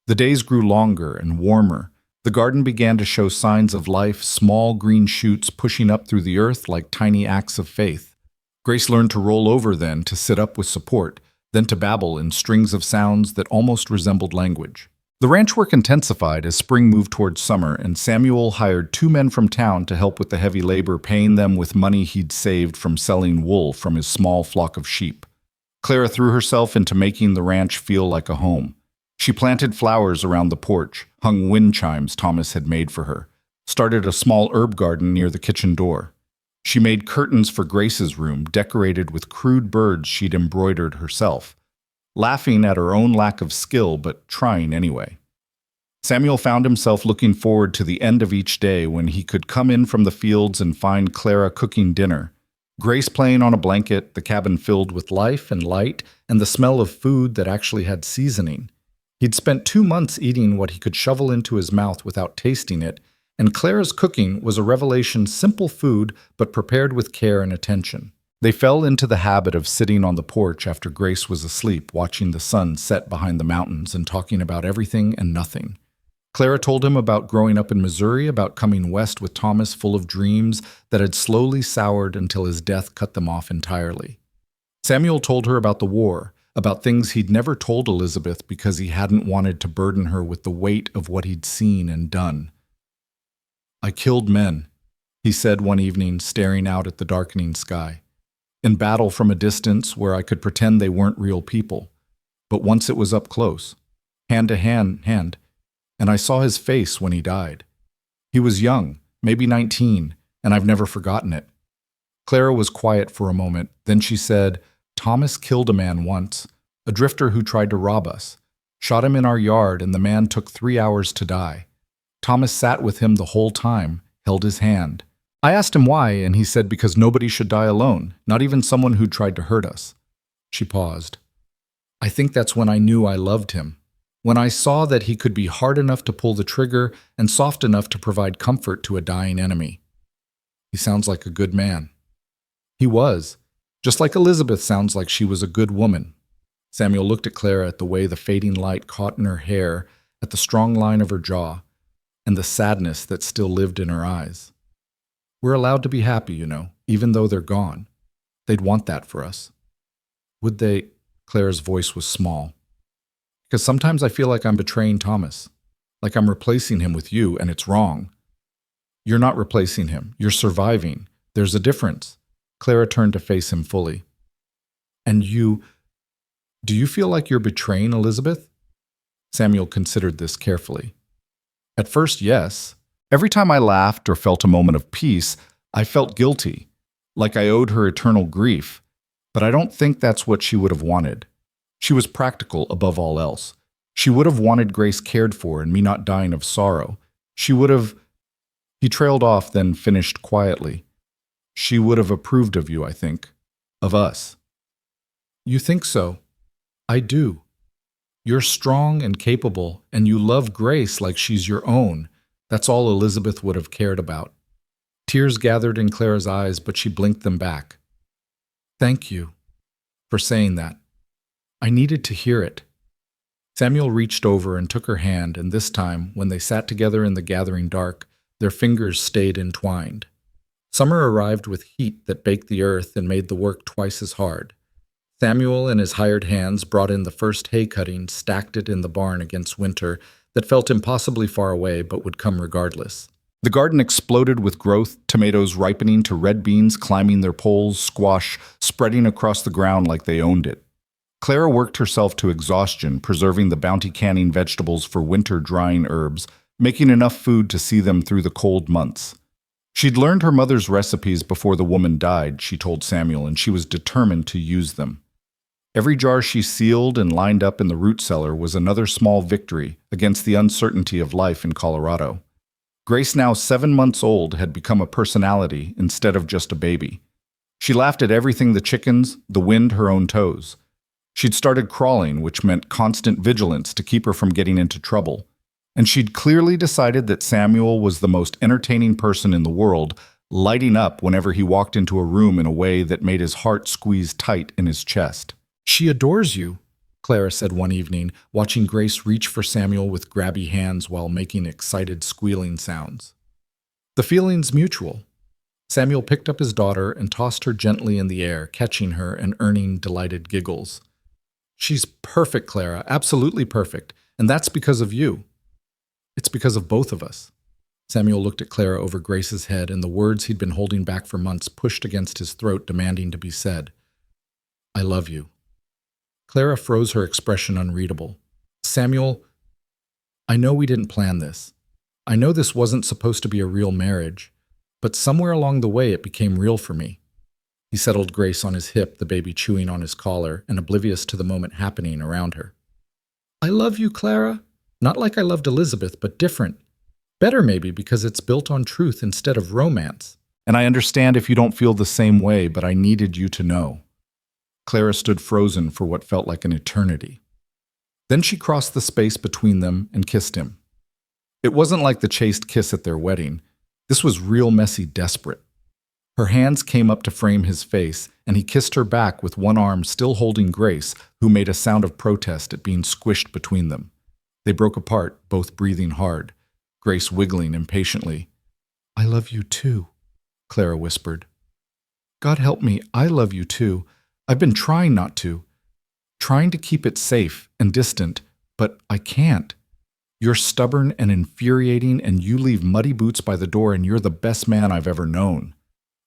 The days grew longer and warmer. The garden began to show signs of life, small green shoots pushing up through the earth like tiny acts of faith. Grace learned to roll over then, to sit up with support, then to babble in strings of sounds that almost resembled language. The ranch work intensified as spring moved towards summer, and Samuel hired 2 men from town to help with the heavy labor, paying them with money he'd saved from selling wool from his small flock of sheep. Clara threw herself into making the ranch feel like a home. She planted flowers around the porch, hung wind chimes Thomas had made for her, started a small herb garden near the kitchen door. She made curtains for Grace's room, decorated with crude birds she'd embroidered herself, laughing at her own lack of skill, but trying anyway. Samuel found himself looking forward to the end of each day when he could come in from the fields and find Clara cooking dinner, Grace playing on a blanket, the cabin filled with life and light, and the smell of food that actually had seasoning. He'd spent 2 months eating what he could shovel into his mouth without tasting it, and Clara's cooking was a revelation: simple food, but prepared with care and attention. They fell into the habit of sitting on the porch after Grace was asleep, watching the sun set behind the mountains and talking about everything and nothing. Clara told him about growing up in Missouri, about coming west with Thomas, full of dreams that had slowly soured until his death cut them off entirely. Samuel told her about the war, about things he'd never told Elizabeth because he hadn't wanted to burden her with the weight of what he'd seen and done. "I killed men," he said one evening, staring out at the darkening sky, "in battle from a distance where I could pretend they weren't real people. But once it was up close, hand to hand, and I saw his face when he died. He was young, maybe 19, and I've never forgotten it." Clara was quiet for a moment, then she said, "Thomas killed a man once, a drifter who tried to rob us. Shot him in our yard, and the man took 3 hours to die. Thomas sat with him the whole time, held his hand. I asked him why, and he said because nobody should die alone, not even someone who tried to hurt us." She paused. "I think that's when I knew I loved him. When I saw that he could be hard enough to pull the trigger and soft enough to provide comfort to a dying enemy. He sounds like a good man." He was, just like Elizabeth sounds like she was a good woman. Samuel looked at Clara, at the way the fading light caught in her hair, at the strong line of her jaw, and the sadness that still lived in her eyes. "We're allowed to be happy, you know, even though they're gone. They'd want that for us." "Would they?" Clara's voice was small. "Because sometimes I feel like I'm betraying Thomas, like I'm replacing him with you, and it's wrong." "You're not replacing him. You're surviving. There's a difference." Clara turned to face him fully. "And do you feel like you're betraying Elizabeth?" Samuel considered this carefully. "At first, yes. Every time I laughed or felt a moment of peace, I felt guilty, like I owed her eternal grief. But I don't think that's what she would have wanted. She was practical above all else. She would have wanted Grace cared for and me not dying of sorrow. She would have—" He trailed off, then finished quietly. "She would have approved of you, I think. Of us." "You think so? I do. You're strong and capable, and you love Grace like she's your own. That's all Elizabeth would have cared about." Tears gathered in Clara's eyes, but she blinked them back. "Thank you for saying that. I needed to hear it." Samuel reached over and took her hand, and this time, when they sat together in the gathering dark, their fingers stayed entwined. Summer arrived with heat that baked the earth and made the work twice as hard. Samuel and his hired hands brought in the first hay cutting, stacked it in the barn against winter that felt impossibly far away but would come regardless. The garden exploded with growth, tomatoes ripening to red beans climbing their poles, squash spreading across the ground like they owned it. Clara worked herself to exhaustion, preserving the bounty canning vegetables for winter drying herbs, making enough food to see them through the cold months. She'd learned her mother's recipes before the woman died, she told Samuel, and she was determined to use them. Every jar she sealed and lined up in the root cellar was another small victory against the uncertainty of life in Colorado. Grace, now 7 months old, had become a personality instead of just a baby. She laughed at everything: the chickens, the wind, her own toes. She'd started crawling, which meant constant vigilance to keep her from getting into trouble. And she'd clearly decided that Samuel was the most entertaining person in the world, lighting up whenever he walked into a room in a way that made his heart squeeze tight in his chest. "She adores you," Clara said one evening, watching Grace reach for Samuel with grabby hands while making excited squealing sounds. "The feeling's mutual." Samuel picked up his daughter and tossed her gently in the air, catching her and earning delighted giggles. "She's perfect, Clara, absolutely perfect. and that's because of you. It's because of both of us." Samuel looked at Clara over Grace's head, and the words he'd been holding back for months pushed against his throat, demanding to be said. "I love you." Clara froze, her expression unreadable. "Samuel, I know we didn't plan this. I know this wasn't supposed to be a real marriage, but somewhere along the way it became real for me." He settled Grace on his hip, the baby chewing on his collar and oblivious to the moment happening around her. "I love you, Clara. Not like I loved Elizabeth, but different. Better maybe because it's built on truth instead of romance. And I understand if you don't feel the same way, but I needed you to know." Clara stood frozen for what felt like an eternity. Then she crossed the space between them and kissed him. It wasn't like the chaste kiss at their wedding. This was real messy, desperate. Her hands came up to frame his face, and he kissed her back with one arm still holding Grace, who made a sound of protest at being squished between them. They broke apart, both breathing hard, Grace wiggling impatiently. "I love you too," Clara whispered. "God help me, I love you too. I've been trying not to. Trying to keep it safe and distant, but I can't. You're stubborn and infuriating, and you leave muddy boots by the door, and you're the best man I've ever known."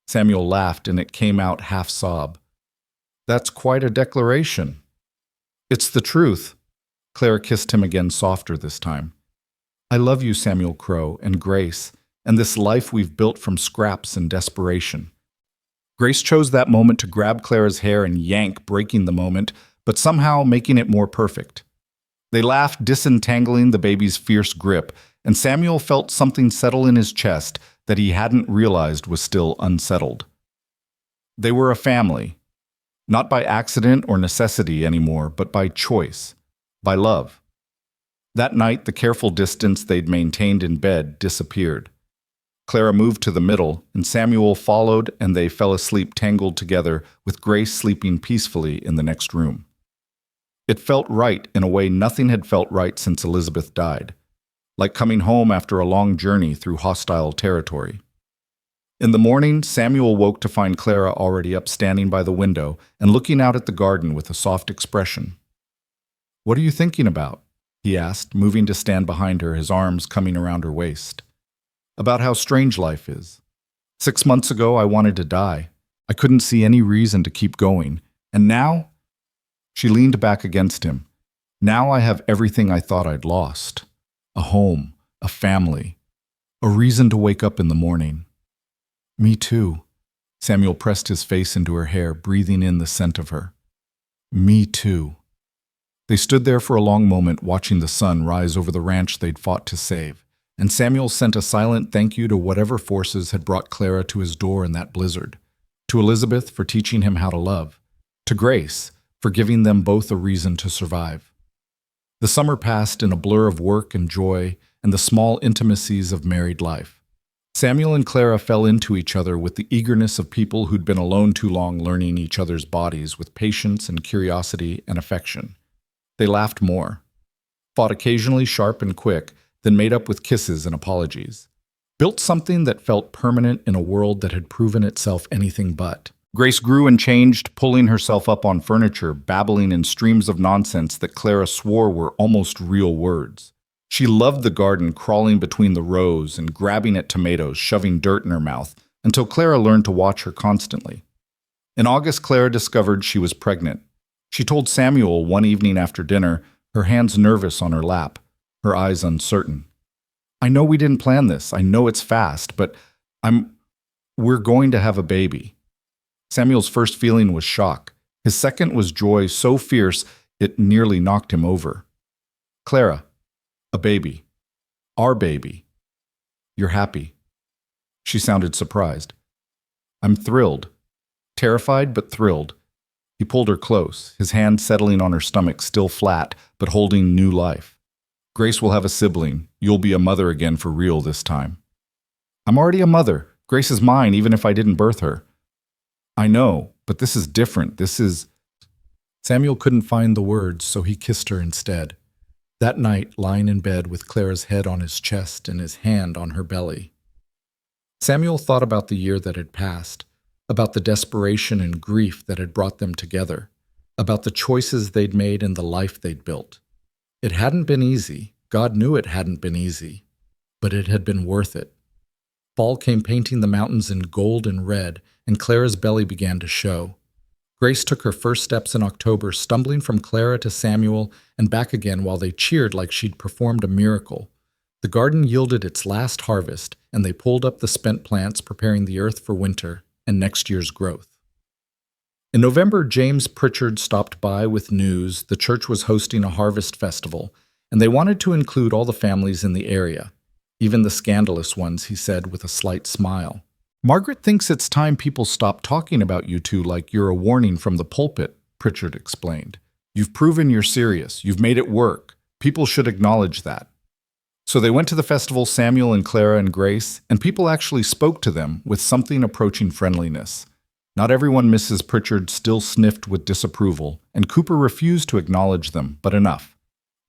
Samuel laughed, and it came out half-sob. "That's quite a declaration." "It's the truth." Clara kissed him again, softer this time. "I love you, Samuel Crow, and Grace, and this life we've built from scraps and desperation." Grace chose that moment to grab Clara's hair and yank, breaking the moment, but somehow making it more perfect. They laughed, disentangling the baby's fierce grip, and Samuel felt something settle in his chest that he hadn't realized was still unsettled. They were a family, not by accident or necessity anymore, but by choice, by love. That night, the careful distance they'd maintained in bed disappeared. Clara moved to the middle, and Samuel followed, and they fell asleep tangled together, with Grace sleeping peacefully in the next room. It felt right in a way nothing had felt right since Elizabeth died, like coming home after a long journey through hostile territory. In the morning, Samuel woke to find Clara already up, standing by the window and looking out at the garden with a soft expression. "What are you thinking about?" he asked, moving to stand behind her, his arms coming around her waist. "About how strange life is. 6 months ago, I wanted to die. I couldn't see any reason to keep going. And now?" She leaned back against him. "Now I have everything I thought I'd lost. A home, a family, a reason to wake up in the morning." "Me too." Samuel pressed his face into her hair, breathing in the scent of her. "Me too." They stood there for a long moment, watching the sun rise over the ranch they'd fought to save, and Samuel sent a silent thank you to whatever forces had brought Clara to his door in that blizzard, to Elizabeth for teaching him how to love, to Grace for giving them both a reason to survive. The summer passed in a blur of work and joy and the small intimacies of married life. Samuel and Clara fell into each other with the eagerness of people who'd been alone too long, learning each other's bodies with patience and curiosity and affection. They laughed more, fought occasionally sharp and quick, then made up with kisses and apologies. Built something that felt permanent in a world that had proven itself anything but. Grace grew and changed, pulling herself up on furniture, babbling in streams of nonsense that Clara swore were almost real words. She loved the garden, crawling between the rows and grabbing at tomatoes, shoving dirt in her mouth, until Clara learned to watch her constantly. In August, Clara discovered she was pregnant. She told Samuel one evening after dinner, her hands nervous on her lap, her eyes uncertain. "I know we didn't plan this. I know it's fast, but we're going to have a baby." Samuel's first feeling was shock. His second was joy so fierce it nearly knocked him over. "Clara, a baby. Our baby. You're happy." She sounded surprised. "I'm thrilled. Terrified, but thrilled." He pulled her close, his hand settling on her stomach, still flat, but holding new life. "Grace will have a sibling. You'll be a mother again for real this time." "I'm already a mother. Grace is mine, even if I didn't birth her." "I know, but this is different. This is—" Samuel couldn't find the words, so he kissed her instead. That night, lying in bed with Clara's head on his chest and his hand on her belly. Samuel thought about the year that had passed, about the desperation and grief that had brought them together, about the choices they'd made and the life they'd built. It hadn't been easy. God knew it hadn't been easy. But it had been worth it. Fall came painting the mountains in gold and red, and Clara's belly began to show. Grace took her first steps in October, stumbling from Clara to Samuel and back again while they cheered like she'd performed a miracle. The garden yielded its last harvest, and they pulled up the spent plants, preparing the earth for winter and next year's growth. In November, James Pritchard stopped by with news the church was hosting a harvest festival, and they wanted to include all the families in the area, even the scandalous ones, he said with a slight smile. Margaret thinks it's time people stop talking about you two like you're a warning from the pulpit, Pritchard explained. You've proven you're serious. You've made it work. People should acknowledge that. So they went to the festival, Samuel and Clara and Grace, and people actually spoke to them with something approaching friendliness. Not everyone, Mrs. Pritchard still sniffed with disapproval, and Cooper refused to acknowledge them, but enough.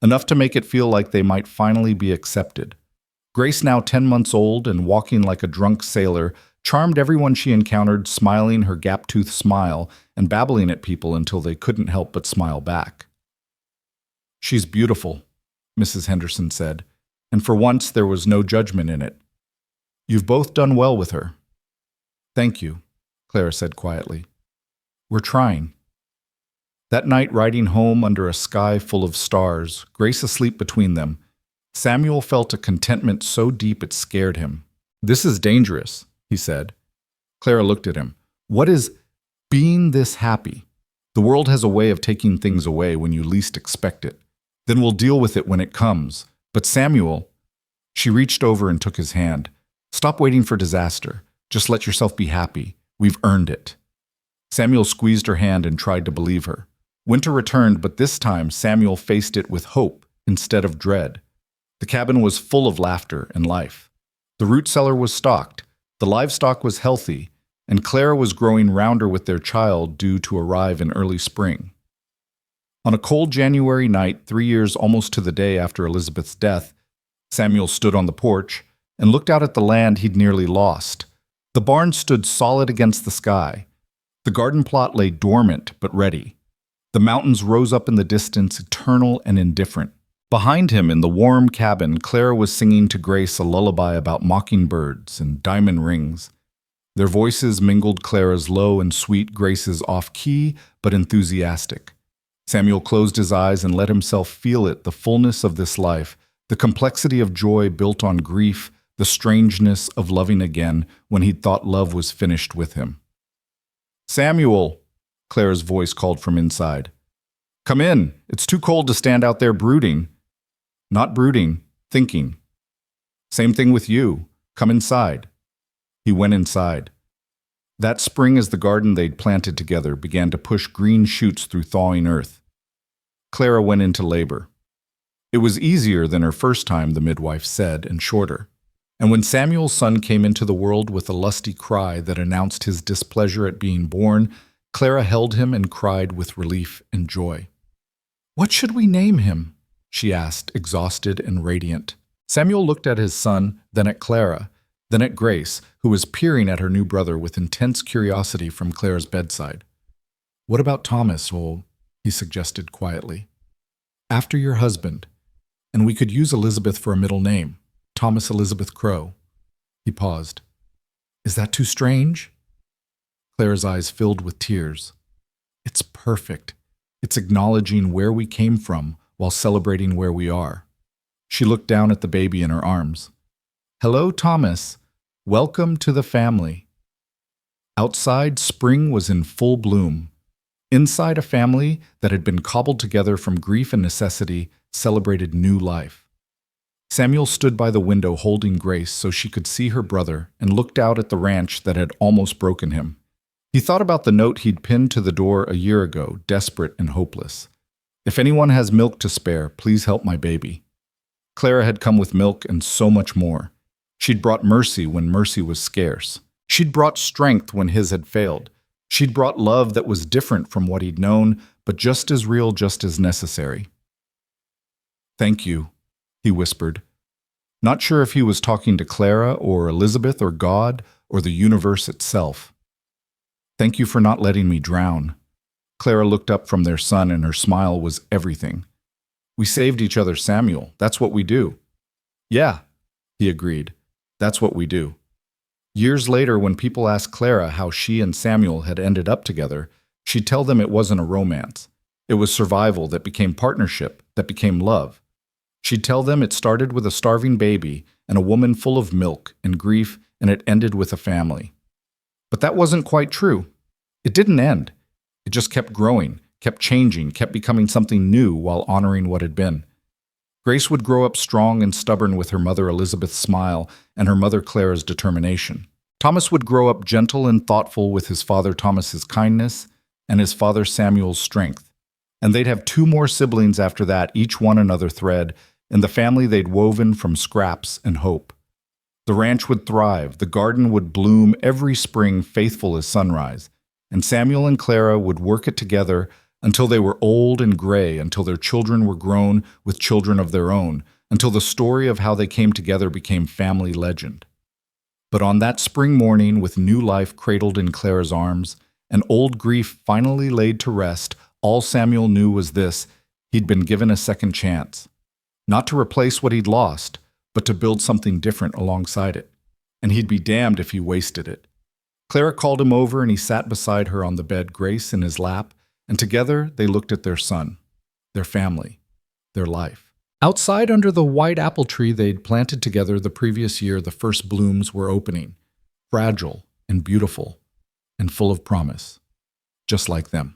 Enough to make it feel like they might finally be accepted. Grace, now 10 months old and walking like a drunk sailor, charmed everyone she encountered, smiling her gap-toothed smile and babbling at people until they couldn't help but smile back. "She's beautiful," Mrs. Henderson said, and for once there was no judgment in it. "You've both done well with her." "Thank you," Clara said quietly. "We're trying." That night, riding home under a sky full of stars, Grace asleep between them, Samuel felt a contentment so deep it scared him. "This is dangerous," he said. Clara looked at him. "What is being this happy? The world has a way of taking things away when you least expect it. Then we'll deal with it when it comes. But Samuel—" She reached over and took his hand. "Stop waiting for disaster. Just let yourself be happy. We've earned it." Samuel squeezed her hand and tried to believe her. Winter returned, but this time Samuel faced it with hope instead of dread. The cabin was full of laughter and life. The root cellar was stocked, the livestock was healthy, and Clara was growing rounder with their child due to arrive in early spring. On a cold January night, 3 years almost to the day after Elizabeth's death, Samuel stood on the porch and looked out at the land he'd nearly lost. The barn stood solid against the sky. The garden plot lay dormant but ready. The mountains rose up in the distance, eternal and indifferent. Behind him, in the warm cabin, Clara was singing to Grace a lullaby about mockingbirds and diamond rings. Their voices mingled, Clara's low and sweet, Grace's off-key but enthusiastic. Samuel closed his eyes and let himself feel it, the fullness of this life, the complexity of joy built on grief, the strangeness of loving again when he'd thought love was finished with him. "Samuel!" Clara's voice called from inside. "Come in. It's too cold to stand out there brooding." "Not brooding, thinking." "Same thing with you. Come inside." He went inside. That spring, as the garden they'd planted together began to push green shoots through thawing earth, Clara went into labor. It was easier than her first time, the midwife said, and shorter. And when Samuel's son came into the world with a lusty cry that announced his displeasure at being born, Clara held him and cried with relief and joy. "What should we name him?" she asked, exhausted and radiant. Samuel looked at his son, then at Clara, then at Grace, who was peering at her new brother with intense curiosity from Clara's bedside. "What about Thomas, he suggested quietly. "After your husband. And we could use Elizabeth for a middle name. Thomas Elizabeth Crow." He paused. "Is that too strange?" Clara's eyes filled with tears. "It's perfect. It's acknowledging where we came from while celebrating where we are." She looked down at the baby in her arms. "Hello, Thomas. Welcome to the family." Outside, spring was in full bloom. Inside, a family that had been cobbled together from grief and necessity celebrated new life. Samuel stood by the window holding Grace so she could see her brother and looked out at the ranch that had almost broken him. He thought about the note he'd pinned to the door a year ago, desperate and hopeless. "If anyone has milk to spare, please help my baby." Clara had come with milk and so much more. She'd brought mercy when mercy was scarce. She'd brought strength when his had failed. She'd brought love that was different from what he'd known, but just as real, just as necessary. "Thank you," he whispered. Not sure if he was talking to Clara or Elizabeth or God or the universe itself. "Thank you for not letting me drown." Clara looked up from their son and her smile was everything. We saved each other, Samuel. That's what we do. Yeah, he agreed. That's what we do. Years later, when people asked Clara how she and Samuel had ended up together, she'd tell them it wasn't a romance. It was survival that became partnership, that became love. She'd tell them it started with a starving baby and a woman full of milk and grief, and it ended with a family. But that wasn't quite true. It didn't end. It just kept growing, kept changing, kept becoming something new while honoring what had been. Grace would grow up strong and stubborn with her mother Elizabeth's smile and her mother Clara's determination. Thomas would grow up gentle and thoughtful with his father Thomas's kindness and his father Samuel's strength. And they'd have 2 more siblings after that, each one another thread, in the family they'd woven from scraps and hope. The ranch would thrive, the garden would bloom every spring faithful as sunrise, and Samuel and Clara would work it together until they were old and gray, until their children were grown with children of their own, until the story of how they came together became family legend. But on that spring morning, with new life cradled in Clara's arms, and old grief finally laid to rest, all Samuel knew was this: he'd been given a second chance. Not to replace what he'd lost, but to build something different alongside it. And he'd be damned if he wasted it. Clara called him over and he sat beside her on the bed, Grace in his lap, and together they looked at their son, their family, their life. Outside under the white apple tree they'd planted together the previous year, the first blooms were opening, fragile and beautiful and full of promise, just like them.